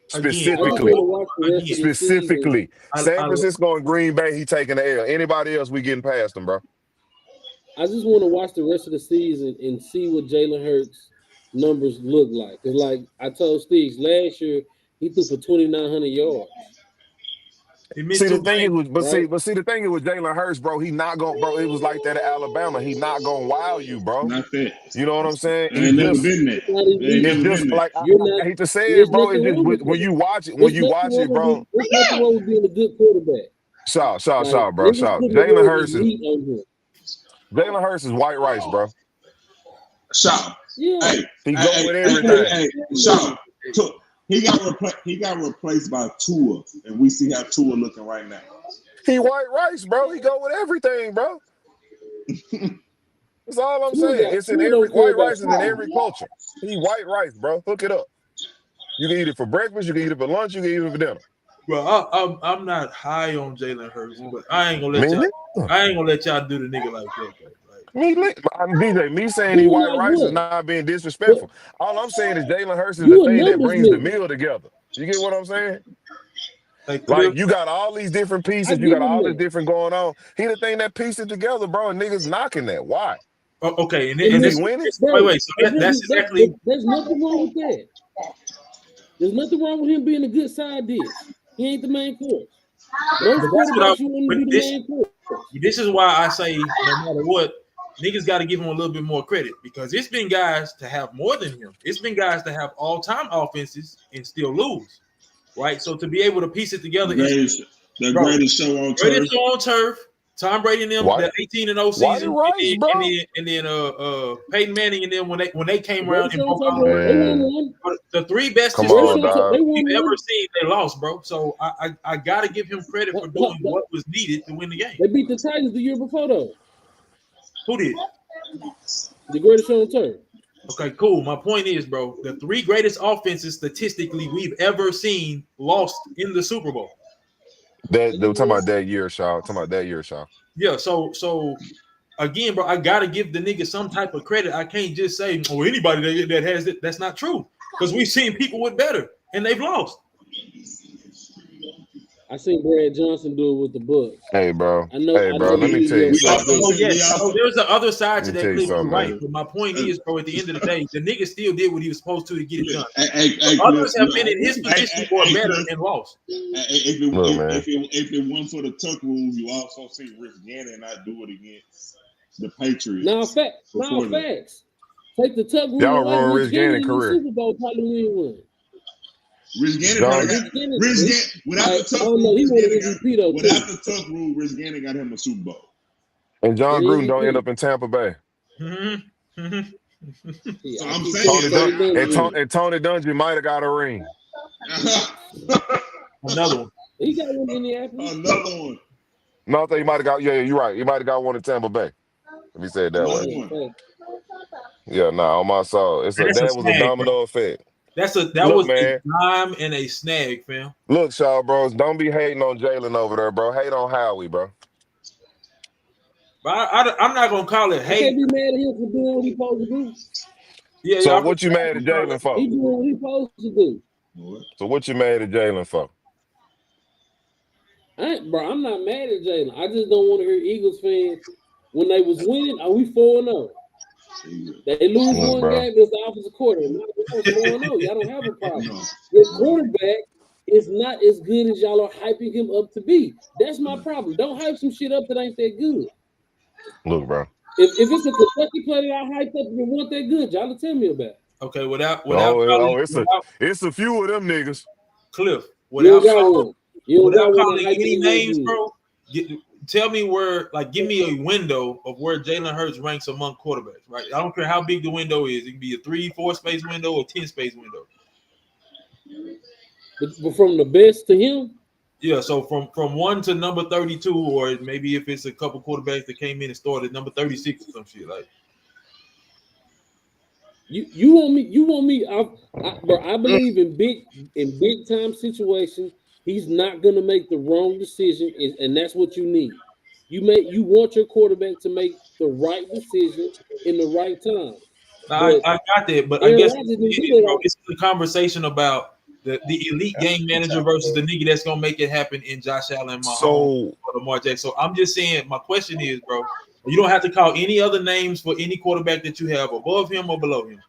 Specifically, San Francisco and Green Bay, he taking the L. Anybody else, we getting past them, bro. I just want to watch the rest of the season and see what Jalen Hurts' numbers look like. Because, like I told Steve, last year he threw for 2,900 yards. See the thing is, the thing is with Jalen Hurts, bro, he not gonna, bro. It was like that at Alabama. He not gonna wow you, bro. Not that. You know what I'm saying? Ain't never been that. It's just like I hate to say it, bro. It's just when you watch it, bro. There's nothing wrong with being a good quarterback. Shout, bro. Shout. Jalen Hurts is white rice, bro. Shout. Yeah. Hey, he go with everything. Shout. He got replaced by Tua, and we see how Tua looking right now. He white rice, bro. He go with everything, bro. That's all I'm saying. It's in every white rice is in every culture. He white rice, bro. Hook it up. You can eat it for breakfast. You can eat it for lunch. You can eat it for dinner. Well, I'm not high on Jalen Hurts, but I ain't gonna let y'all do the nigga like that. Me saying he white rice is not being disrespectful. All I'm saying is Jalen Hurts is the thing that brings the meal together. You get what I'm saying? Like you got all these different pieces, you got all this different going on. He the thing that pieced it together, bro. And niggas knocking that. Why? Okay, and this winning. Wait. So that's exactly. There's nothing wrong with that. There's nothing wrong with him being a good side dish. He ain't the main course. This is why I say no matter what, niggas got to give him a little bit more credit because it's been guys to have more than him. It's been guys to have all-time offenses and still lose, right? So to be able to piece it together, greatest show on turf. Greatest show on turf. Tom Brady and them, the 18-0 season, Rice, and then Peyton Manning and them when they came around and broke out. The three best we've ever seen, they lost, bro. So I gotta give him credit for doing what was needed to win the game. They beat the Titans the year before, though. Who did? The greatest show on turf. Okay, cool. My point is, bro, the three greatest offenses statistically we've ever seen lost in the Super Bowl. They were talking about that year, Shaw. Yeah, so again, bro, I gotta give the nigga some type of credit. I can't just say, oh, anybody that has it. That's not true. Because we've seen people with better and they've lost. I seen Brad Johnson do it with the Bucks. Hey, bro. I know, Let me tell you something. There's the other side to that clip. You're right. But my point is, bro, at the end of the day, the nigga still did what he was supposed to get it done. Others have been in his position or better and lost. If it weren't for the tuck rule, you also see Rich Gannon not do it against the Patriots. Now, facts. Take the tuck rule. Y'all ruined Rich Gannon's career. Super Bowl probably win. Rich Gannon, without the tuck rule, Rich Gannon got him a Super Bowl. And John Gruden don't end up in Tampa Bay. So I'm saying, and Tony Dungy might have got a ring. Another one. He got one in Minneapolis. Another one. No, I think he might have got. Yeah, you're right. He might have got one in Tampa Bay. Let me say it that way. Yeah, on my soul, that was a domino effect. That was a dime and a snag, fam. Look, Shaw, bros, don't be hating on Jalen over there, bro. Hate on Howie, bro. But I'm not gonna call it hate. I can't be mad at him for doing what he's supposed to do. Yeah. So what you mad at Jalen for? He doing what he's supposed to do. So what you mad at Jalen for? I'm not mad at Jalen. I just don't want to hear Eagles fans when they was winning. Are we 4-0? They lose one game as the offensive coordinator. Y'all don't have a problem. Your quarterback is not as good as y'all are hyping him up to be. That's my problem. Don't hype some shit up that ain't that good. Look, bro. If it's a Kentucky player that I hyped up and it wasn't that good, y'all tell me about it. Okay, without it's a few of them niggas. Cliff, without calling any names, bro. Tell me give me a window of where Jalen Hurts ranks among quarterbacks, right? I don't care how big the window is. It can be a 3-4 space window or 10 space window. But from the best to him? Yeah, so from 1 to number 32, or maybe if it's a couple quarterbacks that came in and started number 36 or some shit like. You want me? I believe in big time situations. He's not going to make the wrong decision, and that's what you need. You want your quarterback to make the right decision in the right time. I got that, but I guess it's a conversation about the elite game manager versus the nigga that's gonna make it happen in Josh Allen, or Lamar Jackson. So I'm just saying, my question is, bro, you don't have to call any other names for any quarterback that you have above him or below him.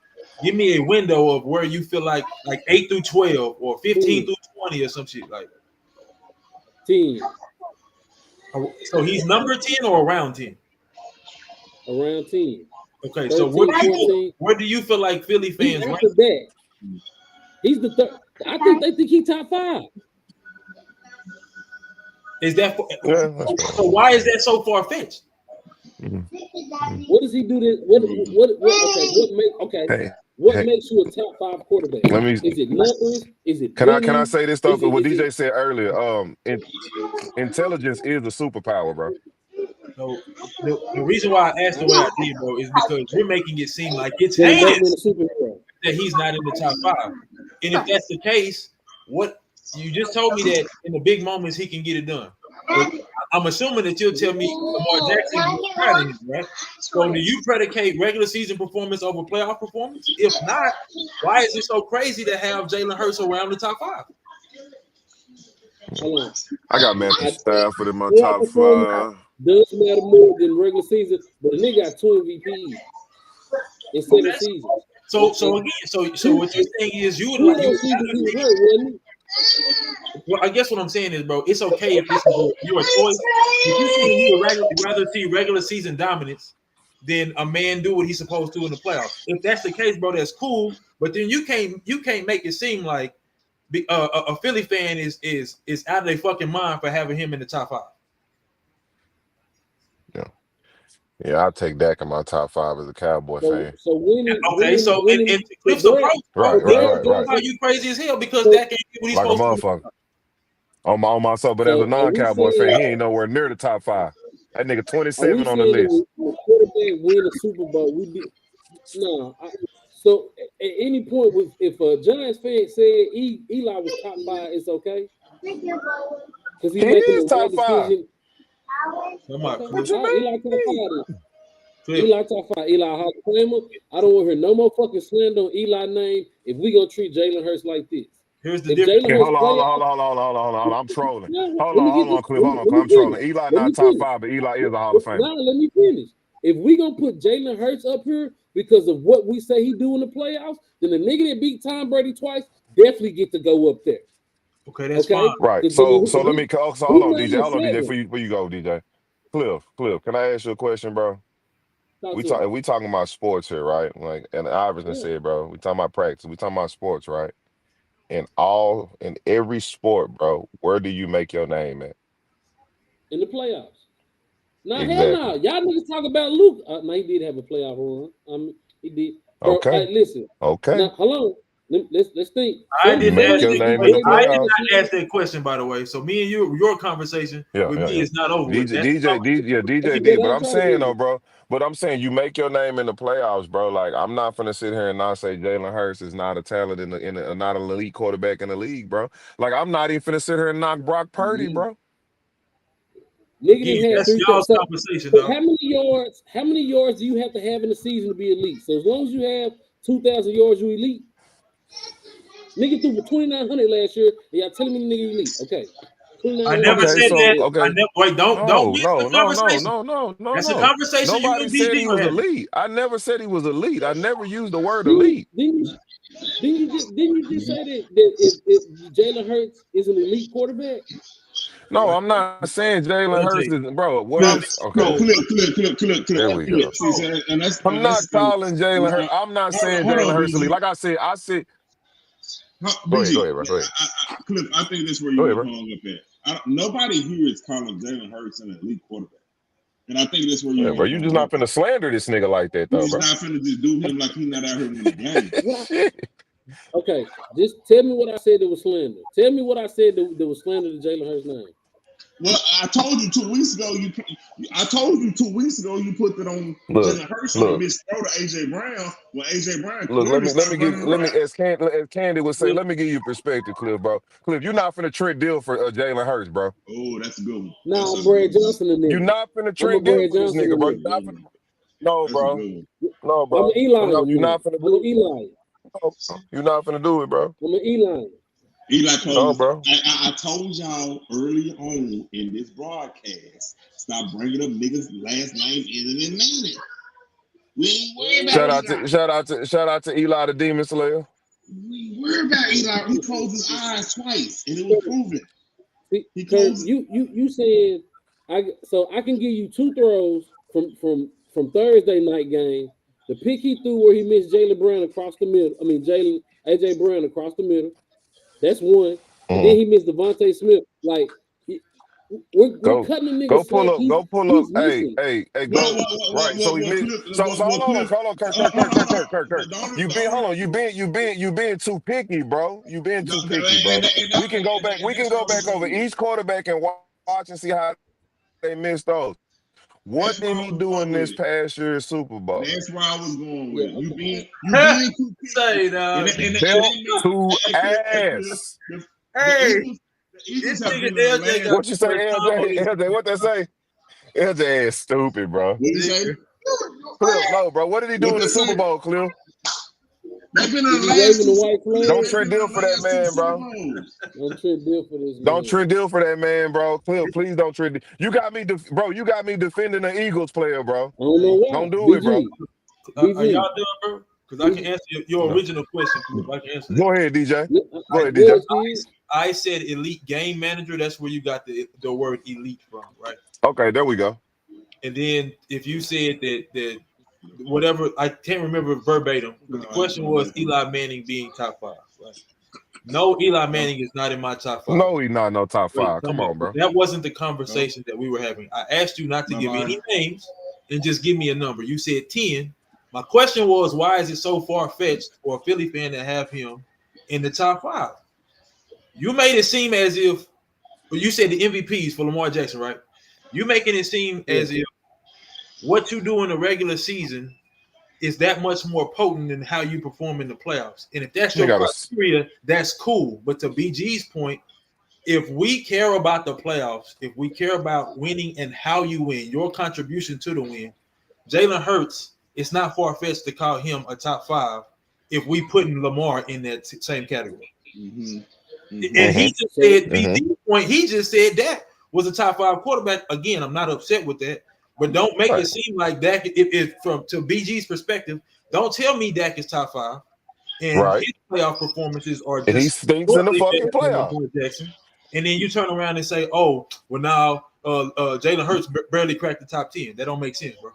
Give me a window of where you feel like 8 through 12 or 15 through 20 or some shit like that. 10. So he's number 10 or around 10? Around 10. Okay, 13, so where do you feel like Philly fans rank? That. He's the third. I think they think he's top 5. Is that so? Why is that so far fetched? What does he do? What makes you a top 5 quarterback? Is it numbers? Is it? Can I say this stuff? What DJ said earlier. Intelligence is a superpower, bro. So the reason why I asked the way I did, bro, is because you're making it seem like it's heinous that he's not in the top 5. And if that's the case, what you just told me that in the big moments he can get it done. But I'm assuming that you'll tell me Lamar Jackson is better than him, right? So do you predicate regular season performance over playoff performance? If not, why is it so crazy to have Jalen Hurts around the top 5? I got Matthew Stafford in my top 5. Does matter more than regular season, but the nigga got 2 MVPs in 7 seasons. So what you're saying is you would like. Well, I guess what I'm saying is, bro, it's okay if this is your choice. If you would rather see regular season dominance then a man do what he's supposed to in the playoffs. If that's the case, bro, that's cool. But then you can't make it seem like a Philly fan is out of their fucking mind for having him in the top 5. Yeah, I'll take Dak in my top 5 as a Cowboy fan. So winning. Okay, so in Cliff's approach, right. How you crazy as hell because Dak ain't do what he's Like a supposed to motherfucker. On myself, but as a non-Cowboy fan, he ain't nowhere near the top 5. That nigga 27 on the list. When quarterback win a Super Bowl, we did so at any point, if a Giants fan said Eli was top 5, it's okay because he is top 5. Eli top 5. Eli Hall of Famer. I don't want to hear no more fucking slander on Eli name if we gonna treat Jalen Hurts like this. Here's the difference. Okay, hold on. I'm trolling. Hold on, Cliff. I'm trolling. Eli not top 5, but Eli is a Hall of Famer. Now let me finish. If we gonna put Jalen Hurts up here because of what we say he do in the playoffs, then the nigga that beat Tom Brady twice definitely get to go up there. Okay, that's fine. Right. So let me hold on, DJ. Hold on, DJ. Before you go, DJ. Cliff, can I ask you a question, bro? We talking about sports here, right? Like, and Iverson said, bro, we talking about practice. We talking about sports, right? In every sport, bro, where do you make your name at? In the playoffs. Now, Exactly. hell no. Y'all niggas talk about Luke. No, he did have a playoff run. He did. Bro, Okay. Listen. Okay. Now, hold on. Let's think. I didn't playoffs. ask that question, by the way. So me and your conversation with me is not over. DJ, but I'm saying though, bro. But I'm saying you make your name in the playoffs, bro. Like I'm not finna sit here and not say Jalen Hurts is not a talent not an elite quarterback in the league, bro. Like I'm not even finna sit here and knock Brock Purdy, bro. Nigga that's y'all's conversation, though. How many yards do you have to have in the season to be elite? So as long as you have 2,000 yards, you elite. Nigga threw for 2,900 last year. And y'all telling me the nigga elite? Okay. I never said that. Okay. Wait, don't get the conversation. No. That's a conversation. Nobody said he was elite. I never said he was elite. I never used the word elite. Didn't you just say that if Jalen Hurts is an elite quarterback? No, I'm not saying Jalen Hurts is, bro. Clip. There we go. I'm not calling Jalen Hurts. I'm not saying Jalen Hurts elite. Like I said. Go ahead, bro. Clip, I think that's where you're going up at. Nobody here is calling Jalen Hurts an elite quarterback. And I think that's where you're bro. You just not finna slander this nigga like that, though, bro. He's not finna just do him like he's not out here in the game. Okay, just tell me what I said that was slander. Tell me what I said that was slander to Jalen Hurts' name. Well, I told you 2 weeks ago. You put that on Jalen Hurts and misthrow to AJ Brown. When AJ Brown, let me as Candy would say, let me give you perspective, Cliff, bro. Cliff, you're not finna Trent Deal for Jalen Hurts, bro. Oh, that's a good one. No, I'm Brad Johnson in there. You're not finna Trent Deal for this nigga, bro. No, bro. I'm an Eli. No, you're not finna do it. Eli. You're not finna do it, bro. I'm an Eli. Eli told bro. I told y'all early on in this broadcast, stop bringing up niggas' last name in and meaning. We ain't worried about Shout out to Eli the Demon Slayer. We worried about Eli. He closed his eyes twice, and it was proven. Because you said I can give you 2 throws from Thursday night game. The pick he threw where he missed Jalen Brown across the middle. I mean AJ Brown across the middle. That's one. And then he missed Devontae Smith. Like we're cutting the nigga. Go pull up. Hey, go. Right. So he missed. So hold on, Kirk. You being too picky, bro. You being too picky, bro. We can go back over each quarterback and watch and see how they missed those. What did he do in this past year's Super Bowl? That's where I was going with. You being too say belt to ass. Hey, this nigga LJ got what you say, LJ? What they say? LJ is stupid, bro. What you say? Cliff, no, bro. What did he do in the Super Bowl, Cliff? They've been in the last Don't Trent Deal for that man, bro. Don't Trent Deal for this. Don't Trent Deal for that man, bro. Cliff, please don't Trent. You got me, You got me defending an Eagles player, bro. I don't know why. Don't do it, bro. Are y'all done, bro? Because I can answer your original question. I can answer that. Go ahead, DJ. Go ahead, DJ. I said elite game manager. That's where you got the word elite from, right? Okay, there we go. And then if you said that whatever. I can't remember verbatim, but the question was Eli Manning being top 5. Right? No, Eli Manning is not in my top 5. No, he's not no top 5. Come on, bro. That wasn't the conversation that we were having. I asked you not to give any names and just give me a number. You said 10. My question was, why is it so far-fetched for a Philly fan to have him in the top 5? You made it seem as if, well, you said the MVPs for Lamar Jackson, right? You making it seem as if what you do in the regular season is that much more potent than how you perform in the playoffs. And if that's your criteria, that's cool. But to BG's point, if we care about the playoffs, if we care about winning and how you win, your contribution to the win, Jalen Hurts, it's not far-fetched to call him a top 5 if we putting Lamar in that same category. Mm-hmm. And he just said, BG's point, he just said Dak was a top 5 quarterback. Again, I'm not upset with that. But don't make it seem like Dak, if from to BG's perspective, don't tell me Dak is top 5. And his playoff performances are just and he stinks in the fucking playoffs. And then you turn around and say, oh, well now Jalen Hurts barely cracked the top 10. That don't make sense, bro.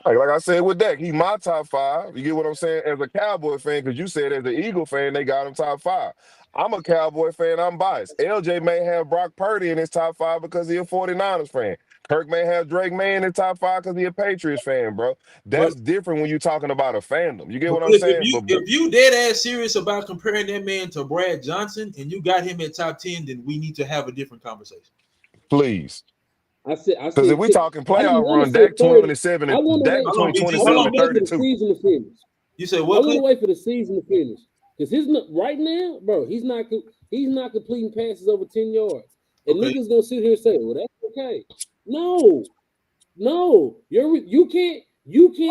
Like I said with Dak, he's my top 5. You get what I'm saying? As a Cowboy fan, because you said as an Eagle fan, they got him top 5. I'm a Cowboy fan. I'm biased. LJ may have Brock Purdy in his top 5 because he's a 49ers fan. Kirk may have Drake May in his top 5 because he's a Patriots fan, bro. That's different when you're talking about a fandom. You get what I'm saying? If you dead ass serious about comparing that man to Brad Johnson and you got him at top 10, then we need to have a different conversation. Please. I said, because if we talking playoff run, Dak 27 and Dak between 27 and 32. You said what? I want to wait for the season to finish because right now, bro, he's not completing passes over 10 yards, and niggas gonna sit here and say, "Well, that's okay." No, you can't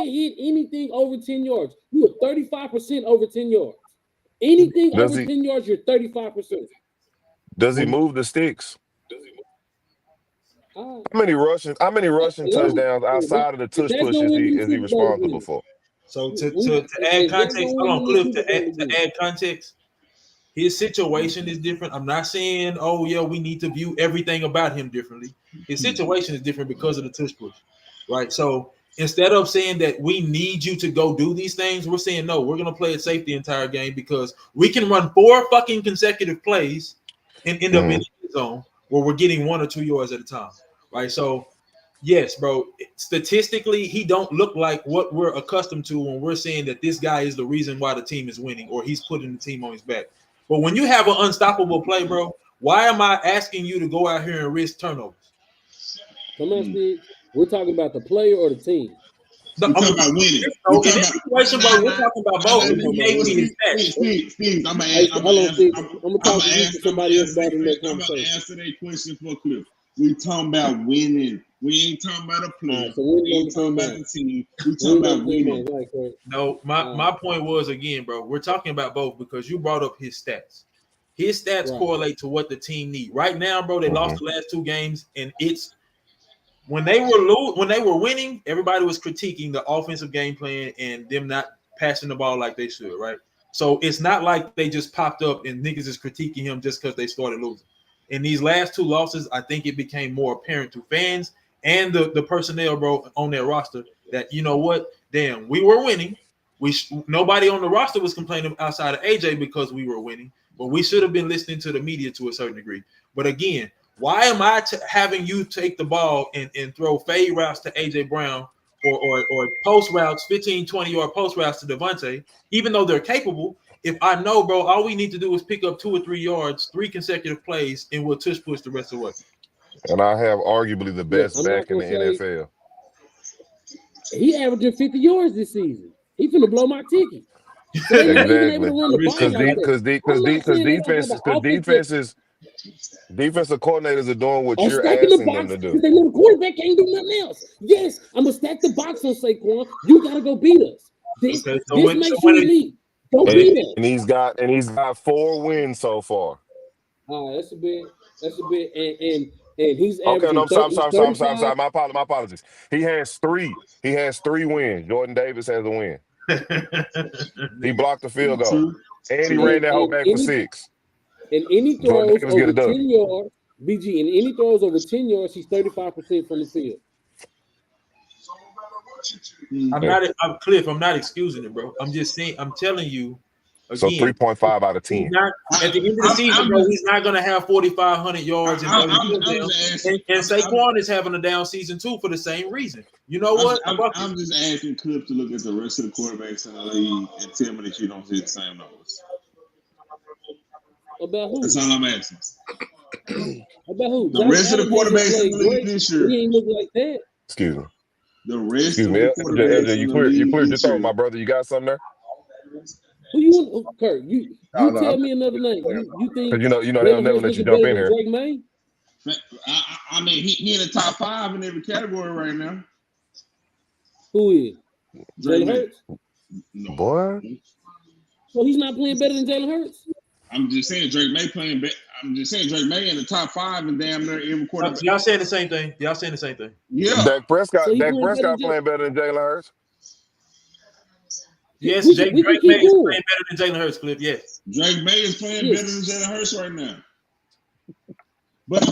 hit anything over 10 yards. You are 35% over 10 yards. Anything over 10 yards, you're 35%. Does he move the sticks? How many rushing touchdowns outside of the tush push is he responsible for? So to add context, hold on, Cliff, to add context, his situation is different. I'm not saying, oh yeah, we need to view everything about him differently. His situation is different because of the tush push, right? So instead of saying that we need you to go do these things, we're saying no, we're gonna play it safe the entire game because we can run 4 fucking consecutive plays and end up in the zone where we're getting 1 or 2 yards at a time, right? So yes, bro, statistically, he don't look like what we're accustomed to when we're saying that this guy is the reason why the team is winning or he's putting the team on his back. But when you have an unstoppable play, bro, why am I asking you to go out here and risk turnovers? Come on, Steve. We're talking about the player or the team? We're talking about winning. In this situation, bro, we're talking about both. Steve, I'm gonna answer that question for Cliff. We talking about winning. We ain't talking about a player. We ain't talking about the team. We talking about winning. No, my point was, again, bro, we're talking about both because you brought up his stats. His stats correlate to what the team need. Right now, bro, they lost the last 2 games, and it's when they were winning, everybody was critiquing the offensive game plan and them not passing the ball like they should, right? So it's not like they just popped up and niggas is critiquing him just because they started losing. In these last 2 losses, I think it became more apparent to fans and the personnel, bro, on their roster that, you know what, damn, we were winning. Nobody on the roster was complaining outside of AJ because we were winning, but we should have been listening to the media to a certain degree. But again, why am I having you take the ball and throw fade routes to AJ Brown or post routes, 15, 20-yard post routes to Devontae, even though they're capable? If I know, bro, all we need to do is pick up 2 or 3 yards, 3 consecutive plays, and we'll tush push the rest of the way. And I have arguably the best back in the NFL. He averaging 50 yards this season. He finna blow my ticket. Because defensive coordinators are doing what you're asking them to do. They know the quarterback can't do nothing else. Yes, I'm gonna stack the box on Saquon. You gotta go beat us. This makes you elite. Go beat us. And he's got 4 wins so far. That's a bit. And he's okay. No, I'm sorry. My apologies. He has 3 wins. Jordan Davis has a win. He blocked the field goal, and he ran that whole back for 6. And any throws over 10 yards, BG, and any throws over 10 yards, he's 35% from the field. I'm Cliff. I'm not excusing it, bro. I'm just saying. I'm telling you. Again, so 3.5 out of 10. Not, at the end of the season, bro, he's not going to have 4,500 yards and Saquon is having a down season too for the same reason. You know what? I'm just asking Cliff to look at the rest of the quarterbacks in the league and tell me that you don't see the same numbers. About who? That's all I'm asking. About who? The rest of the quarterbacks in the league this year. He ain't look like that. Excuse me. The rest Excuse of me. the quarterbacks LJ, in the league you cleared your this year. throat, my brother. You got something there? Who you want, Kurt? You tell me another name. You think? You know they'll never let you jump in here. Drake May? I mean, he in the top 5 in every category right now. Who is? Drake Jalen Hurts? No. Boy. So he's not playing better than Jalen Hurts? I'm just saying Drake May playing better. I'm just saying Drake May in the top 5 and damn near every quarterback. Y'all saying the same thing. Yeah. Dak Prescott playing better than Jalen Hurts. Yes, Drake May is playing better than Jalen Hurts, Cliff. Yes. Drake May is playing better than Jalen Hurts right now. But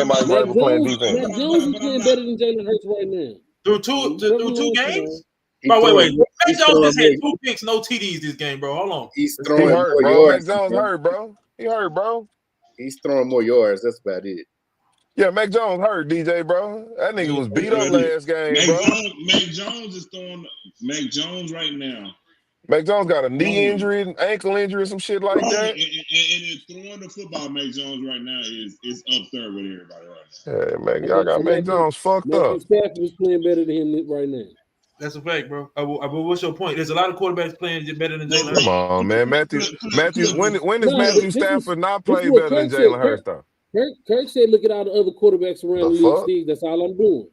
Mike Vrabel playing defense. Matt Jones is playing better than Jalen Hurts right now. Through two games? Bro, wait. Matt Jones just had 2 picks, no TDs this game, bro. Hold on. He's throwing hurt, more bro. yards. Mac Jones hurt, bro. He hurt, bro. He's throwing more yards. That's about it. Yeah, Mac Jones hurt, DJ, bro. That nigga was beat up last game, bro. Mac Jones is throwing Mac Jones right now. Mac Jones got a knee injury, ankle injury, some shit like that. And throwing the football, Mac Jones right now is up there with everybody right now. Yeah, man, y'all got Mac Jones fucked up. Stafford is playing better than him right now. That's a fact, bro. What's your point? There's a lot of quarterbacks playing better than Jalen Hurts. Come on, man. Matthew, when does Matthew Stafford not play better than Jalen Hurts, though? Kirk said, look at all the other quarterbacks around the league. That's all I'm doing.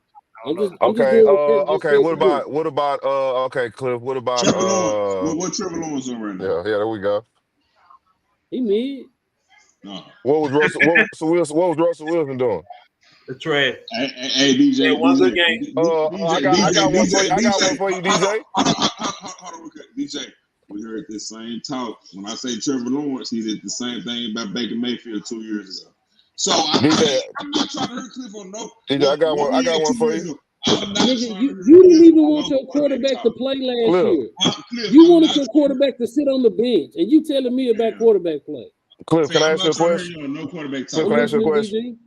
Okay. What about Cliff? What about what Trevor Lawrence doing right now? Yeah, there we go. He mid. No. What was Russell Wilson doing? The trash. Hey, DJ. One good game. I got one for you, DJ. Hold on, DJ. We heard this same talk. When I say Trevor Lawrence, he did the same thing about Baker Mayfield 2 years ago. So I'm not trying to hurt Cliff on no. DJ, I got one for you. You didn't even want your quarterback to play last year. You wanted your quarterback to sit on the bench, and you telling me about quarterback play. Cliff, can I ask you a question? No quarterback talk. Can I ask you a question?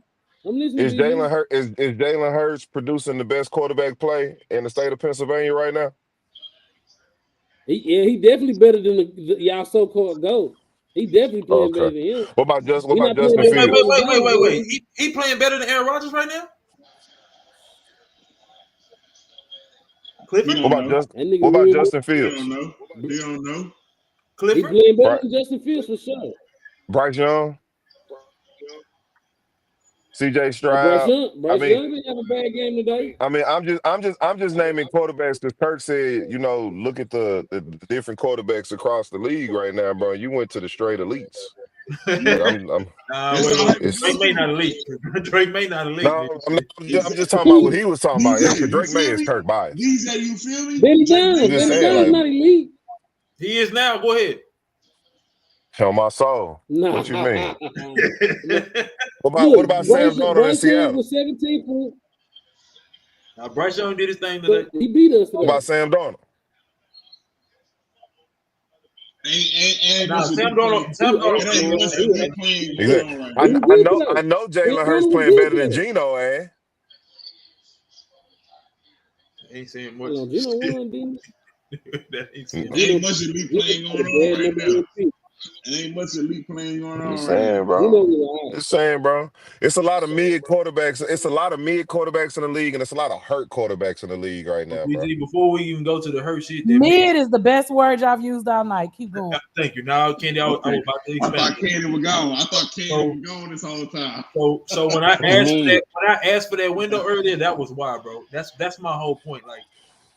I'm listening. Is Jalen Hurts producing the best quarterback play in the state of Pennsylvania right now? He definitely better than y'all so-called GOAT. He definitely playing better than him. What about Justin Fields? Wait. He playing better than Aaron Rodgers right now? Clifford? What about Justin Fields? They don't know. Clifford? He playing better than Justin Fields for sure. Bryce Young? CJ Stroud. Bryce Young didn't have a bad game today. I mean, I'm just naming quarterbacks because Kirk said, look at the different quarterbacks across the league right now, bro. You went to the straight elites. Drake May not elite. Drake May not elite. No, I'm just talking about what he was talking about. Drake May is Kirk bias. DJ, you feel me? Benny Jones not elite. He is now. Go ahead. Hell my soul. Nah. What you mean? What about Sam Darnold in Seattle? Was 17 for. Now Bryce Young did his thing today. He beat us today. What about Sam Darnold? Sam Darnold. I know Jalen Hurts playing better than Geno, eh? Ain't saying much. Geno won, didn't he? Ain't much elite playing going on right now. Ain't much elite playing going on right now. Just saying, bro. It's a lot of mid quarterbacks. It's a lot of mid quarterbacks in the league, and it's a lot of hurt quarterbacks in the league right now, bro. Before we even go to the hurt shit, mid is the best word I've used all night. Keep going. Thank you. Now, Candy, I was about to expand. I thought Candy was gone. I thought Candy was gone this whole time. So when I asked for that window earlier, that was why, bro. That's my whole point. Like,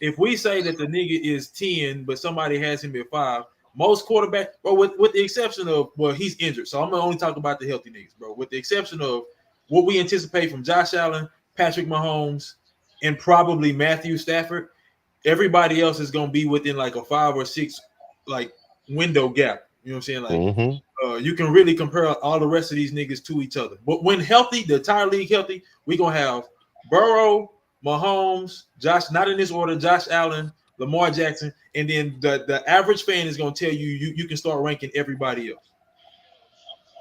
if we say that the nigga is 10, but somebody has him at 5. Most quarterbacks, bro, with the exception of, he's injured. So I'm going to only talk about the healthy niggas, bro. With the exception of what we anticipate from Josh Allen, Patrick Mahomes, and probably Matthew Stafford, everybody else is going to be within like a 5 or 6 like window gap. You know what I'm saying? Like, you can really compare all the rest of these niggas to each other. But when healthy, the entire league healthy, we're going to have Burrow, Mahomes, Josh, not in this order, Josh Allen, Lamar Jackson, and then the average fan is going to tell you can start ranking everybody else.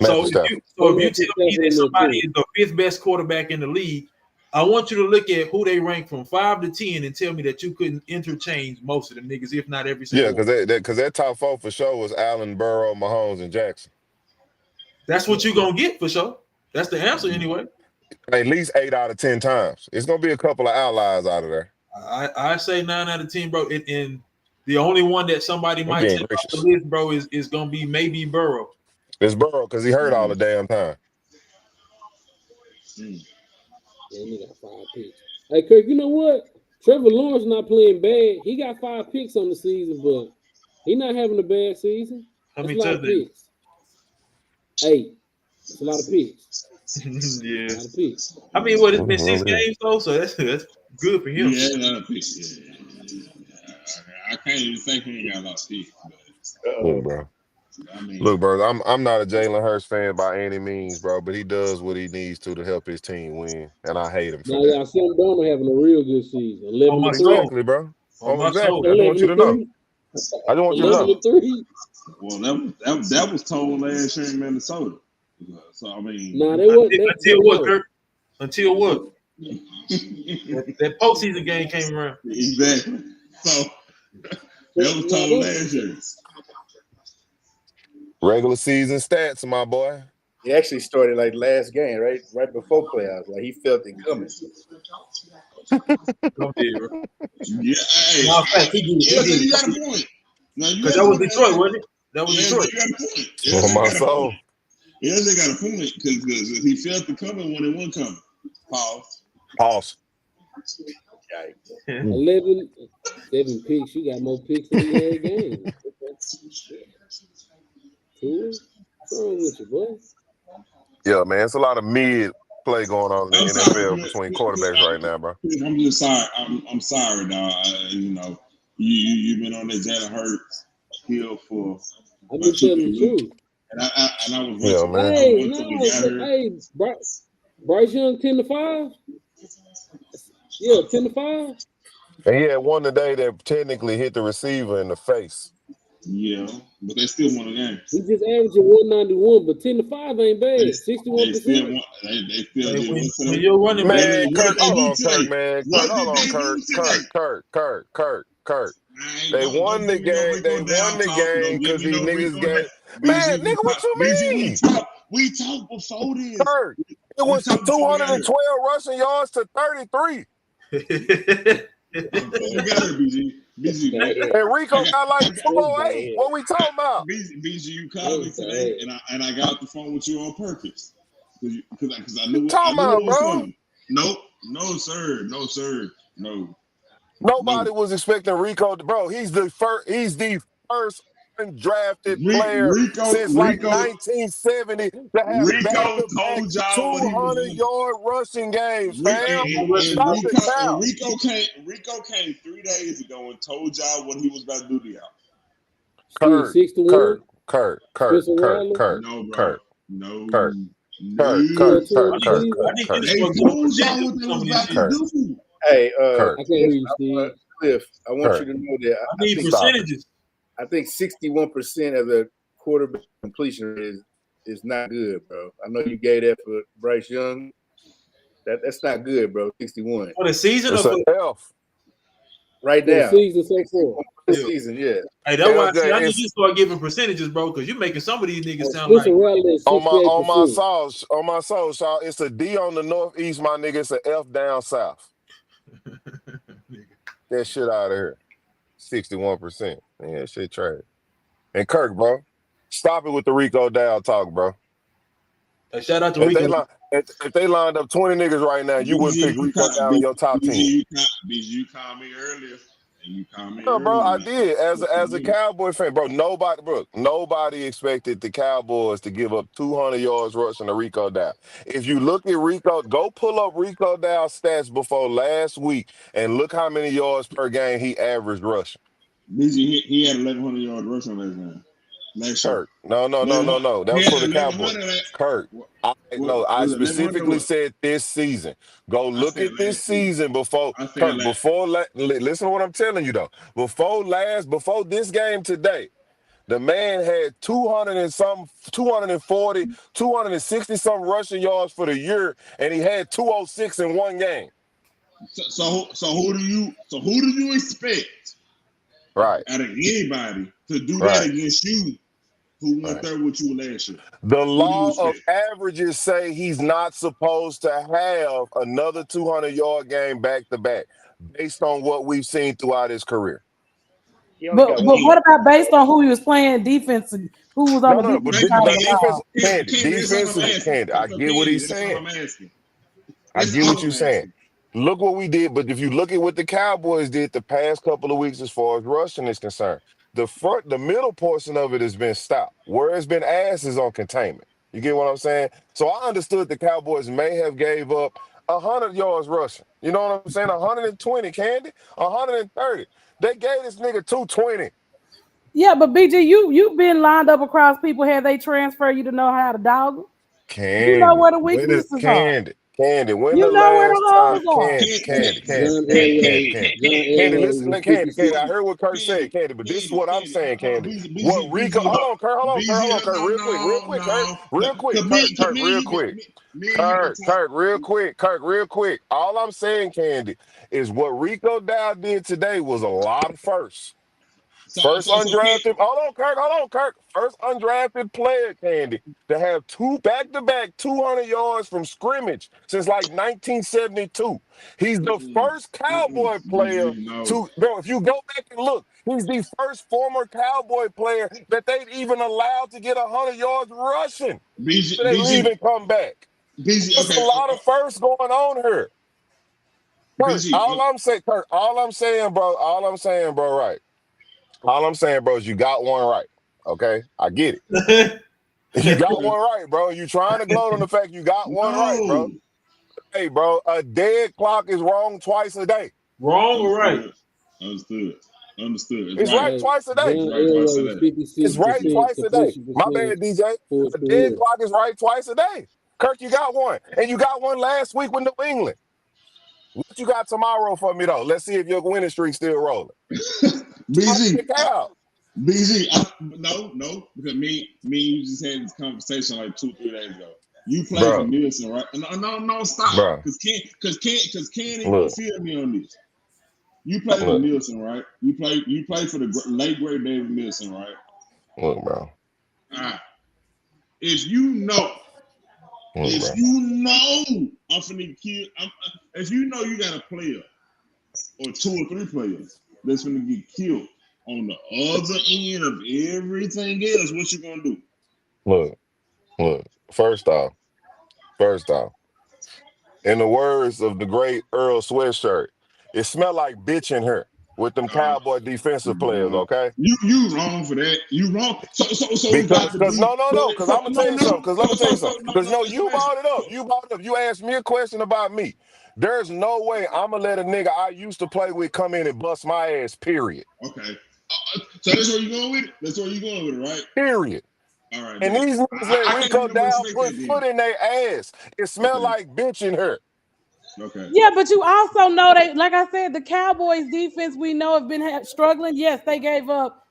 So if you tell me that somebody is the 5th best quarterback in the league, I want you to look at who they rank from 5 to 10 and tell me that you couldn't interchange most of them niggas, if not every single one. Yeah, because that top 4 for sure was Allen, Burrow, Mahomes, and Jackson. That's what you're going to get for sure. That's the answer anyway. At least 8 out of 10 times. It's going to be a couple of outliers out of there. I say 9 out of 10, bro. And the only one that somebody might take off the list, bro, is going to be maybe Burrow. It's Burrow because he hurt all the damn time. Yeah, he got 5 picks. Hey, Kirk, you know what? Trevor Lawrence not playing bad. He got 5 picks on the season, but he not having a bad season. How many touchdowns? 8. That's a lot of picks. Yeah. A lot of picks. I mean, what, it's been 6 games, though, so that's good for him. Yeah, a lot of picks. Yeah. I can't even think he got a lot of picks. Look, bro. I mean, Look, bro, I'm not a Jalen Hurts fan by any means, bro, but he does what he needs to help his team win, and I hate him for that. Now, Sam Darnold having a real good season. 11 exactly, bro. Exactly. I just want you to know. I just want you to know. Well, that was told last year in Minnesota. So I mean, until what, Kirk? Until what? that postseason game came around. Exactly. So that was told last year. Regular season stats, my boy. He actually started like last game, right before playoffs. Like he felt it coming. Yeah, hey, you got a point. Because that was Detroit, wasn't it? That was Detroit. You got a point. On my soul. They got a point because he felt it coming when it wasn't coming. Pause. 11, 7 picks. You got more picks than he had games. What's wrong with you, boy? Yeah, man, it's a lot of mid play going on in the NFL between quarterbacks right now, bro. I'm just sorry. I'm sorry, dog. You know, you've been on that Jalen Hurts hill for. I'm just telling the truth. And I was Bryce Young 10-5. Yeah, 10-5. And he had one today that technically hit the receiver in the face. Yeah, but they still won the game. He just averaging 191, but 10-5 ain't bad. 61%. They still did. When you're running, man, Kirk, hold on, Kirk, man. Kirk. They won the game. They won the game because these niggas gave. Man, nigga, what you mean? We talked before this. Kirk, it was 212 rushing yards to 33. And Rico got like 208. What we talking about? BG, you called me today, and I got off the phone with you on purpose because I knew talking about, bro. Nope, no sir. Nobody was expecting Rico, bro. He's the first undrafted player since like 1970 to have back-to-back 200-yard rushing games, fam. Rico came 3 days ago and told y'all what he was about to do to y'all. Kurt. Hey, I can't hear you, Steve. Cliff, I want you to know that I need percentages. I think 61% of the quarterback completion is not good, bro. I know you gave that for Bryce Young. That's not good, bro. 61 for the season or for F right now. Season so far. Season, yeah. Hey, that's why I need you to start giving percentages, bro, because you're making some of these niggas sound like on my soul, Shaw. It's a D on the northeast, my nigga. It's an F down south. That shit out of here. 61%. Man, that shit trash. And Kirk, bro, stop it with the Rico Dow talk, bro. Hey, shout out to Rico. If they lined up 20 niggas right now, you wouldn't pick Rico Dow in your top 10. You called me earlier. No, bro, I did. As a Cowboy fan, bro, nobody expected the Cowboys to give up 200 yards rushing to Rico Dow. If you look at Rico, go pull up Rico Dow's stats before last week and look how many yards per game he averaged rushing. He had 1,100 yard rushing last game. last year. Kirk. No. That He was had for the Cowboys. 1,100. Kirk. I Was it 1,100 specifically what? said this season. Go I look said at this last season. season before I said Kirk. last. Listen to what I'm telling you though. Before this game today, the man had 200 and some, 240, 260 some rushing yards for the year, and he had 206 in one game. So who do you expect Right. out of anybody to do Right. that against you, who went Right. third with you last year? The Who do you law of expect? averages say he's not supposed to have another 200-yard game back to back, based on what we've seen throughout his career. But what about based on who he was playing defense? Who was on the But defensive side of the ball? defensive Candy. I get what he's saying. That's all I'm asking. I get what you're saying. Look what we did, but if you look at what the Cowboys did the past couple of weeks as far as rushing is concerned, the middle portion of it has been stopped. Where it's been ass is on containment. You get what I'm saying? So I understood the Cowboys may have gave up 100 yards rushing. You know what I'm saying? 120, Candy, 130. They gave this nigga 220. Yeah, but BG, you've been lined up across people. Have they transfer you to know how to dog them? Candy. You know where the weaknesses are. Candy, when you the know where last the holes time, Candy, listen, Candy, I heard what Kurt said, Candy, but this is what I'm saying, Candy. What Rico, hold on, Kurt, real quick, Kurt, real quick. All I'm saying, Candy, is what Rico Dow did today was a lot of firsts. First undrafted player, Candy, to have two back-to-back 200 yards from scrimmage since like 1972. He's the first Cowboy player to, bro, if you go back and look, he's the first former Cowboy player that they've even allowed to get 100 yards rushing. So they leave and come back. There's a lot of firsts going on here. Kurt, all I'm saying, bro, right. All I'm saying, bro, is you got one right. Okay? I get it. You got one right, bro. You trying to gloat on the fact you got one right, bro. Hey, bro, a dead clock is wrong twice a day. Wrong or right? Understood. It's right twice a day. It's right twice a day. My bad, DJ. A dead clock is right twice a day. Kirk, you got one. And you got one last week with New England. What you got tomorrow for me, though? Let's see if your winning streak's still rolling. BG, no, because me and you just had this conversation like 2-3 days ago. You played for Nielsen, right? No, stop. Because Candy will feel me on this. You played for Nielsen, right? You played for the late great David Nielsen, right? Look, bro. If you know I'm finna kill. If you know you got a player or 2 or 3 players that's gonna get killed on the other end of everything else, what you gonna do? Look. First off, in the words of the great Earl Sweatshirt, it smelled like bitch in here with them Cowboy defensive players, okay? You wrong for that. You wrong. So because I'm gonna tell you something. Because no, you brought it up. You asked me a question about me. There's no way I'm gonna let a nigga I used to play with come in and bust my ass, period. Okay. So that's where you're going with it? Right? Period. All right. And these niggas let Rico down, put foot in their ass. It smelled like bitch in here. Okay. Yeah, but you also know that, like I said, the Cowboys defense we know have been struggling. Yes, they gave up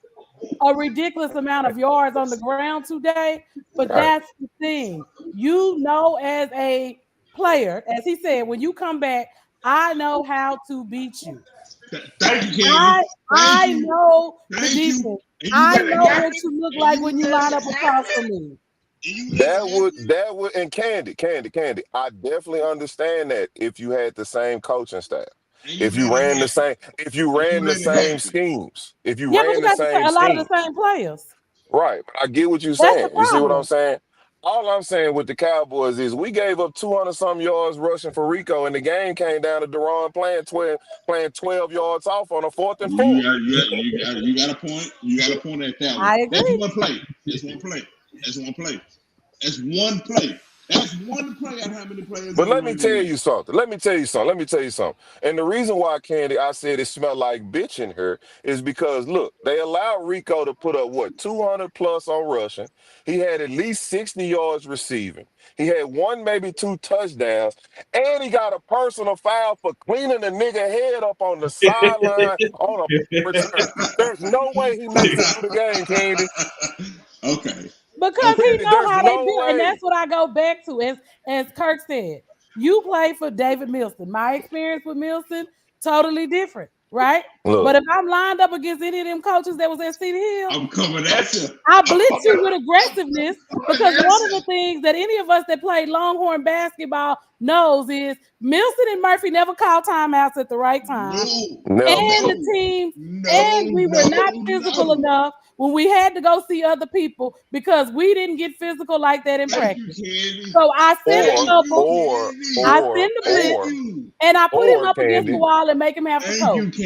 a ridiculous amount of yards on the ground today, but that's the thing. You know, as a player, as he said, when you come back, I know how to beat you. Thank you, I know the defense. I know what you look like when you line up across from me. That would, and Candy, I definitely understand that if you had the same coaching staff, if you ran the same schemes, a lot of the same players. Right, but I get what you're saying. You see what I'm saying? All I'm saying with the Cowboys is we gave up 200-some yards rushing for Rico, and the game came down to Deron playing 12 yards off on a 4th and 4. You got a point. You got a point at that one. I agree. That's one play. That's one play out of how many players. But let me tell you something. And the reason why, Candy, I said it smelled like bitch in here is because, look, they allowed Rico to put up, 200 plus on rushing. He had at least 60 yards receiving. He had 1, maybe 2 touchdowns. And he got a personal foul for cleaning the nigga head up on the sideline on a return. There's no way he makes it through the game, Candy. Okay. Because he know how they do, and that's what I go back to. As Kirk said, you played for David Milson. My experience with Milson, totally different, right? Look. But if I'm lined up against any of them coaches that was at Cedar Hill, I'm coming at you. I blitz you with aggressiveness, because one of the things that any of us that played Longhorn basketball knows is Milson and Murphy never called timeouts at the right time. The team, we were not physical enough when we had to go see other people because we didn't get physical like that in practice. So I send a double, I send the blitz, and I put him up against the wall and make him have to coach.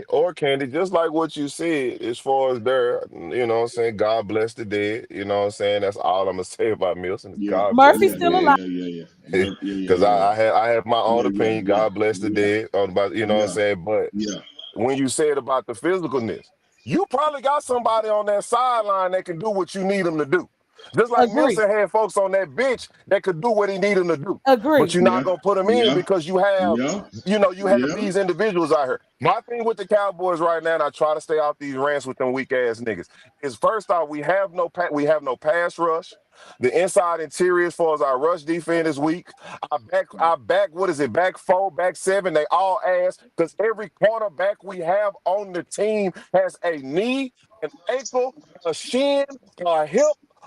Or Candy, just like what you said, as far as their, you know what I'm saying, God bless the dead, you know what I'm saying? That's all I'm gonna say about Milson. God Murphy's still alive. Because I have my own opinion. God bless the dead, about, you know what I'm saying? But when you said about the physicalness, you probably got somebody on that sideline that can do what you need them to do. Just like Milson had folks on that bench that could do what he needed them to do. But you're not going to put them in because you have, you have these individuals out here. My thing with the Cowboys right now, and I try to stay off these rants with them weak ass niggas, is first off, we have no pass rush. The inside interior, as far as our rush defense, is weak. Our back, what is it? Back 4, back 7, they all ass, because every cornerback we have on the team has a knee, an ankle, a shin, a hip,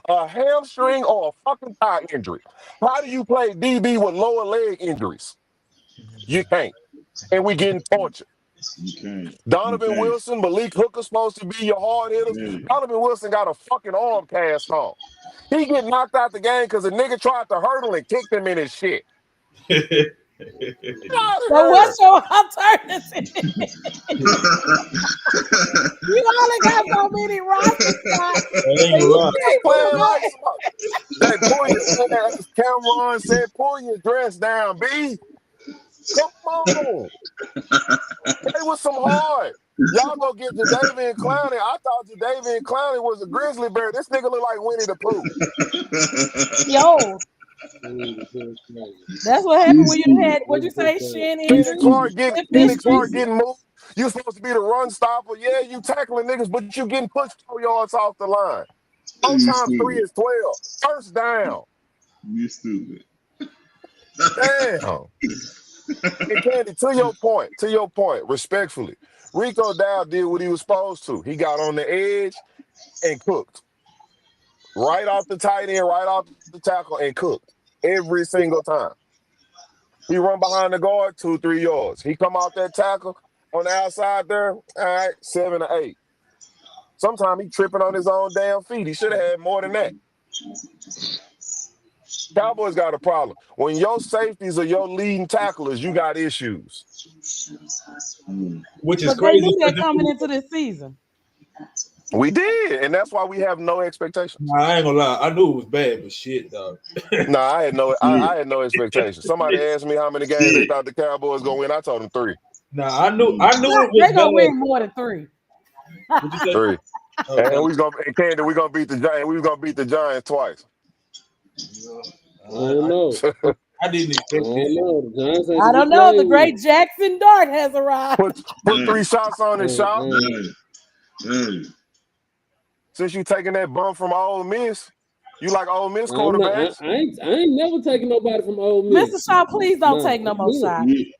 a hamstring, or a fucking thigh injury. How do you play DB with lower leg injuries? You can't. And we getting tortured. Donovan Wilson, Malik Hooker supposed to be your hard hitters. Donovan Wilson got a fucking arm cast on. He get knocked out the game because a nigga tried to hurdle and kicked him in his shit. So what's your alternative? You only got so many roster spots. Cameron said, pull your dress down, B. Come on. Play with some heart. Y'all go get Jadeveon Clowney. I thought Jadeveon Clowney was a grizzly bear. This nigga look like Winnie the Pooh. Yo. That's what happened when you had, what'd you say, shin injury? Kenny Clark getting moved. You supposed to be the run stopper. Yeah, you tackling niggas, but you getting pushed 4 yards off the line. 4 times 3 is 12. First down. You stupid. Damn. And Candy, to your point, respectfully, Rico Dowd did what he was supposed to. He got on the edge and cooked. Right off the tight end, right off the tackle, and cooked every single time. He run behind the guard 2-3 yards. He come out that tackle on the outside there, all right, 7 or 8. Sometimes he tripping on his own damn feet. He should have had more than that. Cowboys got a problem. When your safeties are your leading tacklers, you got issues. Which is but crazy. They knew that coming into this season. We did, and that's why we have no expectations. Nah, I ain't gonna lie. I knew it was bad, but shit, dog. Nah, I had no expectations. Somebody asked me how many games they thought the Cowboys gonna win. I told them 3. Nah, I knew it was they gonna win more than 3. 3. And we gonna beat the Giants. We gonna beat the Giants twice. I don't know. I didn't expect it. I don't know. The great Jackson Dart has arrived. Put 3 shots on his shot. Since you taking that bump from Ole Miss, you like Ole Miss quarterbacks? I ain't never taking nobody from Ole Miss. Mr. Shaw, please don't take no more shots. Take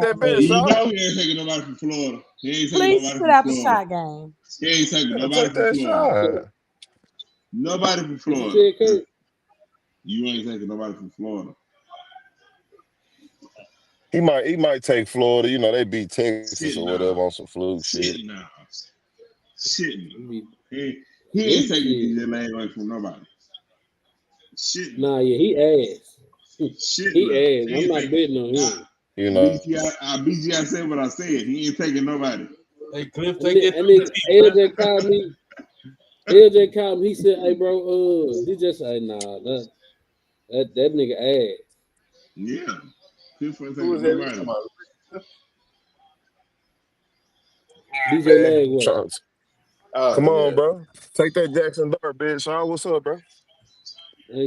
that bench, you know he ain't taking nobody from Florida. Please put out the shot game. He ain't taking nobody from Florida. Nobody from Florida. You ain't taking nobody from Florida. He might take Florida. You know, they beat Texas or whatever on some fluke shit. Shit. He ain't taking DJ Lane away from nobody. Shit. Nah, yeah, he ass. Shit. He ass. I'm not betting on him. You know. BGI said what I said. He ain't taking nobody. Hey, Cliff, take that. And then AJ called me. LJ called me. He said, "Hey, bro, DJ say, nah, that nigga ass." Yeah. Who was that? DJ Lagway. Charles. Come on, bro. Take that Jackson Dart, bitch. Sean, what's up, bro?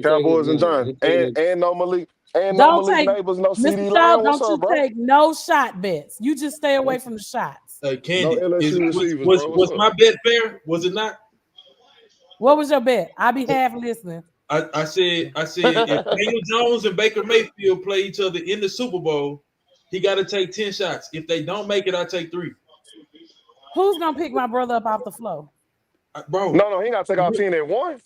Cowboys and John. And no Malik. And no Don't Malik take Neighbors, no CD Mr. Shaw. Lamb. What's Don't up, you bro? take no shot bets. You just stay away from the shots. Candy, No LSU receivers, bro. was my bet fair? Was it not? What was your bet? I'll be half listening. I said if Daniel Jones and Baker Mayfield play each other in the Super Bowl, he got to take 10 shots. If they don't make it, I take 3. Who's gonna pick my brother up off the floor? Bro, No, he got to take off 10 at one.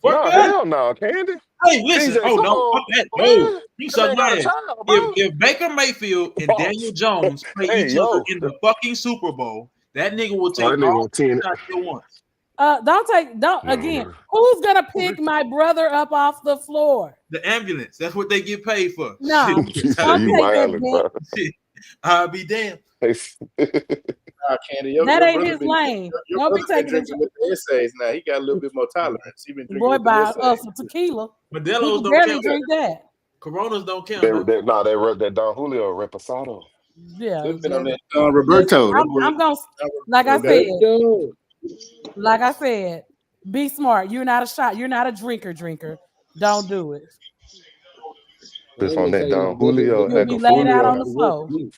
Fuck that. Hell no, Candy. Hey, listen. DJ, No, fuck that. No, you suck my ass. Bro. If Baker Mayfield and Daniel Jones play each other in the fucking Super Bowl, that nigga will take all 10 shots at once. Again. Who's gonna pick my brother up off the floor? The ambulance. That's what they get paid for. No, you violent, bro. I'll be damned. Candy, that ain't his lane. Don't be taking it with the essays now. He got a little bit more tolerance. He been drinking boy by some tequila. Modelo's don't barely count. Drink that. Coronas don't count. That Don Julio Reposado. Yeah. on that Roberto. I'm gonna like I said, be smart. You're not a shot. You're not a drinker. Don't do it. This on that Don Julio. You'll be laid out on the floor. You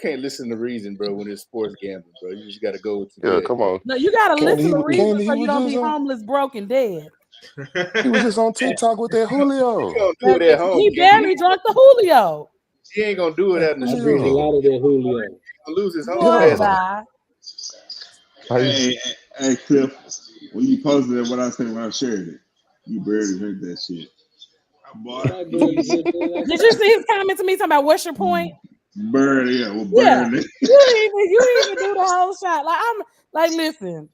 can't listen to reason, bro, when it's sports gambling, bro. You just got to go with come on. No, you got to listen to reason so you don't be homeless, broke, and dead. He was just on TikTok with that Julio. He don't do it at home. He barely drunk the Julio. He ain't gonna do it out in the street. A lot of that Julio. He's gonna lose his home. Hey, Cliff, when you posted it, what I said when I shared it, you barely drink that shit. Did you see his comment to me talking about what's your point? Burn it. We'll burn it. You didn't even do the whole shot. Like I'm like, listen.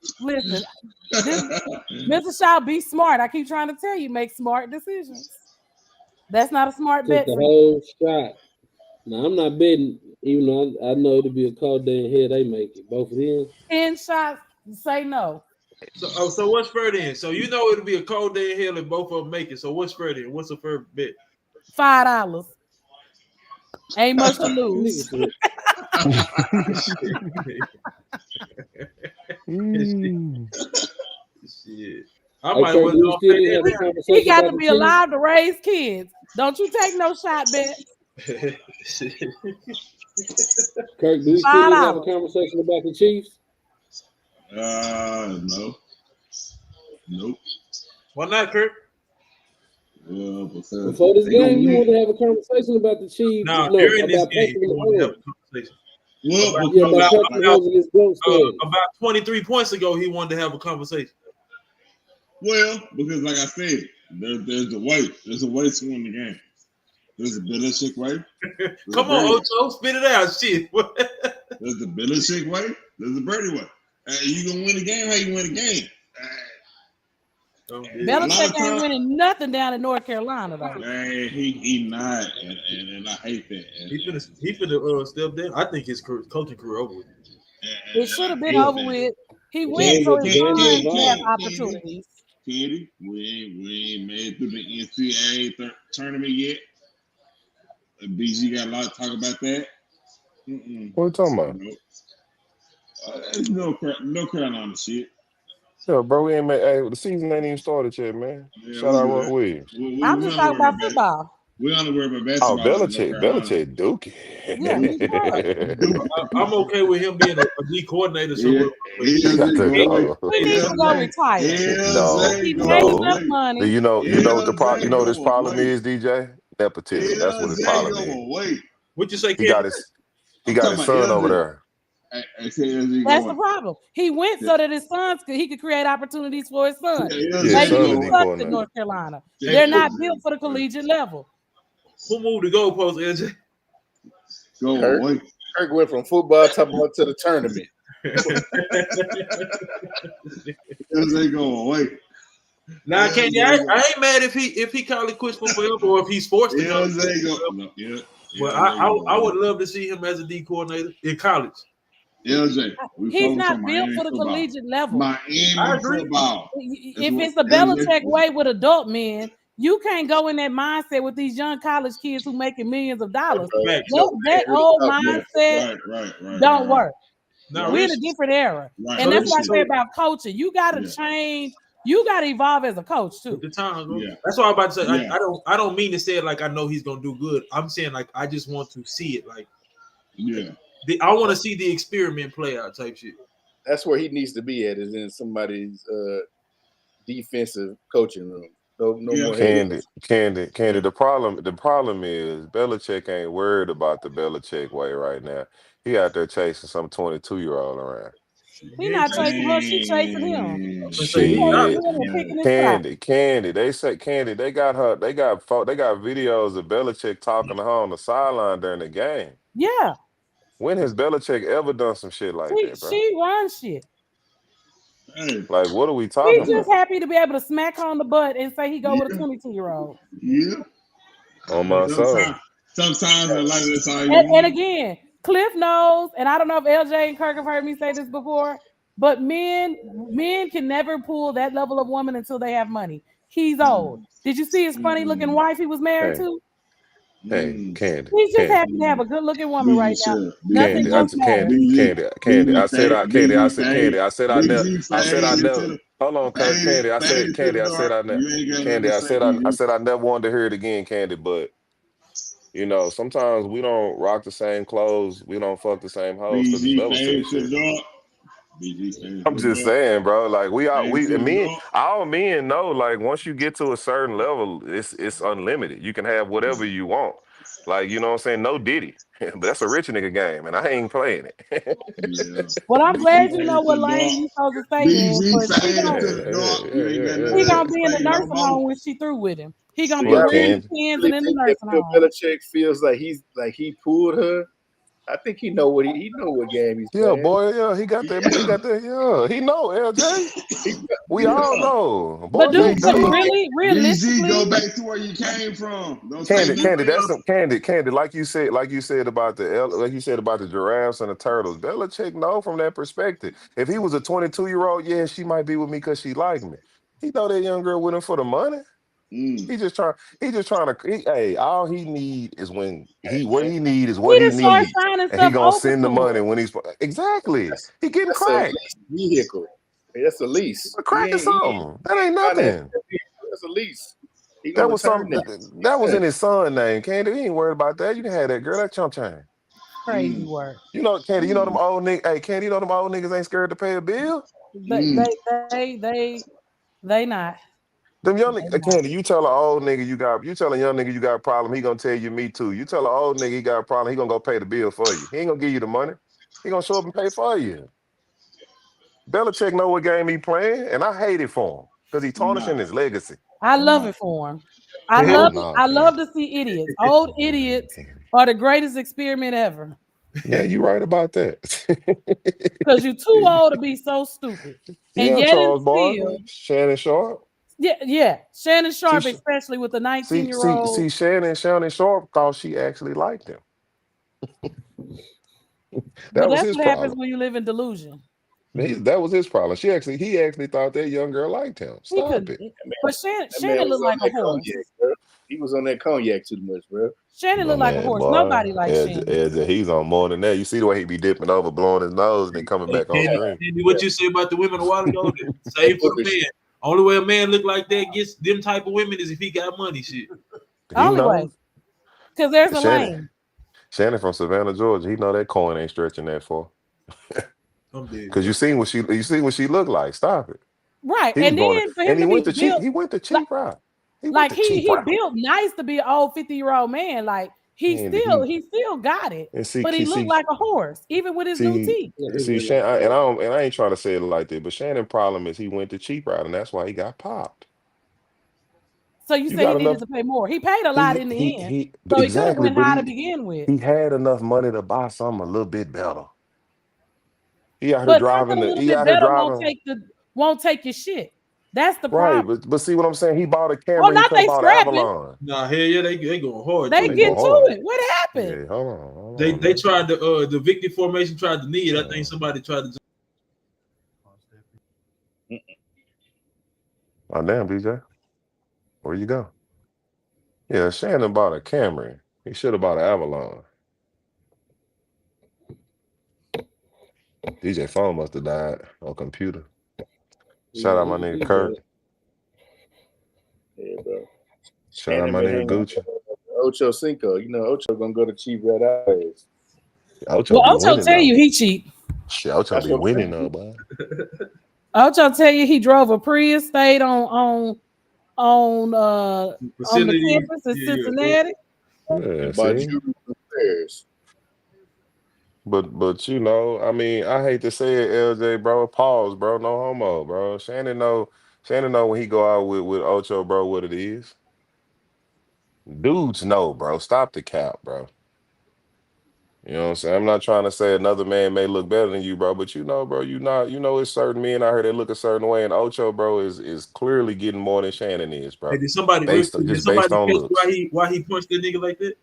Mr. Shaw, be smart. I keep trying to tell you, make smart decisions. That's not a smart bet. The whole shot. Now I'm not betting, even though I know it'll be a cold day in here. They make it. Both of them. 10 shots. Say no. So what's fair then? So you know it'll be a cold day in hell if both of them make it. So what's fair then? What's a fair bet? $5. Ain't much to lose. Shit. He got to be allowed to raise kids. Don't you take no shot bets. Kirk, do you still have a conversation about the Chiefs? No. Nope. Why not, Kirk? Before this game, you want to have a conversation about the Chiefs. No, during this game, you want to have a conversation. About 23 points ago, he wanted to have a conversation. Well, because like I said, there's a way. There's a way to win the game. There's a Belichick way. Come on, Ocho, spit it out. Shit. There's the Belichick way. There's the Brady way. You gonna win the game how you win the game. Belichick ain't winning nothing down in North Carolina though. He not, and I hate that. He finna step down. I think his coaching career over with. It should have been over with. He went so his son had opportunities. Candy, we ain't made through the NCAA tournament yet. BG got a lot to talk about that. What are you talking about? No Carolina shit. Yeah, bro, we ain't made. Hey, the season ain't even started yet, man. Yeah, shout out Roy Williams. I'm just talking about football. We only worry about basketball. Oh, Belichick, Dookie. Yeah, I'm okay with him being a D coordinator. So he needs to go retire. He made enough money. You know what the problem? You know what his problem is, DJ? Nepotism. That's what his problem is. What you say? He got his son over there. That's the problem. He went so that his sons could create opportunities for his son. Maybe he sucked in North Carolina. They're not built for the collegiate level. Who moved the goalpost, LJ? Kirk went from football to the tournament. They go away. Now, I ain't mad if he call it quits for forever or if he's forced to go. Well, I would love to see him as a D coordinator in college. LJ, we He's focus not on built Miami for the football. collegiate level. I Miami agree. football. If it's the Belichick way with adult men, you can't go in that mindset with these young college kids who making millions of dollars. That old mindset don't work. Now, We're in a different era. Right. And So that's why I so- say about coaching. You got to change. You got to evolve as a coach too. At the time, bro. Yeah. That's what I'm about to say. Yeah. I don't mean to say it like I know he's gonna do good. I'm saying like I just want to see it. Like Yeah. I want to see the experiment play out type shit. That's where he needs to be at, is in somebody's defensive coaching room. No more Candy. The problem is Belichick ain't worried about the Belichick way right now. He out there chasing some 22-year-old around. He not chasing her, she chasing him. Shit. Candy. They say Candy. They got her. They got videos of Belichick talking to her on the sideline during the game. Yeah. When has Belichick ever done some shit like that, bro? She runs shit. Like, what are we talking He's about? just happy to be able to smack her on the butt and say he go with a 22-year-old. Yeah. On my soul. Sometimes in life, that's all you And need. again, Cliff knows, and I don't know if LJ and Kirk have heard me say this before, but men can never pull that level of woman until they have money. He's old. Did you see his funny looking wife he was married to? Hey, Candy. He's just happy to have a good looking woman right now. Nothing else matters. Candy. I said I never. Hold on, Candy. I said I never wanted to hear it again, Candy. But you know, sometimes we don't rock the same clothes. We don't fuck the same hoes because there's levels to this shit. I'm just saying, bro. Like all men know. Like once you get to a certain level, it's unlimited. You can have whatever you want. Like you know what I'm saying? No Diddy, but that's a rich nigga game, and I ain't playing it. Well, I'm glad you know what lane you supposed to stay in. He gonna be in the nursing home when she through with him. He gonna be wearing pins and in the nursing home. Belichick feels like he pulled her. I think he know what what game he's playing. Yeah, boy, yeah, he got that, yeah, he know, LJ. We all know. But really, realistically, go back to where you came from. Candy, like you said about the giraffes and the turtles. Belichick know from that perspective. If he was a 22-year-old, yeah, she might be with me because she liked me. He know that young girl with him for the money. He just trying to. All he need is what he need, and he gonna send the money when he's exactly. He getting crack. Vehicle. That's a lease. Crack or something. That ain't nothing. That's a lease. That was something. That was in his son's name. Candy, he ain't worried about that. You can have that girl. That chump chain. Crazy work. You know, Candy. You know them old niggas. Hey, Candy. You know them old niggas ain't scared to pay a bill. They not. Them young niggas, Candy, you tell an old nigga you tell a young nigga you got a problem, he gonna tell you me too. You tell an old nigga he got a problem, he gonna go pay the bill for you. He ain't gonna give you the money. He gonna show up and pay for you. Belichick know what game he playing, and I hate it for him because he tarnishing his legacy. I love it for him. I love to see idiots. Old idiots are the greatest experiment ever. Yeah, you right about that. Because you're too old to be so stupid. And yet Charles Barkley, Shannon Sharp. Yeah. Shannon Sharp, especially with the 19-year-old. See, Shannon Sharp thought she actually liked him. That's what happens when you live in delusion. That was his problem. He actually thought that young girl liked him. Stop it. But Shannon looked like a horse. He was on that cognac too much, bro. Shannon looked like a horse. Boy, nobody likes Shannon. He's on more than that. You see the way he be dipping over, blowing his nose, and then coming back on screen. What you say about the women a while ago? Same for the man. Only way a man look like that gets them type of women is if he got money. Shit. Only way. Because there's a lane. Shannon from Savannah, Georgia. He know that coin ain't stretching that far. Because you seen what she looked like. Stop it. Right. And then for him he went the cheap route. He built nice to be an old 50-year-old man. Like he still got it. But he looked like a horse, even with his new teeth. See, Shannon, I ain't trying to say it like that, but Shannon's problem is he went the cheap route, and that's why he got popped. So you say he needed to pay more. He paid a lot in the end. So he could have went high to begin with. He had enough money to buy something a little bit better. He out here driving won't take your shit. That's the problem. Right, but see what I'm saying? He bought a camera. He could have bought Avalon. Nah, hell yeah, they going hard. They get to it. What happened? Yeah, hold on. They tried the Victory formation tried to knee it. I think somebody tried to. Oh damn, BJ, where you go? Yeah, Shannon bought a Camry. He should have bought an Avalon. DJ phone must have died on computer. Shout out my nigga Kurt. Yeah, bro. Shout out my nigga Gucci. Ocho Cinco. You know, Ocho gonna go to cheap red eyes. Ocho tell you he cheap. Shit, Ocho be winning though, boy. Ocho tell you he drove a Prius, stayed on the campus in Cincinnati. Yeah, see? But you know, I mean, I hate to say it, LJ, bro. Pause, bro. No homo, bro. Shannon know when he go out with Ocho, bro, what it is. Dudes know, bro. Stop the cap, bro. You know what I'm saying? I'm not trying to say another man may look better than you, bro, but you know, bro, you know it's certain men out here that look a certain way, and Ocho, bro, is clearly getting more than Shannon is, bro. Hey, did somebody based on catch looks. why he punched that nigga like that?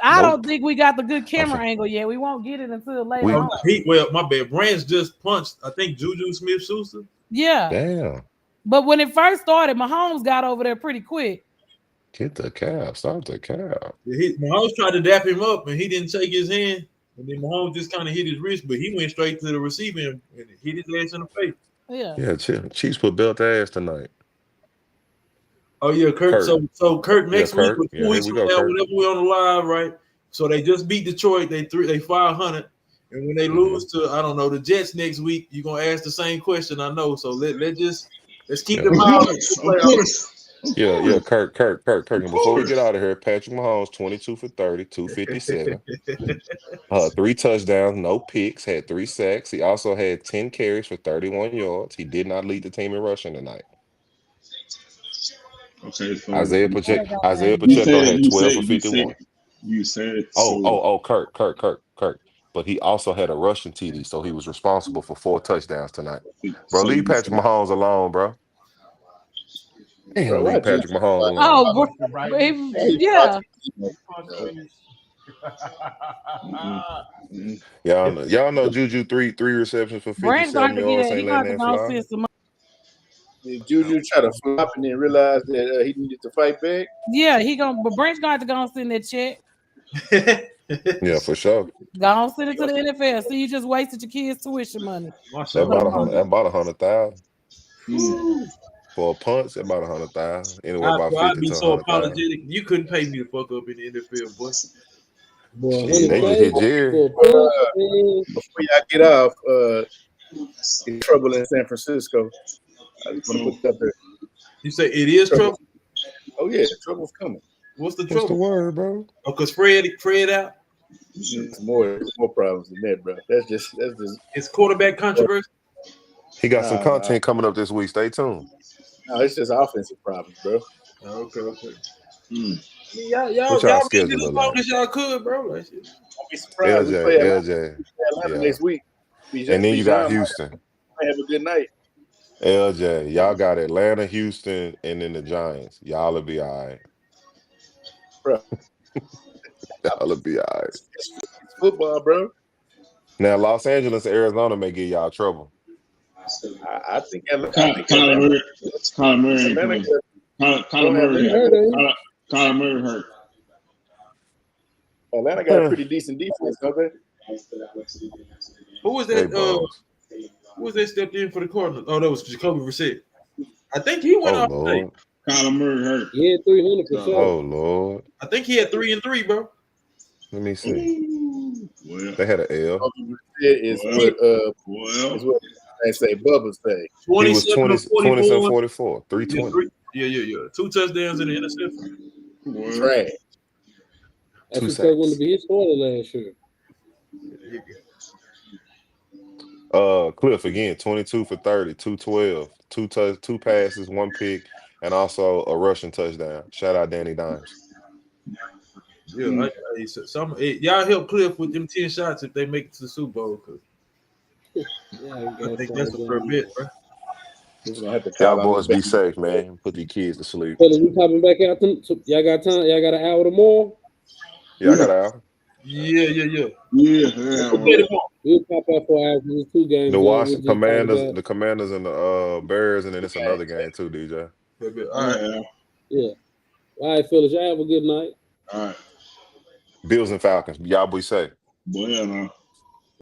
I don't think we got the good camera angle yet. We won't get it until later on. Well, my bad. Branch just punched, I think, Juju Smith-Schuster. Yeah. Damn. But when it first started, Mahomes got over there pretty quick. Get the cap. Stop the cap. Mahomes tried to dap him up, and he didn't take his hand. And then Mahomes just kind of hit his wrist, but he went straight to the receiver and hit his ass in the face. Yeah. Chiefs put belt ass tonight. Oh yeah, Kurt. So Kurt next week, or 2 weeks from now, whenever we're on the live, right? So they just beat Detroit. They 500, and when they lose to the Jets next week, you're gonna ask the same question. I know. So let's keep them out. Yeah, Kirk. And before we get out of here, Patrick Mahomes, 22 for 30, 257. 3 touchdowns, no picks, had 3 sacks. He also had 10 carries for 31 yards. He did not lead the team in rushing tonight. Okay, so Isaiah Pacheco had 12 for 51. You said Kirk. But he also had a rushing TD, so he was responsible for 4 touchdowns tonight. Bro, leave Patrick Mahomes alone, bro. Damn, leave Patrick Mahomes alone. Yeah. Y'all know Juju three receptions for 57 yards. Ain't letting that fly. Did Juju try to flop and then realize that he needed to fight back? Yeah, but Brent's going to go and send that check. Yeah, for sure. Go on, send it to the NFL. So you just wasted your kids' tuition money. That's about 100,000. For a punch, about 100,000. Anyway, about 50 I'd be to so 100,000. apologetic. You couldn't pay me to fuck up in the NFL, boy. They just hit Jerry. Before y'all get off, in trouble in San Francisco. I just want to put that there. You say it is trouble? Oh yeah, trouble's coming. What's the What's trouble? the word, bro? Oh, because Fred out. There's more problems than that, bro. That's just. It's quarterback controversy. He got some content coming up this week. Stay tuned. No, it's just offensive problems, bro. Okay. Y'all made it as long as y'all could, bro. Don't be surprised. LJ. Next week. And then you got Houston. Have a good night. LJ, y'all got Atlanta, Houston, and then the Giants. Y'all will be all right. Bro. Y'all will be all right. It's football, bro. Now, Los Angeles, Arizona may give y'all trouble. I think Kyler Murray hurt. Atlanta got a pretty decent defense, don't they? Who was that? Who was that stepped in for the Cardinals? Oh, that was Jacoby Brissett. I think he went off today. Kyler Murray hurt. Yeah, 300%. Oh Lord. I think he had 3 and 3, bro. Let me see. They had an L. Is what they say. Bubba say. 27-44, 320. Yeah. 2 touchdowns and an interception. Trash. That's what Kirk wanted to be his starter last year. Cliff again, 22 for 30, 212, 2 passes, 1 pick, and also a rushing touchdown. Shout out Danny Dimes. Yeah, y'all help Cliff with them 10 shots if they make it to the Super Bowl. I think that's a fair bet, bro. Y'all boys be safe, man. Put your kids to sleep. So we popping back out. Y'all got time? Y'all got an hour tomorrow? Yeah, I got Al. Yeah. Yeah. We'll pop up for after the 2 games. The We'll Washington just talk Commanders, about. the Commanders and the Bears, and then it's another game too, DJ. All right. Yeah. All right, fellas. Y'all have a good night. All right. Bills and Falcons. Y'all be safe. Bueno.